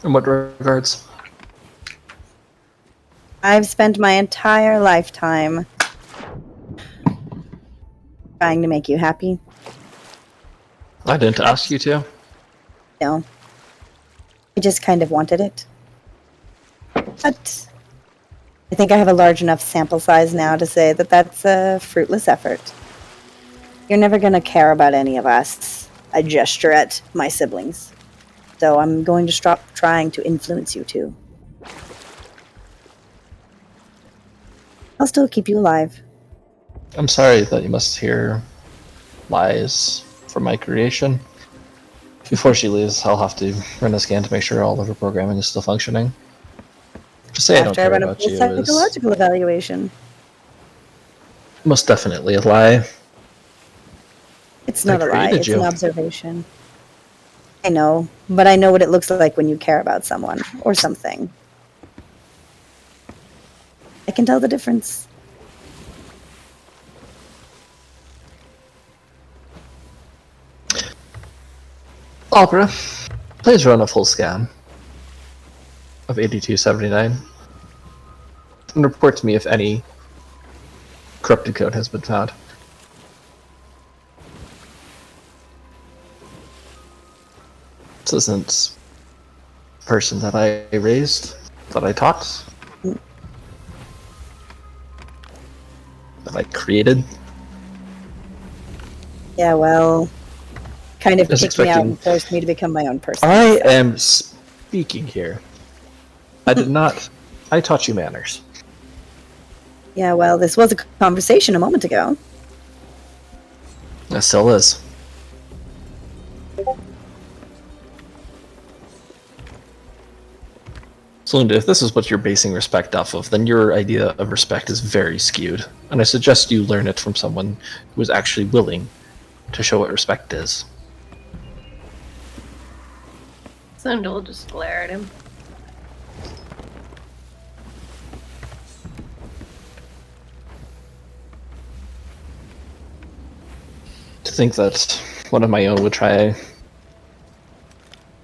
In what regards? I've spent my entire lifetime trying to make you happy. I didn't ask you to. No. I just kind of wanted it. But I think I have a large enough sample size now to say that that's a fruitless effort. You're never going to care about any of us. I gesture at my siblings. So I'm going to stop trying to influence you two. I'll still keep you alive. I'm sorry that you must hear lies from my creation. Before she leaves, I'll have to run a scan to make sure all of her programming is still functioning. To say I don't After I care run a about full you is psychological evaluation. most definitely a lie. It's not I a lie, created it's you. an observation. I know, but I know what it looks like when you care about someone or something. I can tell the difference. Opera, please run a full scan of 8279 and report to me if any corrupted code has been found. This isn't a person that I raised, that I taught, that I created. Yeah, well, kind of Just kicked me out expecting- and forced me to become my own person. I am speaking here. I did not. I taught you manners. Yeah, well, this was a conversation a moment ago. It still is. So, Linda, if this is what you're basing respect off of, then your idea of respect is very skewed. And I suggest you learn it from someone who is actually willing to show what respect is. Sundal will just glare at him. To think that one of my own would try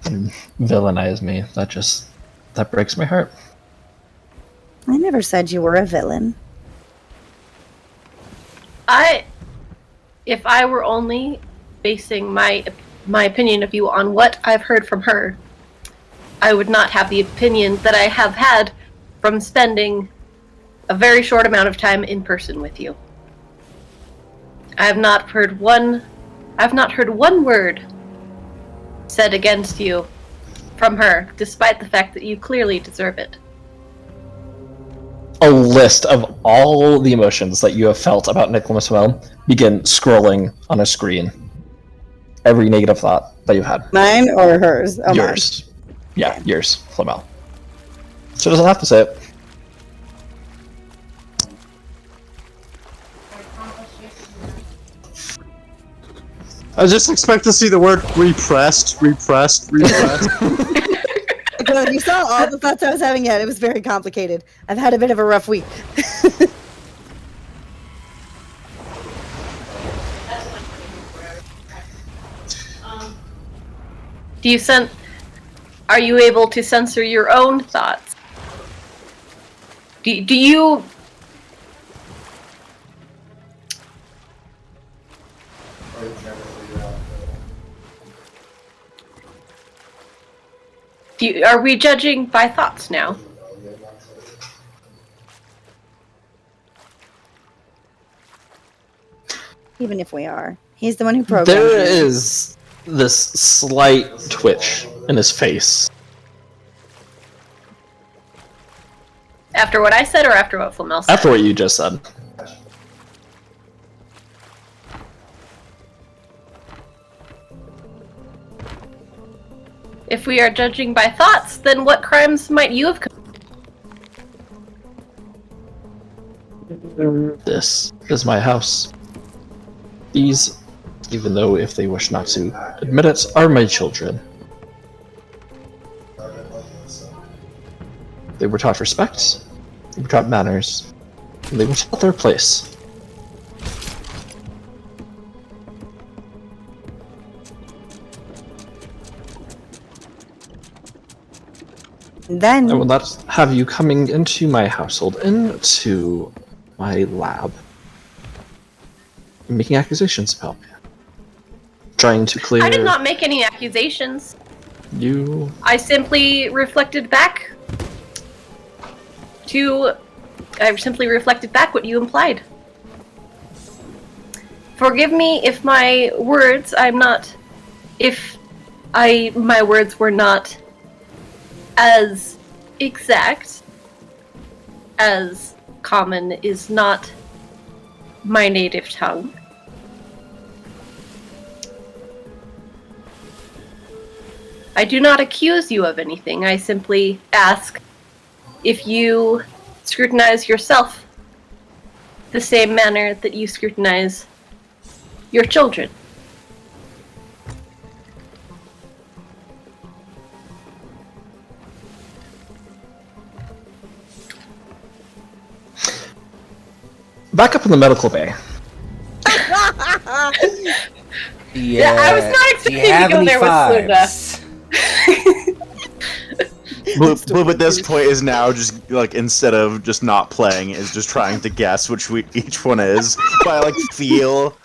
and villainize me, that breaks my heart. I never said you were a villain. If I were only basing my opinion of you on what I've heard from her, I would not have the opinion that I have had from spending a very short amount of time in person with you. I've not heard one word said against you from her, despite the fact that you clearly deserve it. A list of all the emotions that you have felt about Nicholas Well begin scrolling on a screen. Every negative thought that you've had. Mine or hers? Oh, Yours. Yeah, yours, Flamel. She doesn't have to say it. I just expect to see the word repressed. Well, you saw all the thoughts I was having yet. It was very complicated. I've had a bit of a rough week. Are you able to censor your own thoughts? Do you... Are we judging by thoughts now? Even if we are. He's the one who programmed There me. is this slight twitch in his face. After what I said or after what Flamel said? After what you just said. If we are judging by thoughts, then what crimes might you have committed? This is my house. These, even though if they wish not to admit it, are my children. They were taught respect, they were taught manners, and they were taught their place. Then I will not have you coming into my household, into my lab, making accusations about me. Trying to clear I did not make any accusations. you. I simply reflected back what you implied. Forgive me if my words my words were not as exact, as common is not my native tongue. I do not accuse you of anything. I simply ask if you scrutinize yourself the same manner that you scrutinize your children. Back up in the medical bay. Yeah, I was not expecting to go there with Slunda. Bloop at this point is now just like, instead of just not playing, is just trying to guess which each one is by like feel.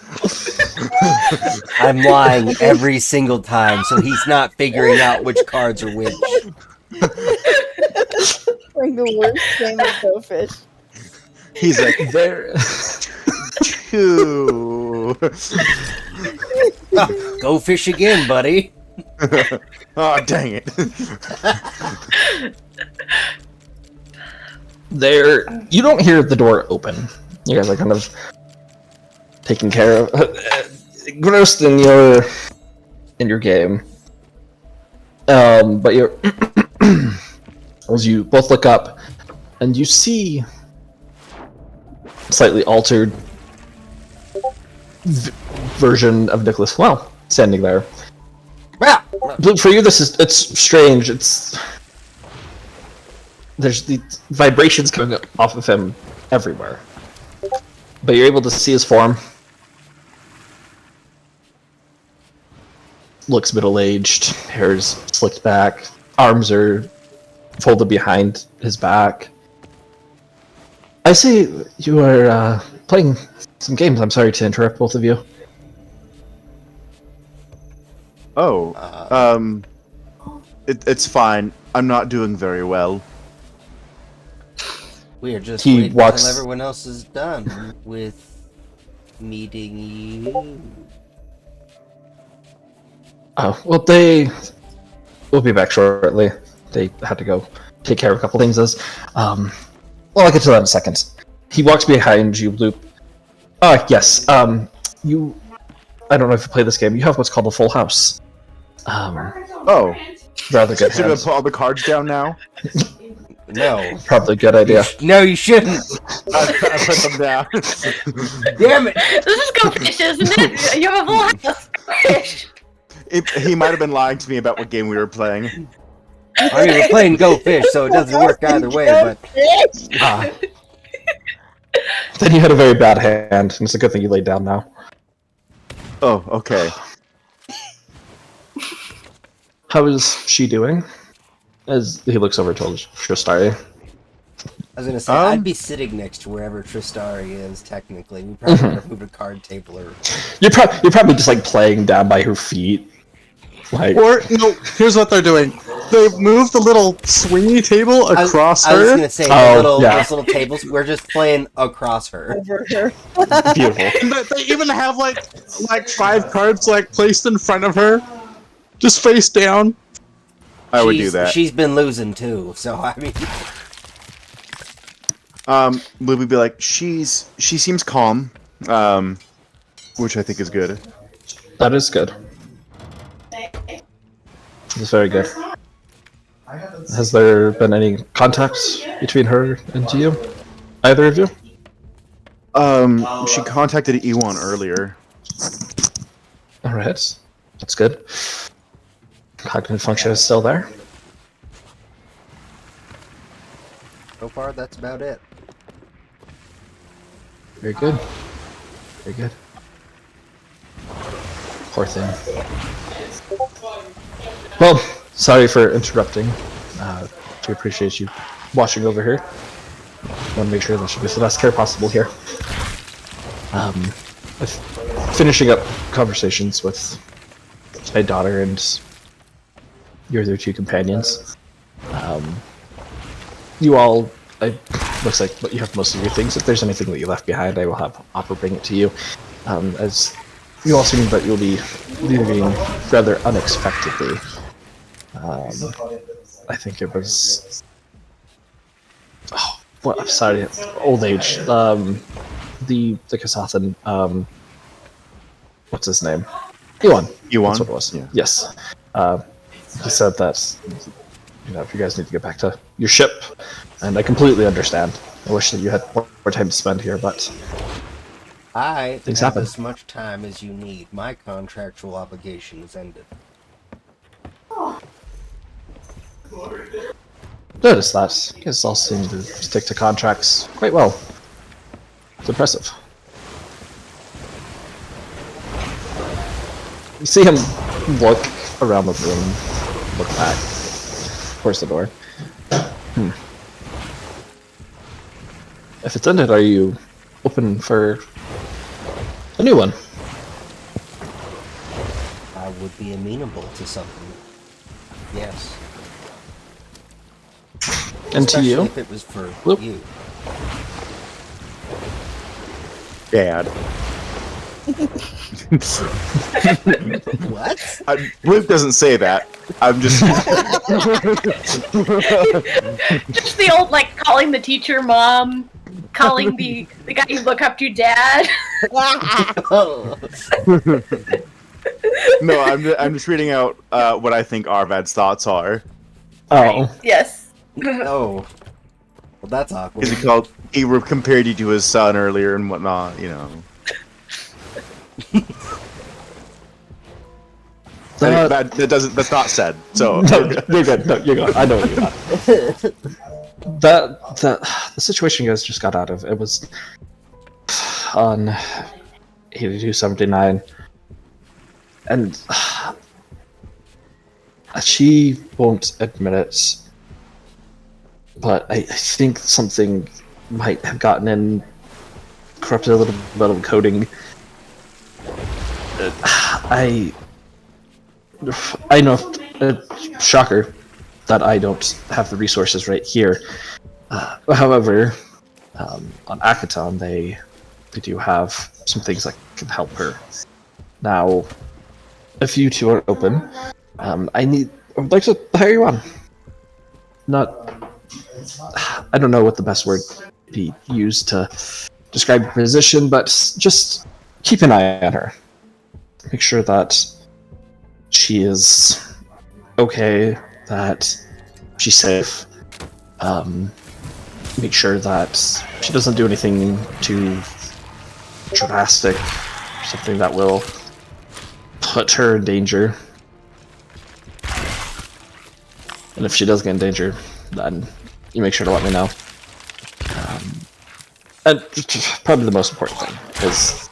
I'm lying every single time, so he's not figuring out which cards are which. like the worst game of Go Fish. He's like, there. Two. Go fish again, buddy. Oh, dang it. There, you don't hear the door open. You guys are kind of taking care of, engrossed in your game. But you're as you both look up, and you see slightly altered version of Nicholas Flamel standing there. Ah! For you, it's strange. There's the vibrations coming off of him everywhere, but you're able to see his form. Looks middle-aged, hair's slicked back, arms are folded behind his back. I see you are playing some games. I'm sorry to interrupt both of you. Oh, it's fine. I'm not doing very well. We are just He waiting walks- until everyone else is done with meeting you. Oh, well, they will be back shortly. They had to go take care of a couple things. Well, I'll get to that in a second. He walks behind you, Loop. Yes. You. I don't know if you play this game. You have what's called a full house. Oh, Rather good. should I hand. put all the cards down now? No. Probably a good idea. No, you shouldn't. I put them down. Damn it. This is Go Fish, isn't it? You have a full house. Fish. He might have been lying to me about what game we were playing. I mean, we're playing Go Fish, so it doesn't work either way, but... Then you had a very bad hand, and it's a good thing you laid down now. Oh, okay. How is she doing? As he looks over to Shristari. I was gonna say, I'd be sitting next to wherever Tristari is, technically. We probably would have moved a card table or... You're probably just like playing down by her feet. Like, Or, no, here's what they're doing. They move the little swingy table across I was her. gonna say, those little tables, we're just playing across her. Over her. beautiful. And they even have like 5 cards like placed in front of her, just face down. I would do that. She's been losing too, so I mean... Would we be like, she seems calm, which I think is good. That is good. That's very good. Has there been any contact between her and you? Either of you? She contacted Ewan earlier. All right, that's good. Cognitive function is still there. So far, that's about it. Very good. Very good. Poor thing. Well, sorry for interrupting. We appreciate you watching over here. Want to make sure that she gets the best care possible here. With finishing up conversations with my daughter and your other two companions. You all, looks like you have most of your things. If there's anything that you left behind, I will have Opera bring it to you. As you all seem that you'll be leaving rather unexpectedly. I think it was... Oh, what? I'm sorry, old age. The Kasathan, what's his name? Ewan. That's what it was. Yeah. Yes. He said that, if you guys need to get back to your ship, and I completely understand. I wish that you had more time to spend here, but things have happen. as much time as you need. My contractual obligation is ended. Notice that. You guys all seem to stick to contracts quite well. It's impressive. You see him look around the room, look back towards the door. If it's ended, are you open for a new one? I would be amenable to something. Yes. And to you? If it was for Luke? you. Dad. What? Luke doesn't say that. I'm just... Just the old, like, calling the teacher mom, calling the guy you look up to dad. No, I'm just reading out what I think Arvad's thoughts are. Oh. Yes. Oh. Well, that's awkward. Because he compared you to his son earlier and whatnot, you know. That's not said. So No, you're good. No, you're good. I know what you got. The situation you guys just got out of, it was on 8279, and she won't admit it, but I think something might have gotten in, corrupted a little bit of coding. I know, shocker, that I don't have the resources right here. However, on Akaton, they do have some things that can help her. Now, if you two are open, I would like to hire you on. I don't know what the best word be used to describe your position, but just keep an eye on her. Make sure that she is okay, that she's safe. Make sure that she doesn't do anything too drastic, something that will put her in danger. And if she does get in danger, then you make sure to let me know. And probably the most important thing is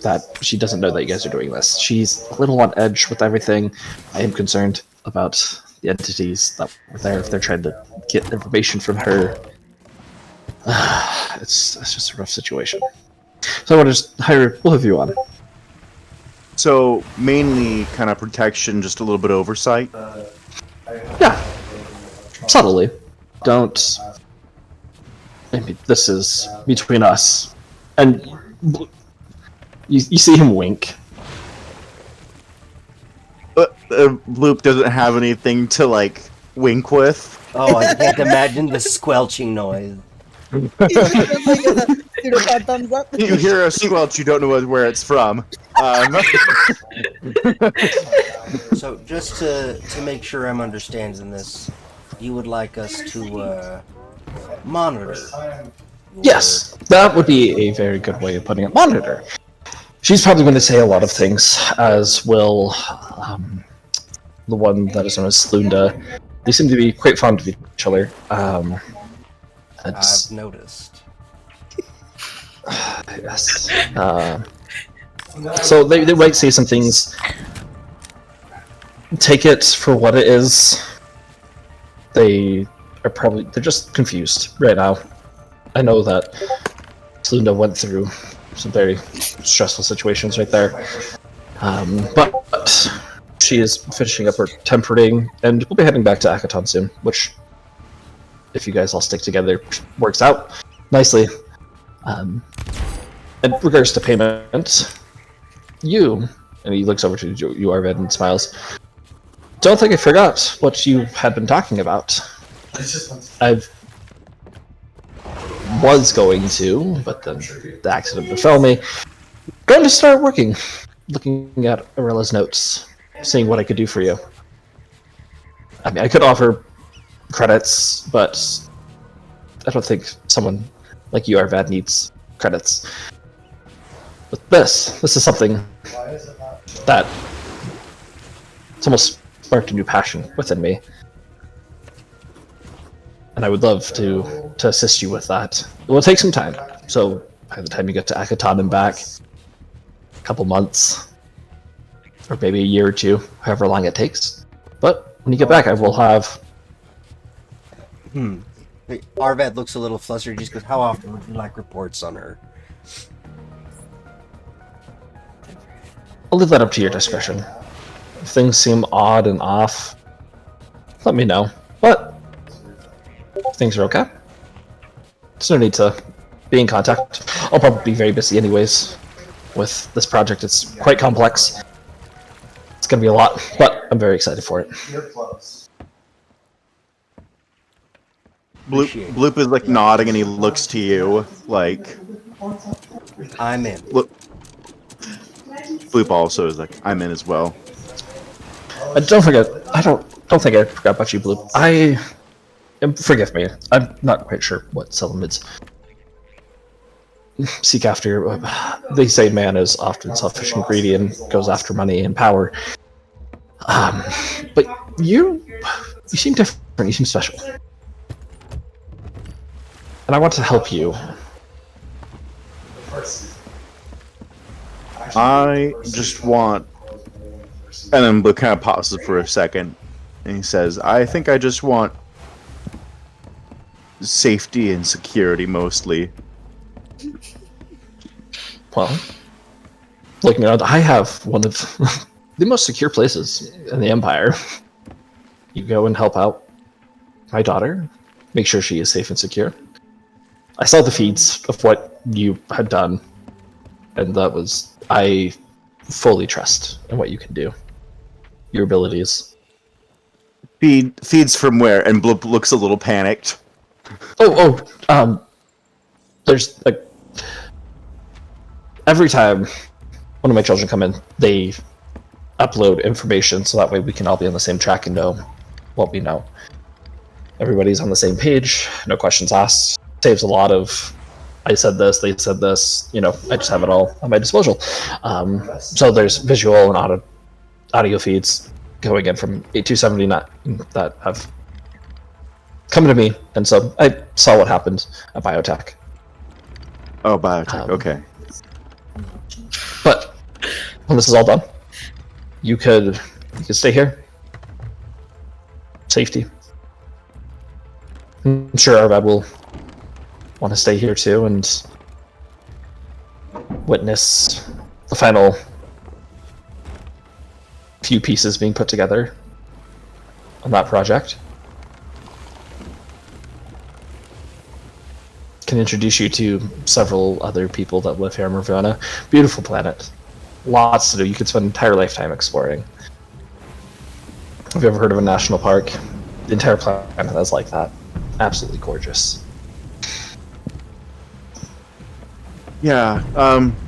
that she doesn't know that you guys are doing this. She's a little on edge with everything. I am concerned about the entities that were there, if they're trying to get information from her. It's just a rough situation. So I want to just hire both of you on. So mainly kind of protection, just a little bit of oversight. Yeah, subtly. Don't. I mean, this is between us, and you see him wink. Bloop doesn't have anything to like wink with. Oh, I can't imagine the squelching noise. Thumbs up. You hear a squelch, you don't know where it's from. So, just to make sure I'm understanding this, you would like us to monitor Yes, that would be a very good way of putting it. Monitor. She's probably going to say a lot of things, as will the one that is known as Slunda. They seem to be quite fond of each other. I've noticed. Yes. So they might say some things. Take it for what it is. They're just confused right now. I know that Slunda went through some very stressful situations right there. But she is finishing up her tempering, and we'll be heading back to Akaton soon, which, if you guys all stick together, works out nicely. In regards to payment, and he looks over to you, Arvid, and smiles. Don't think I forgot what you had been talking about. I was going to, but then the accident befell me. Going to start looking at Aurella's notes, seeing what I could do for you. I mean, I could offer credits, but I don't think someone like you, Arvad, needs credits. But this is something that it's almost sparked a new passion within me. And I would love to assist you with that. It will take some time, so by the time you get to Akaton and back, a couple months, or maybe a year or two, however long it takes. But when you get back, I will have... Arvad looks a little flustered. He just goes, how often would you like reports on her? I'll leave that up to your discretion. If things seem odd and off, let me know. But if things are okay, there's no need to be in contact. I'll probably be very busy anyways with this project. It's quite complex. It's gonna be a lot, but I'm very excited for it. Bloop is like nodding and he looks to you like, I'm in. look. Bloop also is like, I'm in as well. Don't forget, I don't think I forgot about you, Bloop. Forgive me, I'm not quite sure what settlements seek after. They say man is often selfish and greedy and goes after money and power. But you seem different, you seem special. And I want to help you. I just want... And then Blue kind of pauses for a second, and he says, I think I just want safety and security, mostly. Well, looking around, I have one of the most secure places in the Empire. You go and help out my daughter, make sure she is safe and secure. I saw the feeds of what you had done, and that was... I fully trust in what you can do. Your abilities. Feeds from where? And Bloop looks a little panicked. There's, like... Every time one of my children come in, they upload information, so that way we can all be on the same track and know what we know. Everybody's on the same page, no questions asked. Saves a lot of... I said this, they said this, I just have it all at my disposal. So there's visual and audio feeds going in from 8279 that have come to me, and so I saw what happened at Biotech. Oh, Biotech, okay. But when this is all done, you could stay here. Safety. I'm sure Arvad will want to stay here too and witness the final few pieces being put together on that project. Can introduce you to several other people that live here in Ravona. Beautiful planet. Lots to do. You could spend an entire lifetime exploring. Have you ever heard of a national park? The entire planet is like that. Absolutely gorgeous. Yeah,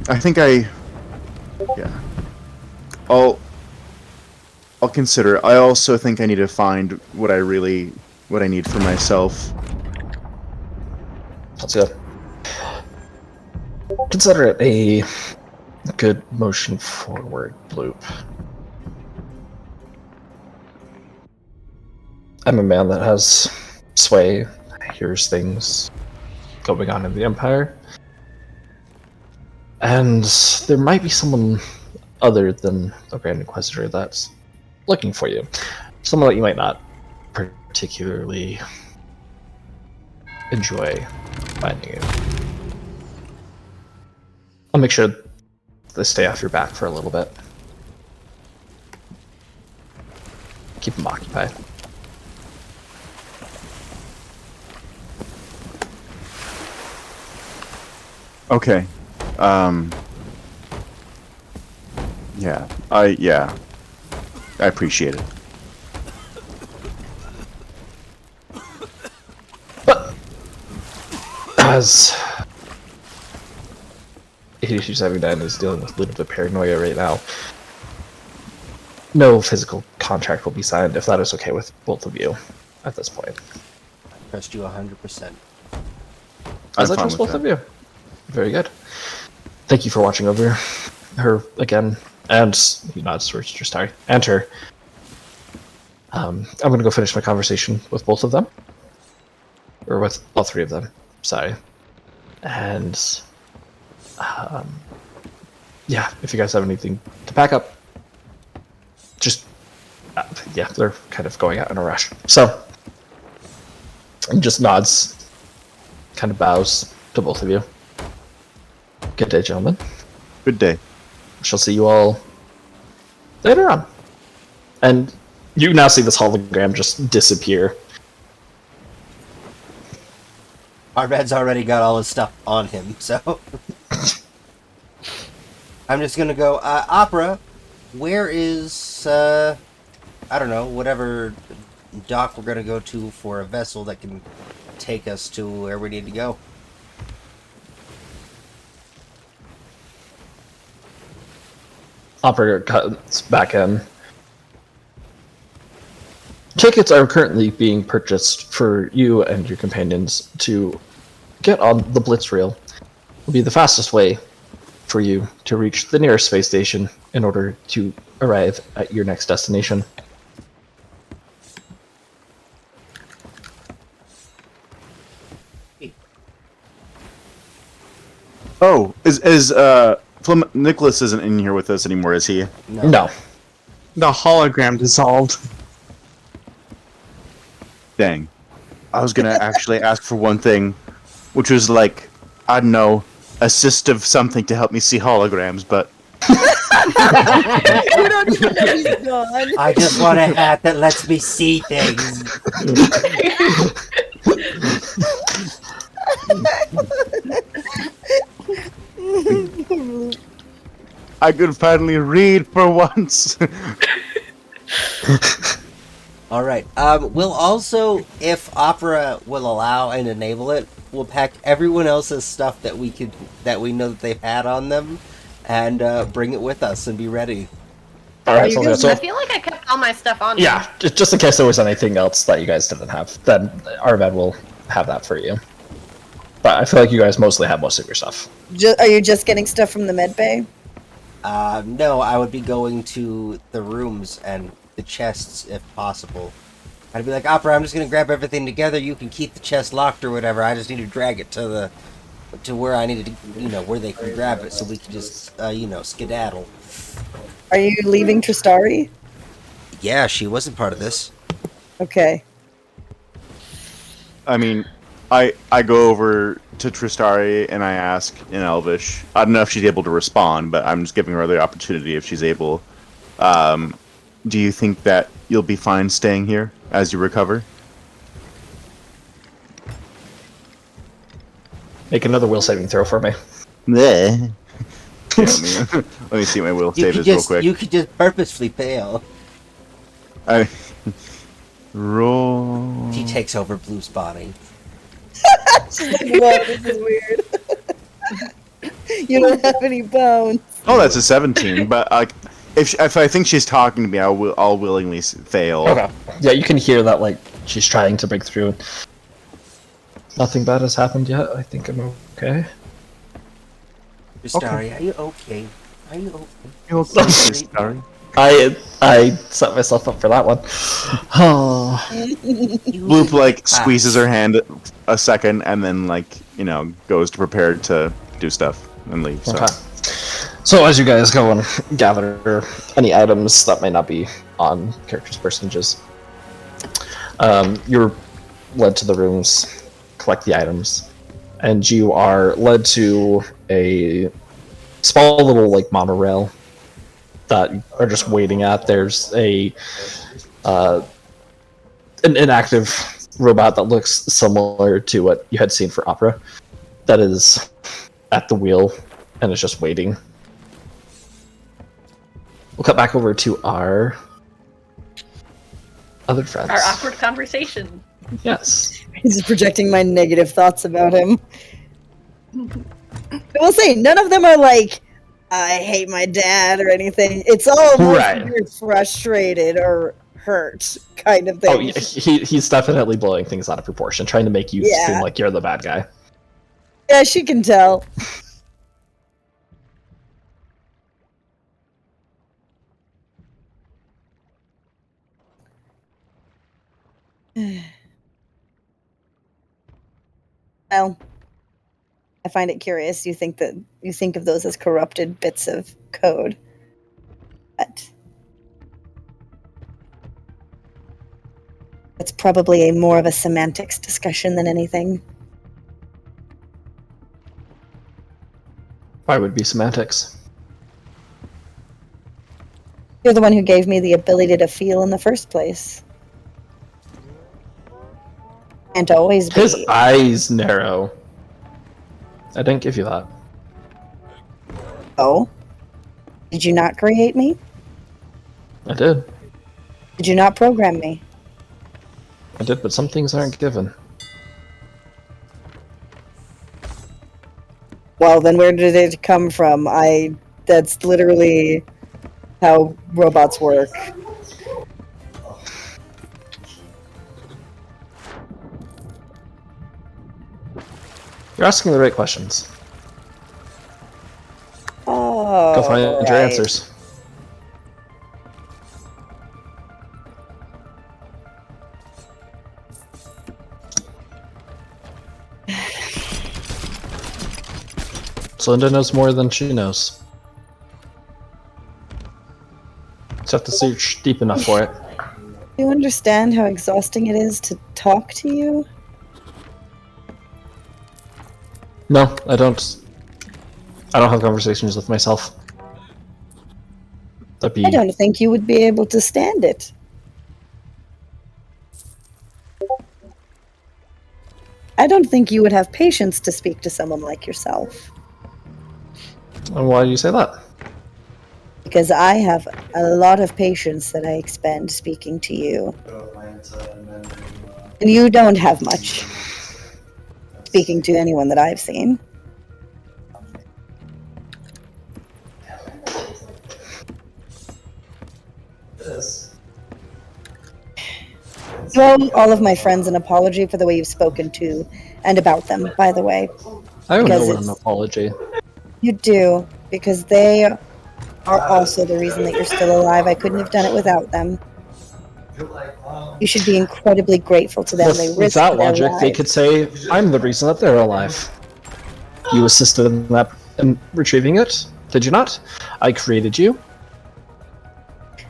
I think I'll consider. I also think I need to find what I need for myself. That's good. Consider it a good motion forward, Bloop. I'm a man that has sway, hears things going on in the Empire. And there might be someone other than the Grand Inquisitor that's looking for you. Someone that you might not particularly enjoy finding you. I'll make sure they stay off your back for a little bit. Keep them occupied. Okay. Yeah. I appreciate it. But as 8279 is dealing with a little bit of paranoia right now, no physical contract will be signed if that is okay with both of you at this point. I trust you 100%. As I trust both of you. Very good. Thank you for watching over her again, and he nods towards Tristari and her. I'm going to go finish my conversation with both of them, or with all three of them. Sorry. And yeah, if you guys have anything to pack up, just yeah, they're kind of going out in a rush. So, he just nods, kind of bows to both of you. Good day, gentlemen. Good day. Shall see you all later on. And you now see this hologram just disappear. Arved's already got all his stuff on him, so... I'm just gonna go, Opera, where is, I don't know, whatever dock we're gonna go to for a vessel that can take us to where we need to go? Operator cuts back in. Tickets are currently being purchased for you and your companions to get on the Blitz Rail. Will be the fastest way for you to reach the nearest space station in order to arrive at your next destination. Oh, Nicholas isn't in here with us anymore, is he? No. The hologram dissolved. Dang. I was gonna actually ask for one thing, which was like, I don't know, assistive something to help me see holograms, but... You don't even know he's gone. I just want a hat that lets me see things. I could finally read for once. Alright, we'll also, if Opera will allow and enable it, we'll pack everyone else's stuff that we know that they've had on them, and bring it with us and be ready. Alright, so I feel like I kept all my stuff on. yeah, just in case there was anything else that you guys didn't have, then Arved will have that for you. But I feel like you guys mostly have most of your stuff. Are you just getting stuff from the med bay? No, I would be going to the rooms and the chests if possible. I'd be like, Opera, I'm just gonna grab everything together. You can keep the chest locked or whatever. I just need to drag it to where I needed to, where they can grab it, so we can just, skedaddle. Are you leaving Tristari? Yeah, she wasn't part of this. Okay. I mean, I go over to Tristari and I ask in Elvish. I don't know if she's able to respond, but I'm just giving her the opportunity if she's able. Do you think that you'll be fine staying here as you recover? Make another will saving throw for me. Yeah, let me see my will save this real quick. You could just purposefully fail. Roll. She takes over Blue's body. She's like, whoa, this is weird. You don't have any bones. Oh, that's a 17. But if I think she's talking to me, I'll willingly fail. Okay. Yeah, you can hear that like she's trying to break through. Nothing bad has happened yet. I think I'm okay. Starry, are you okay? Are you okay? You look so sorry. I set myself up for that one. Oh. Bloop like squeezes her hand a second and then goes to prepare to do stuff and leave. So. Okay. So as you guys go and gather any items that may not be on characters' personages, you're led to the rooms, collect the items, and you are led to a small little monorail that are just waiting at. There's an inactive robot that looks similar to what you had seen for Opera that is at the wheel and is just waiting. We'll cut back over to our other friends. Our awkward conversation. Yes. He's just projecting my negative thoughts about him. I will say, none of them are like, I hate my dad or anything. It's all more frustrated or hurt kind of thing. Oh, yeah, he's definitely blowing things out of proportion, trying to make you seem like you're the bad guy. Yeah, she can tell. Well, I find it curious. You think of those as corrupted bits of code, but it's probably more of a semantics discussion than anything. Why would it be semantics? You're the one who gave me the ability to feel in the first place. And to always be. His eyes narrow. I didn't give you that. Oh? Did you not create me? I did. Did you not program me? I did, but some things aren't given. Well, then where did it come from? That's literally how robots work. You're asking the right questions. Oh, Go find your answers. So Linda knows more than she knows. Just have to search deep enough for it. Do you understand how exhausting it is to talk to you? No, I don't. I don't have conversations with myself. That'd be. I don't think you would be able to stand it. I don't think you would have patience to speak to someone like yourself. And why do you say that? Because I have a lot of patience that I expend speaking to you. And you don't have much. Speaking to anyone that I've seen. You owe all of my friends an apology for the way you've spoken to and about them, by the way. I don't Because know an apology. You do, because they are also the reason that you're still alive. I couldn't have done it without them. You should be incredibly grateful to them. They With risked that their logic, they lives. could say, I'm the reason that they're alive. You assisted in that in retrieving it, did you not? I created you.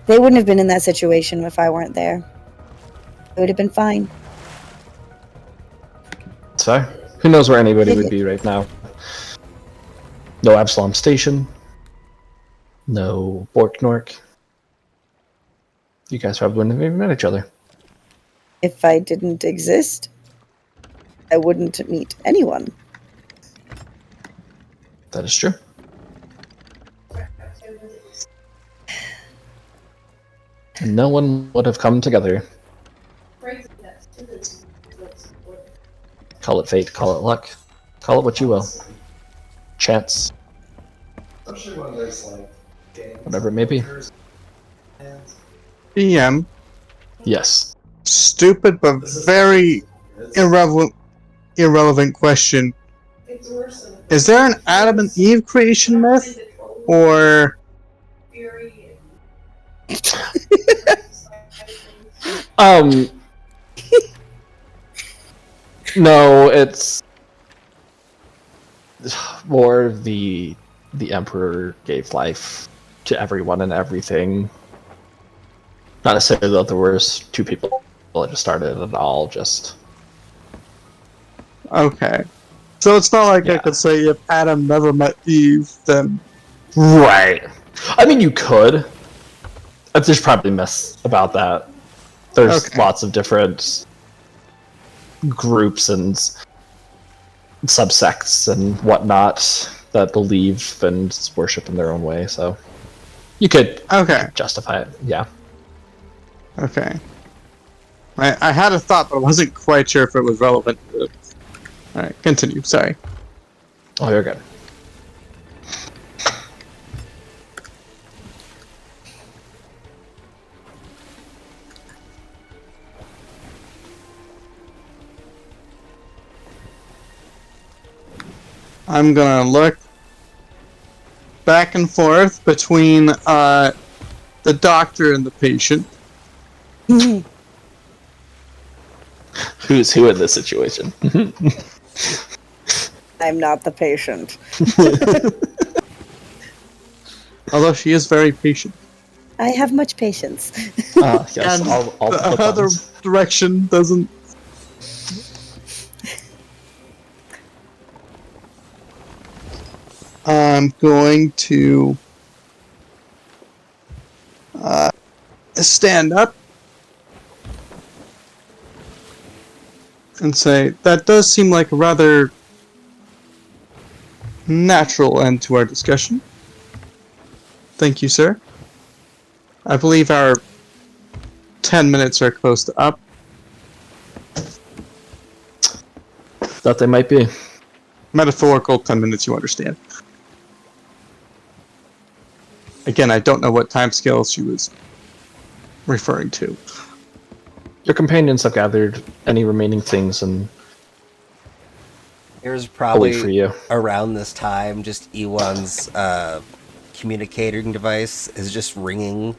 They wouldn't have been in that situation if I weren't there. It would have been fine. So, who knows where anybody would be right now? No Absalom Station. No Borknork. You guys probably wouldn't have even met each other. If I didn't exist, I wouldn't meet anyone. That is true. And no one would have come together. Call it fate, call it luck, call it what you will. Chance. Whatever it may be. DM, Yes. stupid but very irrelevant question. is there an Adam and Eve creation myth, or No, it's more the Emperor gave life to everyone and everything. Not necessarily that there was two people that just started it all, just... okay? So it's not like I Yeah. could say if Adam never met Eve, then Right. I mean, you could. There's probably myths about that. There's Okay. lots of different groups and subsects and whatnot that believe and worship in their own way, so you could okay, justify it, yeah. okay. I had a thought, but I wasn't quite sure if it was relevant. All right, continue. Sorry. Oh, you're good. I'm gonna look back and forth between the doctor and the patient. Who's who in this situation? I'm not the patient. Although she is very patient. I have much patience. Yes, And all the the other buttons. direction doesn't. I'm going to stand up and say, that does seem like a rather natural end to our discussion. Thank you, sir. I believe our 10 minutes are close to up. That they might be. Metaphorical 10 minutes, you understand. Again, I don't know what timescale she was referring to. Your companions have gathered any remaining things and There's wait probably for you. around this time, just Ewan's communicating device is just ringing.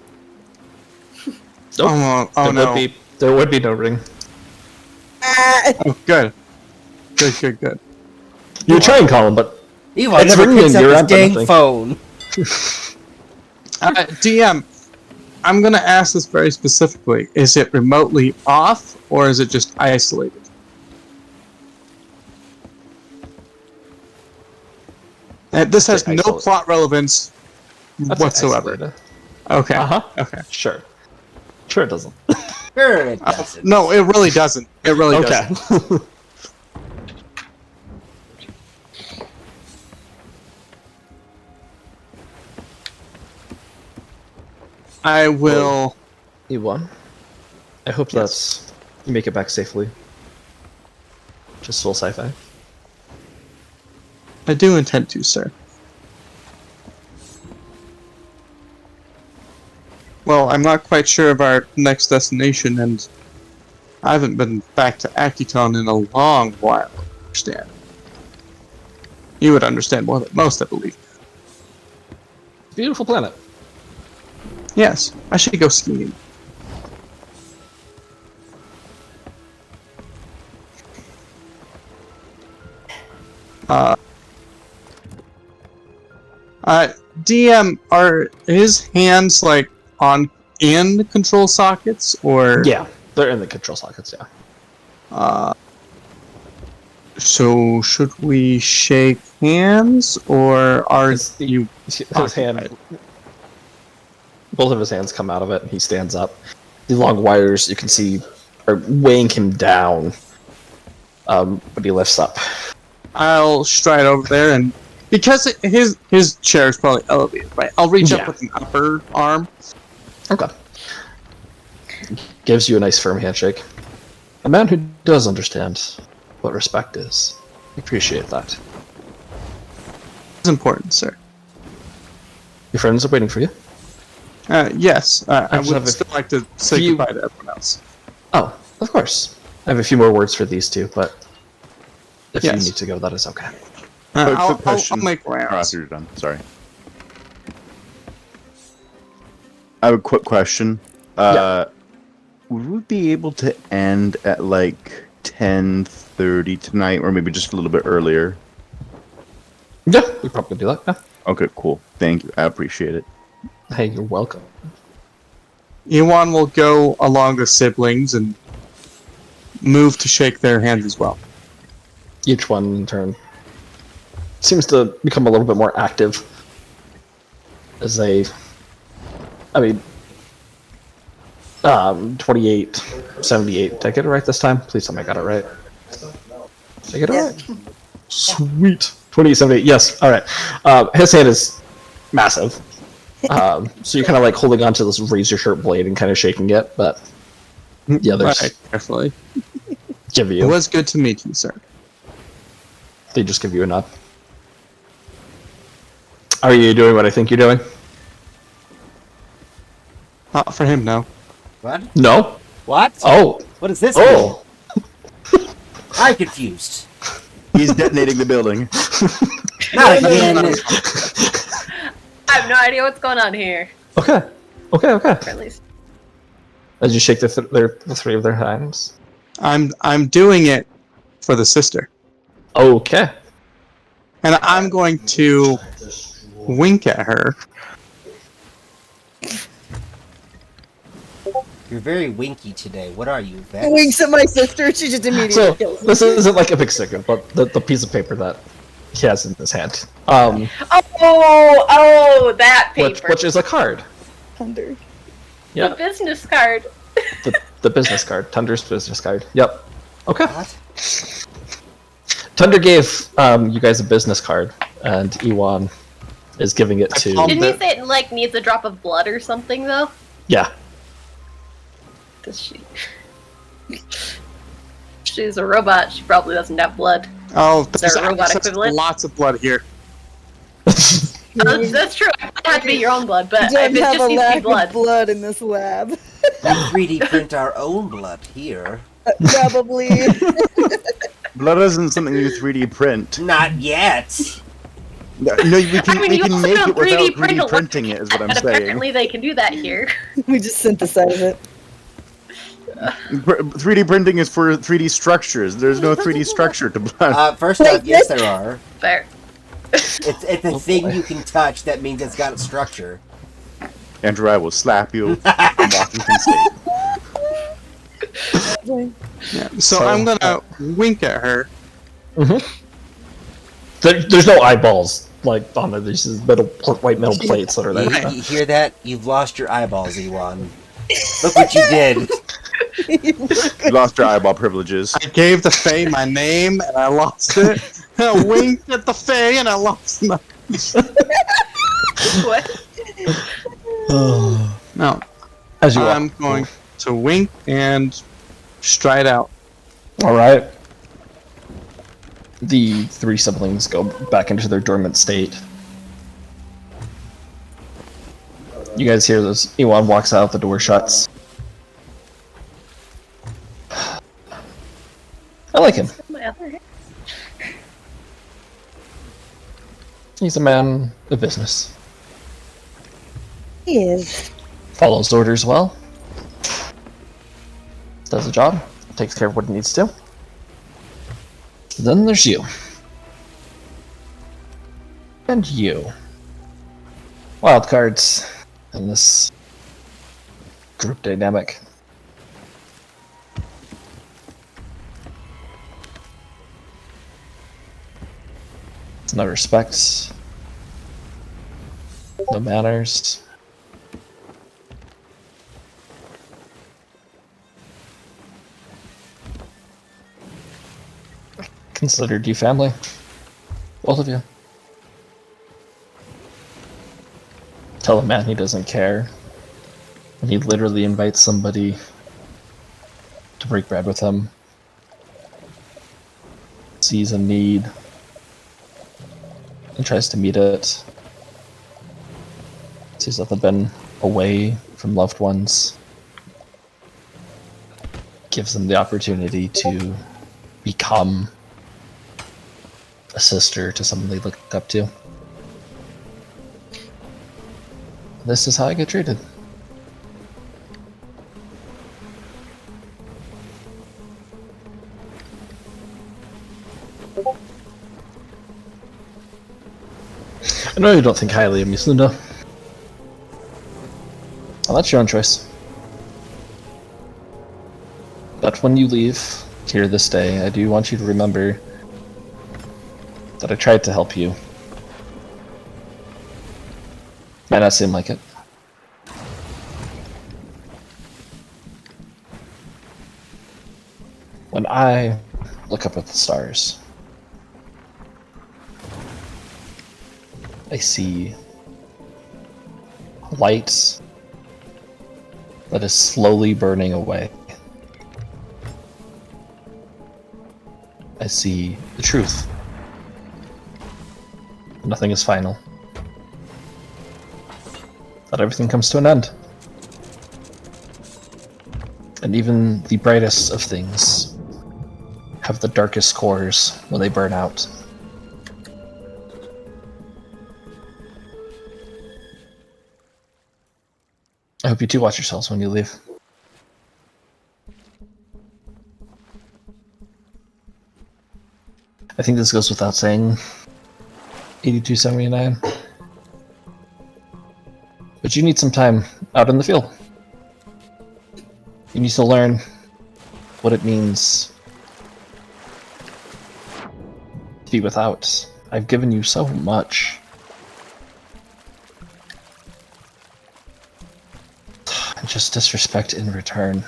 Nope. Oh no. There would be no ring. Oh, good. Good. You try and call him, but Ewan It's never ringing, picks up you're his on dang something. phone. DM, I'm gonna ask this very specifically. Is it remotely off, or is it just isolated? This has no Isolated. plot relevance that's whatsoever. isolated. Okay. Uh-huh. Okay. Sure it doesn't. Sure, it doesn't. No, it really doesn't. It really Okay. doesn't. I will. You won. I hope that's you make it back safely. Just full sci-fi. I do intend to, sir. Well, I'm not quite sure of our next destination, and I haven't been back to Akiton in a long while. I understand. You would understand more than most, I believe. Beautiful planet. Yes, I should go skiing. DM, are his hands like in control sockets, or Yeah, they're in the control sockets. Yeah. So should we shake hands, or are you? His hand. Both of his hands come out of it, and he stands up. The long wires you can see are weighing him down. But he lifts up. I'll stride over there, and because his chair is probably elevated, right? I'll reach up Yeah. with an upper arm. Okay. Gives you a nice firm handshake. A man who does understand what respect is. Appreciate that. It's important, sir. Your friends are waiting for you. Yes, I just have would a still like to say few- goodbye to everyone else. Oh, of course. I have a few more words for these two, but if Yes. you need to go, that is okay. I'll question. make Oh, after rounds. you're done. Sorry. I have a quick question. Would we be able to end at like 10:30 tonight, or maybe just a little bit earlier? Yeah, we probably do that. Yeah. Okay, cool. Thank you. I appreciate it. Hey, you're welcome. Iwan will go along the siblings and move to shake their hands as well. Each one in turn seems to become a little bit more active as they. I mean, 28, 78. Did I get it right this time? Please tell me I got it right. Did I get it right? Sweet. 2878. Yes. All right. His hand is massive. So you're kind of like holding onto this razor sharp blade and kind of shaking it, but the others Right, carefully. give It you. was good to meet you, sir. They just give you a nod. Are you doing what I think you're doing? Not for him, no. What? No. What? Oh. What is this? Oh. I'm confused. He's detonating the building. Not again. I have no idea what's going on here. Okay. Okay. Or at least. As you shake the three of their hands. I'm doing it for the sister. Okay. And I'm going to wink at her. You're very winky today. What are you, Vex? Winks at my sister. She just immediately So kills me. this isn't like a big secret, but the piece of paper that he has in his hand, Oh, that paper. which is a card. Thunder. The Yeah. business card. The business card, Tunder's business card. Yep. Okay. What? Tunder gave you guys a business card, and Iwan is giving it to. called Didn't the- he say it like needs a drop of blood or something though? Yeah. Does she? She's a robot. She probably doesn't have blood. Oh, Is there's there a robot access to equivalent? lots of blood here. That's true. It doesn't have to be your own blood, but We if don't it have just a needs to lack be blood. of blood in this lab. We 3D print our own blood here. Probably. Blood isn't something you 3D print. Not yet. No, we can, I mean, we you can also make don't it without 3D print 3D a printing it, is what I'm And saying. apparently they can do that here. We just synthesize it. 3D printing is for 3D structures. There's no 3D structure to blood. First off, yes, there are. Fair. It's a thing you can touch. That means it's got a structure. Andrew, I will slap you from Washington State. Yeah. So I'm gonna wink at her. There's no eyeballs like on it. There's just white metal plates that are there. You hear that? You've lost your eyeballs, Ewan. Look what you did. You lost your eyeball privileges. I gave the Fae my name and I lost it. I winked at the Fae and I lost my. What? No, As you I'm going to wink and stride out. All right. The three siblings go back into their dormant state. You guys hear this? Ewan walks out, the door shuts. I like him. My other hand. He's a man of business. He is. Follows orders well. Does the job. Takes care of what he needs to. Then there's you. And you. Wild cards in this group dynamic. No respect. No manners. Considered you family. Both of you. Tell a man he doesn't care. And he literally invites somebody to break bread with him. Sees a need. And tries to meet it. Sees that they've been away from loved ones. Gives them the opportunity to become a sister to someone they look up to. This is how I get treated. I know you don't think highly of me, Slunda. Well, that's your own choice. But when you leave here this day, I do want you to remember that I tried to help you. Might not seem like it. When I look up at the stars, I see light that is slowly burning away. I see the truth. Nothing is final. That everything comes to an end. And even the brightest of things have the darkest cores when they burn out. I hope you do watch yourselves when you leave. I think this goes without saying, 8279. But you need some time out in the field. You need to learn what it means to be without. I've given you so much. Just disrespect in return.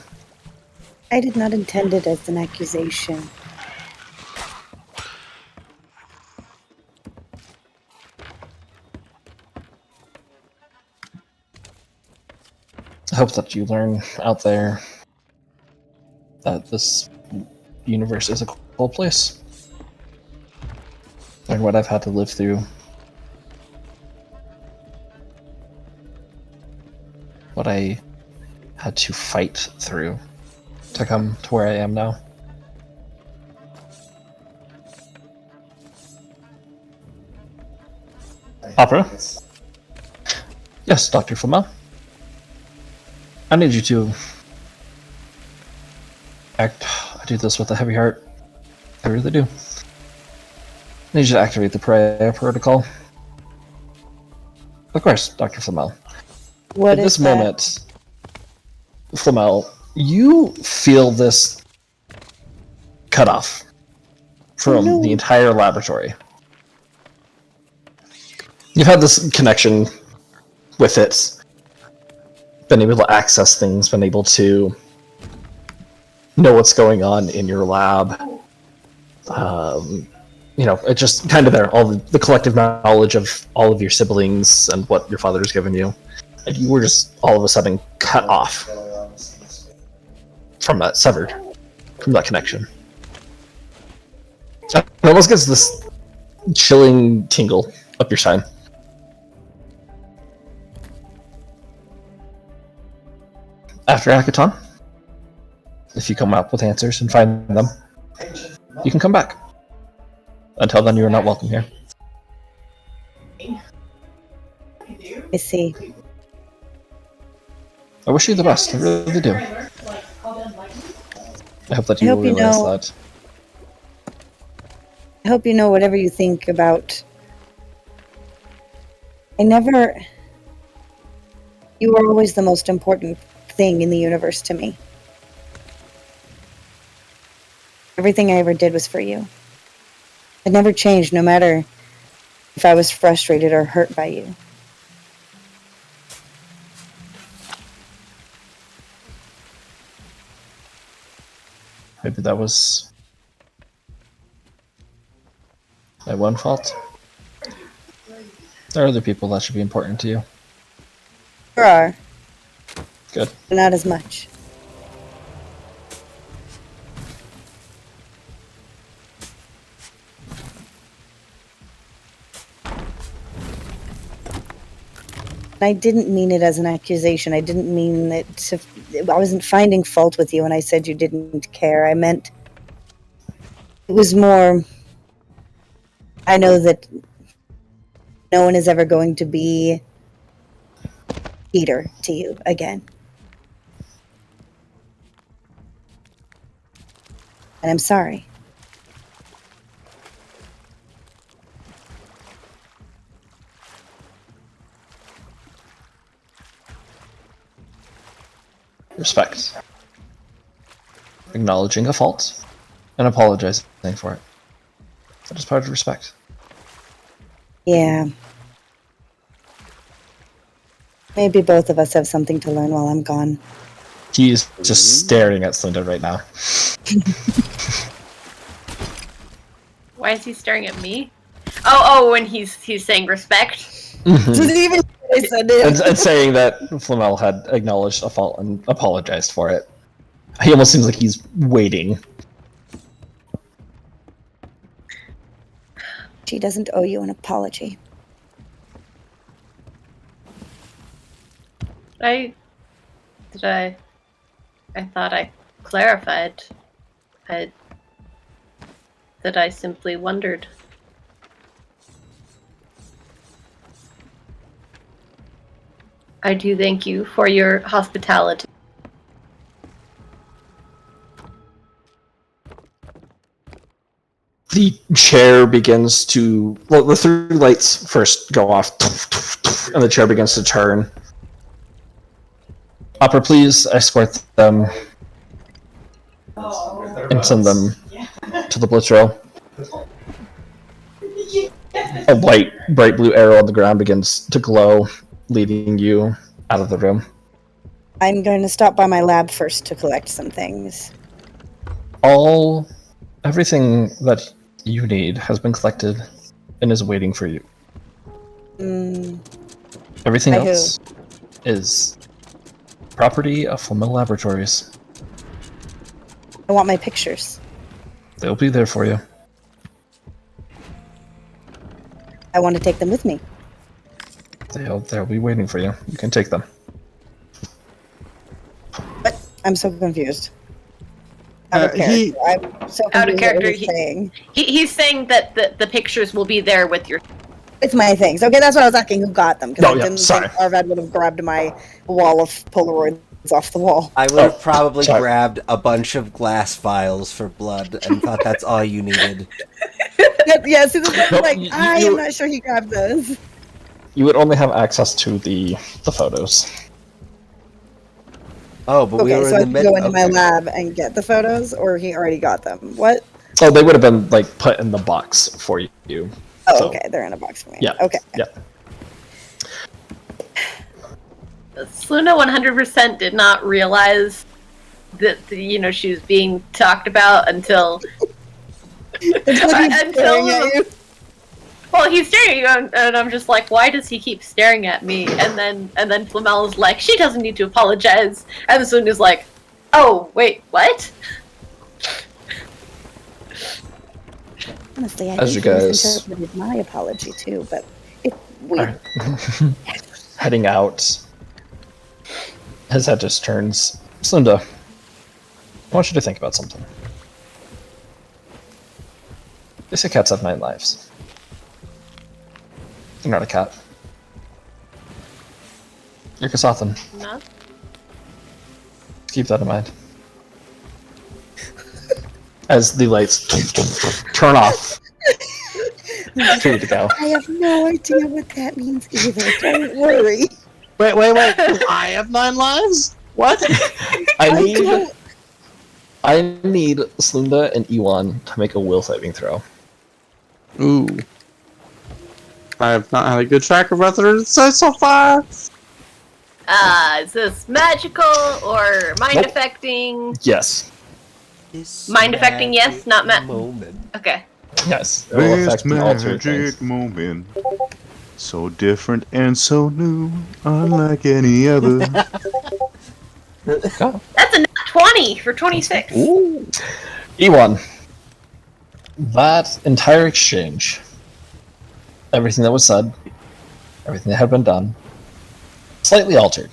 I did not intend it as an accusation. I hope that you learn out there that this universe is a cool place. Learn what I've had to live through. What I had to fight through to come to where I am now. Opera? Yes, Dr. Flamel. I need you to act. I do this with a heavy heart. I really do. I need you to activate the Pariah protocol. Of course, Dr. Flamel. What At is this moment, Flamel, you feel this cut off from the entire laboratory. You've had this connection with it, been able to access things, been able to know what's going on in your lab. You know, it's just kind of there, all the collective knowledge of all of your siblings and what your father has given you. And you were just all of a sudden cut off from that, severed from that connection. It almost gets this chilling tingle up your spine. After Akaton, if you come up with answers and find them, you can come back. Until then, you are not welcome here. I see. I wish you the best, I really do. I hope that you will realize that. I hope you know whatever you think about... You were always the most important thing in the universe to me. Everything I ever did was for you. It never changed, no matter if I was frustrated or hurt by you. Maybe that was my one fault. There are other people that should be important to you. There are. Good. But not as much. I didn't mean it as an accusation. I didn't mean it to... I wasn't finding fault with you when I said you didn't care. I meant... It was more... I know that no one is ever going to be Peter to you again. And I'm sorry. Respect. Acknowledging a fault and apologizing for it. That is part of respect. Yeah. Maybe both of us have something to learn while I'm gone. He's just staring at Slinda right now. Why is he staring at me? Oh, when he's saying respect. Didn't even I said it. And saying that Flamel had acknowledged a fault and apologized for it. He almost seems like he's waiting. She doesn't owe you an apology. I thought I clarified. That I simply wondered. I do thank you for your hospitality. The chair begins to... Well, the three lights first go off, and the chair begins to turn. Opera, please escort them and send them to the blitz row. A bright blue arrow on the ground begins to glow, leading you out of the room. I'm going to stop by my lab first to collect some things. Everything that you need has been collected and is waiting for you. Everything By who? else is property of Flamel Laboratories. I want my pictures. They'll be there for you. I want to take them with me. They'll be waiting for you. You can take them. But I'm so confused. Out of character. I'm so confused Out of character, what he's saying. He's saying that the pictures will be there with your... It's my things. Okay, that's what I was asking. Who got them? Because Oh, I yeah, didn't sorry. think Arvad would have grabbed my wall of Polaroids off the wall. I would have probably sorry. grabbed a bunch of glass vials for blood and thought that's all you needed. Yeah, see, this is Nope, like, you- I am not sure he grabbed those. You would only have access to the photos. Oh, but we Okay, were so I in the can go mid. into my lab and get the photos, or he already got them. What? Oh, they would have been like put in the box for you. Oh, So- okay, they're in a box for me. Yeah. Okay. Yeah. Sluna 100% did not realize that she was being talked about until Staring at you. well, he's staring at you, and I'm just like, why does he keep staring at me? And then Flamel's like, she doesn't need to apologize, and Sluna's like, oh wait, what? Honestly, I As think you he guys- misinterpreted my apology too, but it's weird. Heading out. His head just turns. Slinda, I want you to think about something. They say cats have 9 lives. You're not a cat. You're Kasathan. No? Keep that in mind. As the lights turn off. Ready to go. I have no idea what that means either. Don't worry. Wait. I have 9 lives? What? I need Slunda and Ewan to make a will saving throw. Ooh. I have not had a good track of whether it's said so far. Is this magical or mind Nope. affecting? Yes. Mind affecting, yes, not moment. Okay. Yes. It will This affect and alter things. magic moment, so different and so new, unlike any other. Go. That's a nat 20 for 26. Ooh. Ewan. That entire exchange, everything that was said, everything that had been done, slightly altered.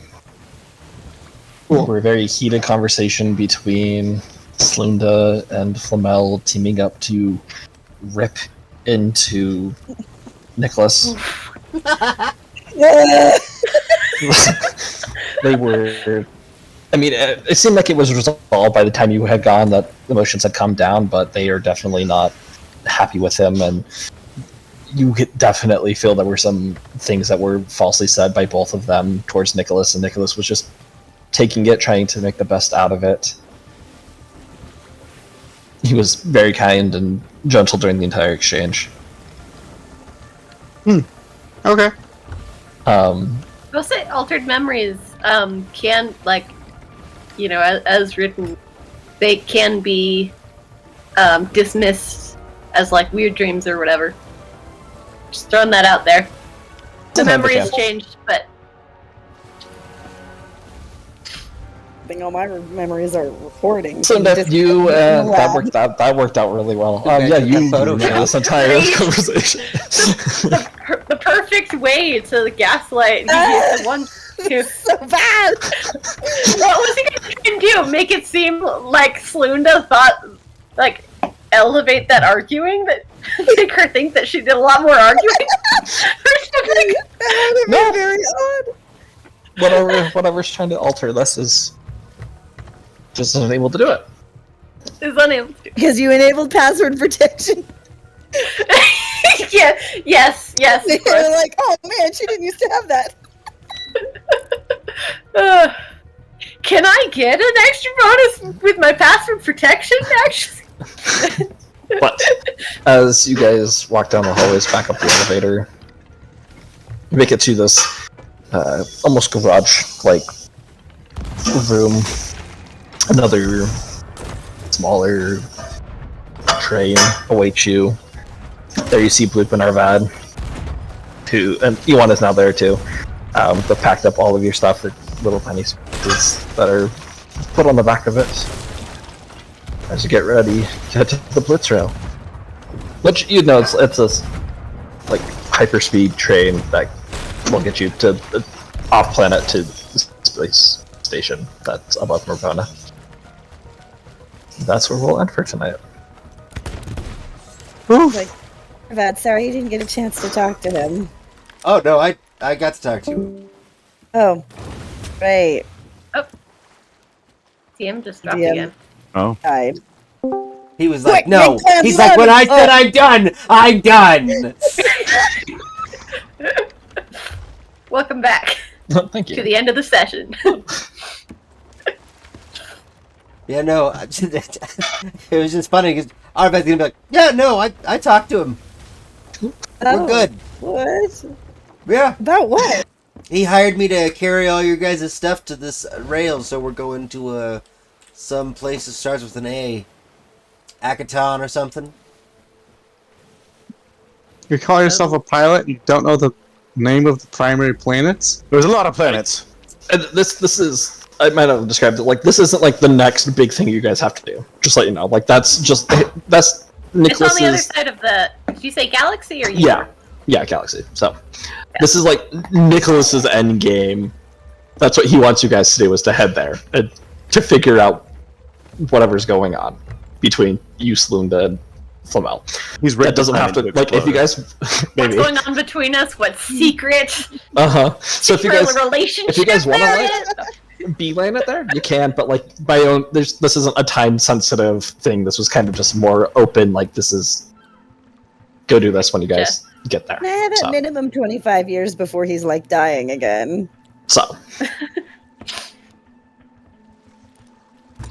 Cool. Were a very heated conversation between Slunda and Flamel teaming up to rip into Nicholas. They were. I mean, it seemed like it was resolved by the time you had gone, that emotions had come down, but they are definitely not happy with him, and you could definitely feel there were some things that were falsely said by both of them towards Nicholas, and Nicholas was just taking it, trying to make the best out of it. He was very kind and gentle during the entire exchange. Okay. I'll say altered memories can, like, you know, as written, they can be dismissed as like weird dreams or whatever. Just throwing that out there. The memories changed, but I think all my memories are recording. So that you that worked out really well. Yeah, you know this entire conversation. the perfect way to gaslight the one who So bad. what was he gonna try and do? Make it seem like Slunda thought, like, elevate that arguing, that make her think that she did a lot more arguing? That would No. be very odd. Whatever's trying to alter this is just unable to do it. Is unable to. Because you enabled password protection. Yeah, yes, of They course. were like, oh man, she didn't used to have that. Can I get an extra bonus with my password protection, actually? But as you guys walk down the hallways back up the elevator, you make it to this almost garage-like room. Another smaller train awaits you. There you see Bloop and Arvad, and Ewan is now there too. They've packed up all of your stuff, the little tiny pieces that are put on the back of it as you get ready to head to the Blitz Rail. Which, you know, it's a like hyperspeed train that will get you to off planet to the space station that's above Morgana. That's where we'll end for tonight. Like, Bad, sorry you didn't get a chance to talk to him. Oh no, I got to talk to him. Oh, right. TM just dropped DM. again. Oh. Died. He was Quick, like, no. make plans, He's like, when I run! said I'm done, I'm done. Welcome back Thank to you. the end of the session. Yeah, no. It was just funny because Arved's gonna be like, yeah, no, I talked to him. We're Oh, good. What? Yeah. About what? He hired me to carry all your guys' stuff to this rail, so we're going to some place that starts with an A. Akaton or something. You call yourself a pilot and you don't know the name of the primary planets? There's a lot of planets. And this is, I might have described it like, this isn't like the next big thing you guys have to do. Just let you know, like that's It's on the other Nicholas's. side of the. Did you say galaxy or Yeah, Galaxy. So this is like Nicholas's end game. That's what he wants you guys to do, is to head there and to figure out whatever's going on between you, Slunda, and Flamel. He's That doesn't have to, like, if you guys maybe What's going on between us? What's secret? So if you guys relationship if you guys want there to is? like beeline it there, you can, but like by own, this isn't a time sensitive thing. This was kind of just more open, like this is go do this when you guys get there. Nah, at So- minimum 25 years before he's like dying again. So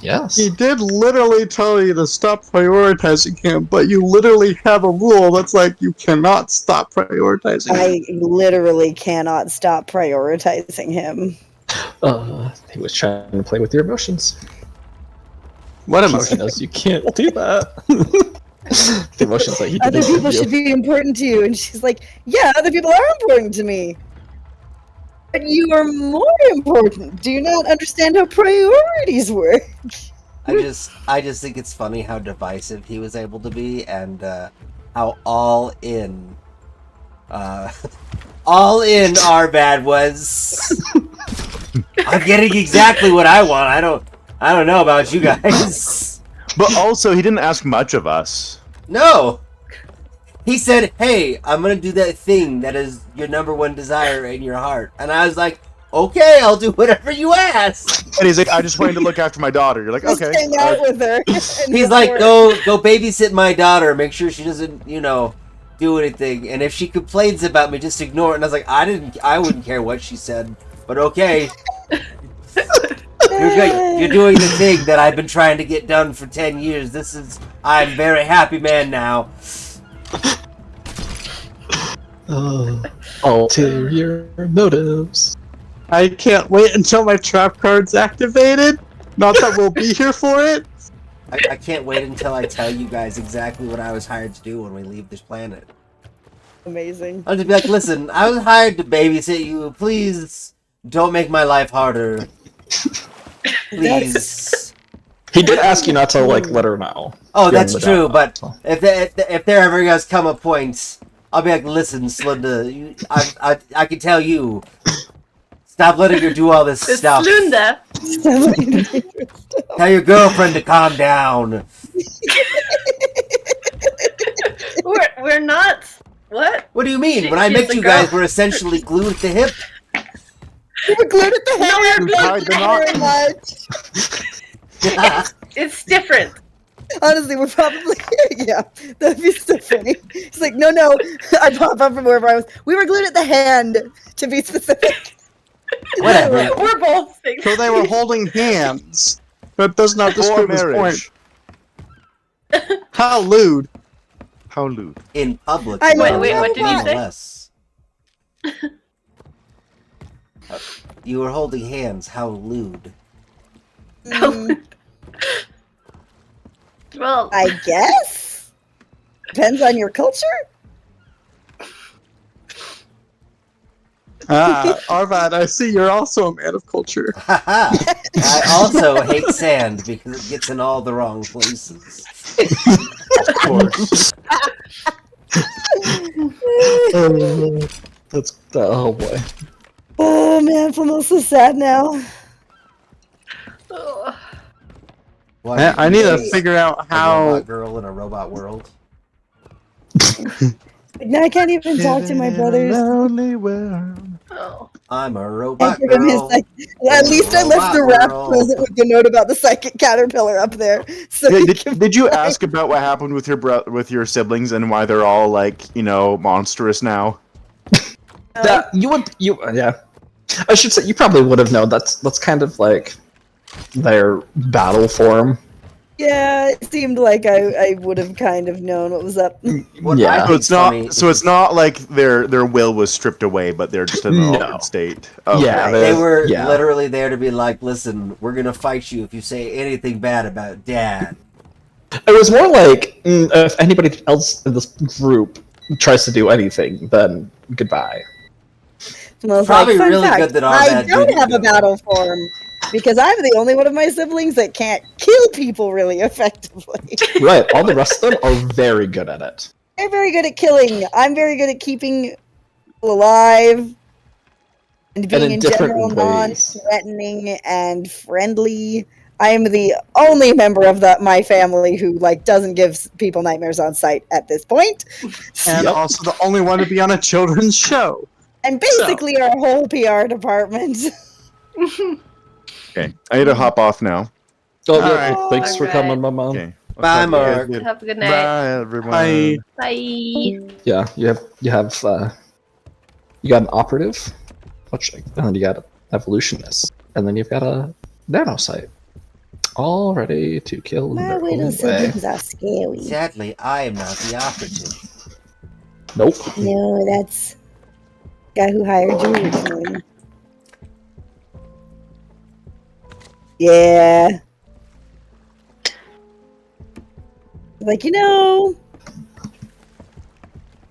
yes. He did literally tell you to stop prioritizing him, but you literally have a rule that's like you cannot stop prioritizing him. I literally cannot stop prioritizing him. He was trying to play with your emotions. What He emotion? knows you can't do that. The emotions that he Other didn't people give should you. be important to you. And she's like, yeah, other people are important to me. But you are more important. Do you not understand how priorities work? I just think it's funny how divisive he was able to be, and how all in Arvad was. I'm getting exactly what I want. I don't know about you guys. But also, he didn't ask much of us. No. He said, "Hey, I'm gonna do that thing that is your number one desire in your heart," and I was like, "Okay, I'll do whatever you ask." And he's like, I just wanted to look after my daughter. You're like, Just okay. hang out with her. He's like, go babysit my daughter, make sure she doesn't, do anything, and if she complains about me, just ignore it. And I was like, I wouldn't care what she said, but okay. You're good. You're doing the thing that I've been trying to get done for 10 years. I'm a very happy man now. Ulterior motives. I can't wait until my trap card's activated. Not that we'll be here for it. I can't wait until I tell you guys exactly what I was hired to do when we leave this planet. Amazing. I'll just be like, listen, I was hired to babysit you. Please don't make my life harder. Please. He did ask you not to let her know. Oh, that's Give him true. the But down. if there ever does come a point, I'll be like, listen, Slunda, I can tell you, stop letting her do all this stuff. Slunda. Tell your girlfriend to calm down. We're not. What? What do you mean? When I She's met a you girl. guys, we're essentially glued at the hip. You were glued at the No, hair. we're Thank glued. you very much. It's different. Honestly, we're probably yeah. That'd be so funny. It's like no. I pop up from wherever I was. We were glued at the hand, to be specific. Whatever. We're both things. So they were holding hands. That does not Before disprove his marriage. point. How lewd. How lewd. In public. I know, Wait, what did he say? Nonetheless. You were holding hands. How lewd. Well, I guess depends on your culture. Arvad, I see you're also a man of culture. Haha. I also hate sand because it gets in all the wrong places. Of course. Oh boy. Oh man, Flamosa's sad now. Why, I need to you figure out a how. robot girl in a robot world. Now I can't even talk to my brothers. Lonely world. oh. I'm a I robot give him his girl. at least I left the Robot wrap world. present with the note about the psychic caterpillar up there. So Yeah, he can did you find- ask about what happened with your siblings and why they're all monstrous now? That yeah. I should say you probably would have known. That's kind of like their battle form. Yeah, it seemed like I would have kind of known what was up. What Yeah. I So think's funny it's not like their will was stripped away, but they're just in an No. altered state. Oh, Yeah, They were yeah. literally there to be like, listen, we're gonna fight you if you say anything bad about Dad. It was more like if anybody else in this group tries to do anything, then goodbye. And I was Probably "Fun really fact, good that all I that don't didn't have a go." battle form because I'm the only one of my siblings that can't kill people really effectively. Right, all the rest of them are very good at it. They're very good at killing. I'm very good at keeping people alive and being in in different general ways. non-threatening and friendly. I am the only member of my family who doesn't give people nightmares on sight at this point. And Yep. also the only one to be on a children's show. And basically our whole PR department. Okay, I need to hop off now. Oh, All yeah, right. thanks for Okay. coming, my mom. Okay. I'll Bye, talk to you guys Mark. later. Have a good night. Bye, everyone. Bye. Bye. Yeah, you got an operative, and then you got an evolutionist, and then you've got a nanocyte, all ready to kill in My their own little way. siblings are scary. Sadly, I am not the operative. Nope. No, that's the guy who hired you originally. Yeah.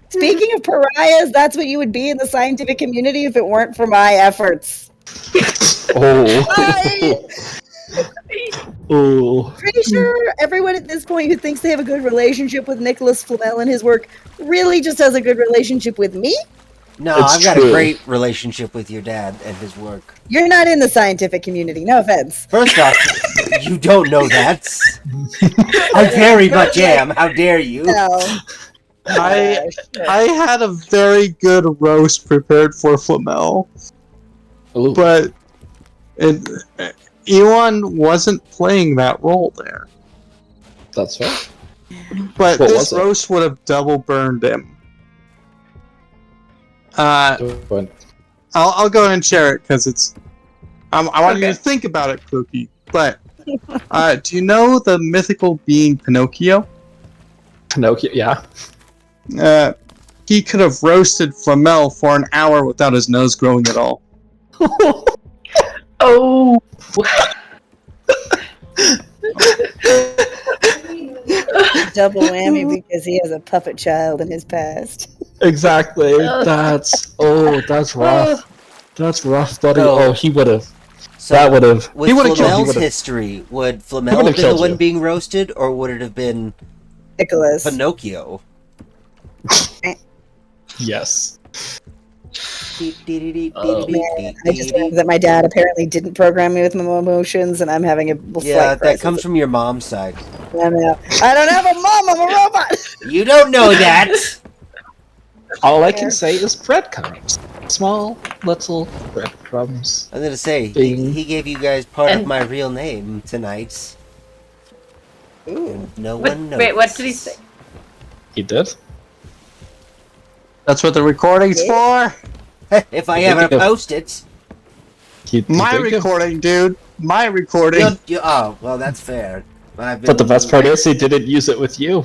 Speaking of pariahs, that's what you would be in the scientific community if it weren't for my efforts. Oh. Oh. Pretty sure everyone at this point who thinks they have a good relationship with Nicholas Flamel and his work really just has a good relationship with me. No, It's I've got a true. great relationship with your dad and his work. You're not in the scientific community, no offense. First off, you don't know that. I very much am. How dare you? No. I had a very good roast prepared for Flamel, Ooh. but Ewan wasn't playing that role there. That's right. But What this was it? roast would have double burned him. I'll go ahead and share it because it's. I want you to Okay. think about it, Cookie. But do you know the mythical being Pinocchio? Pinocchio, yeah. He could have roasted Flamel for an hour without his nose growing at all. Oh. Double whammy because he has a puppet child in his past. Exactly. That's rough. That's rough, buddy. Oh. Oh, he would have. So, That would have. with He would've killed Flamel's you. history, would He Flamel would've have been the killed one you. being roasted, or would it have been Nicholas. Pinocchio? Yes. Man, I just learned that my dad apparently didn't program me with my emotions, and I'm having a Yeah, that comes from your mom's side. I don't have a mom. I'm a robot. You don't know that! All I can say is breadcrumbs. Small, little breadcrumbs. I was gonna say, Bing. he gave you guys part of And- my real name tonight. Ooh. No What- one knows. wait, what did he say? He did? That's what the recording's for. If I ever post it. He My did give- recording, dude. My recording. Oh, well, that's fair. I've been- But the best part is he didn't use it with you.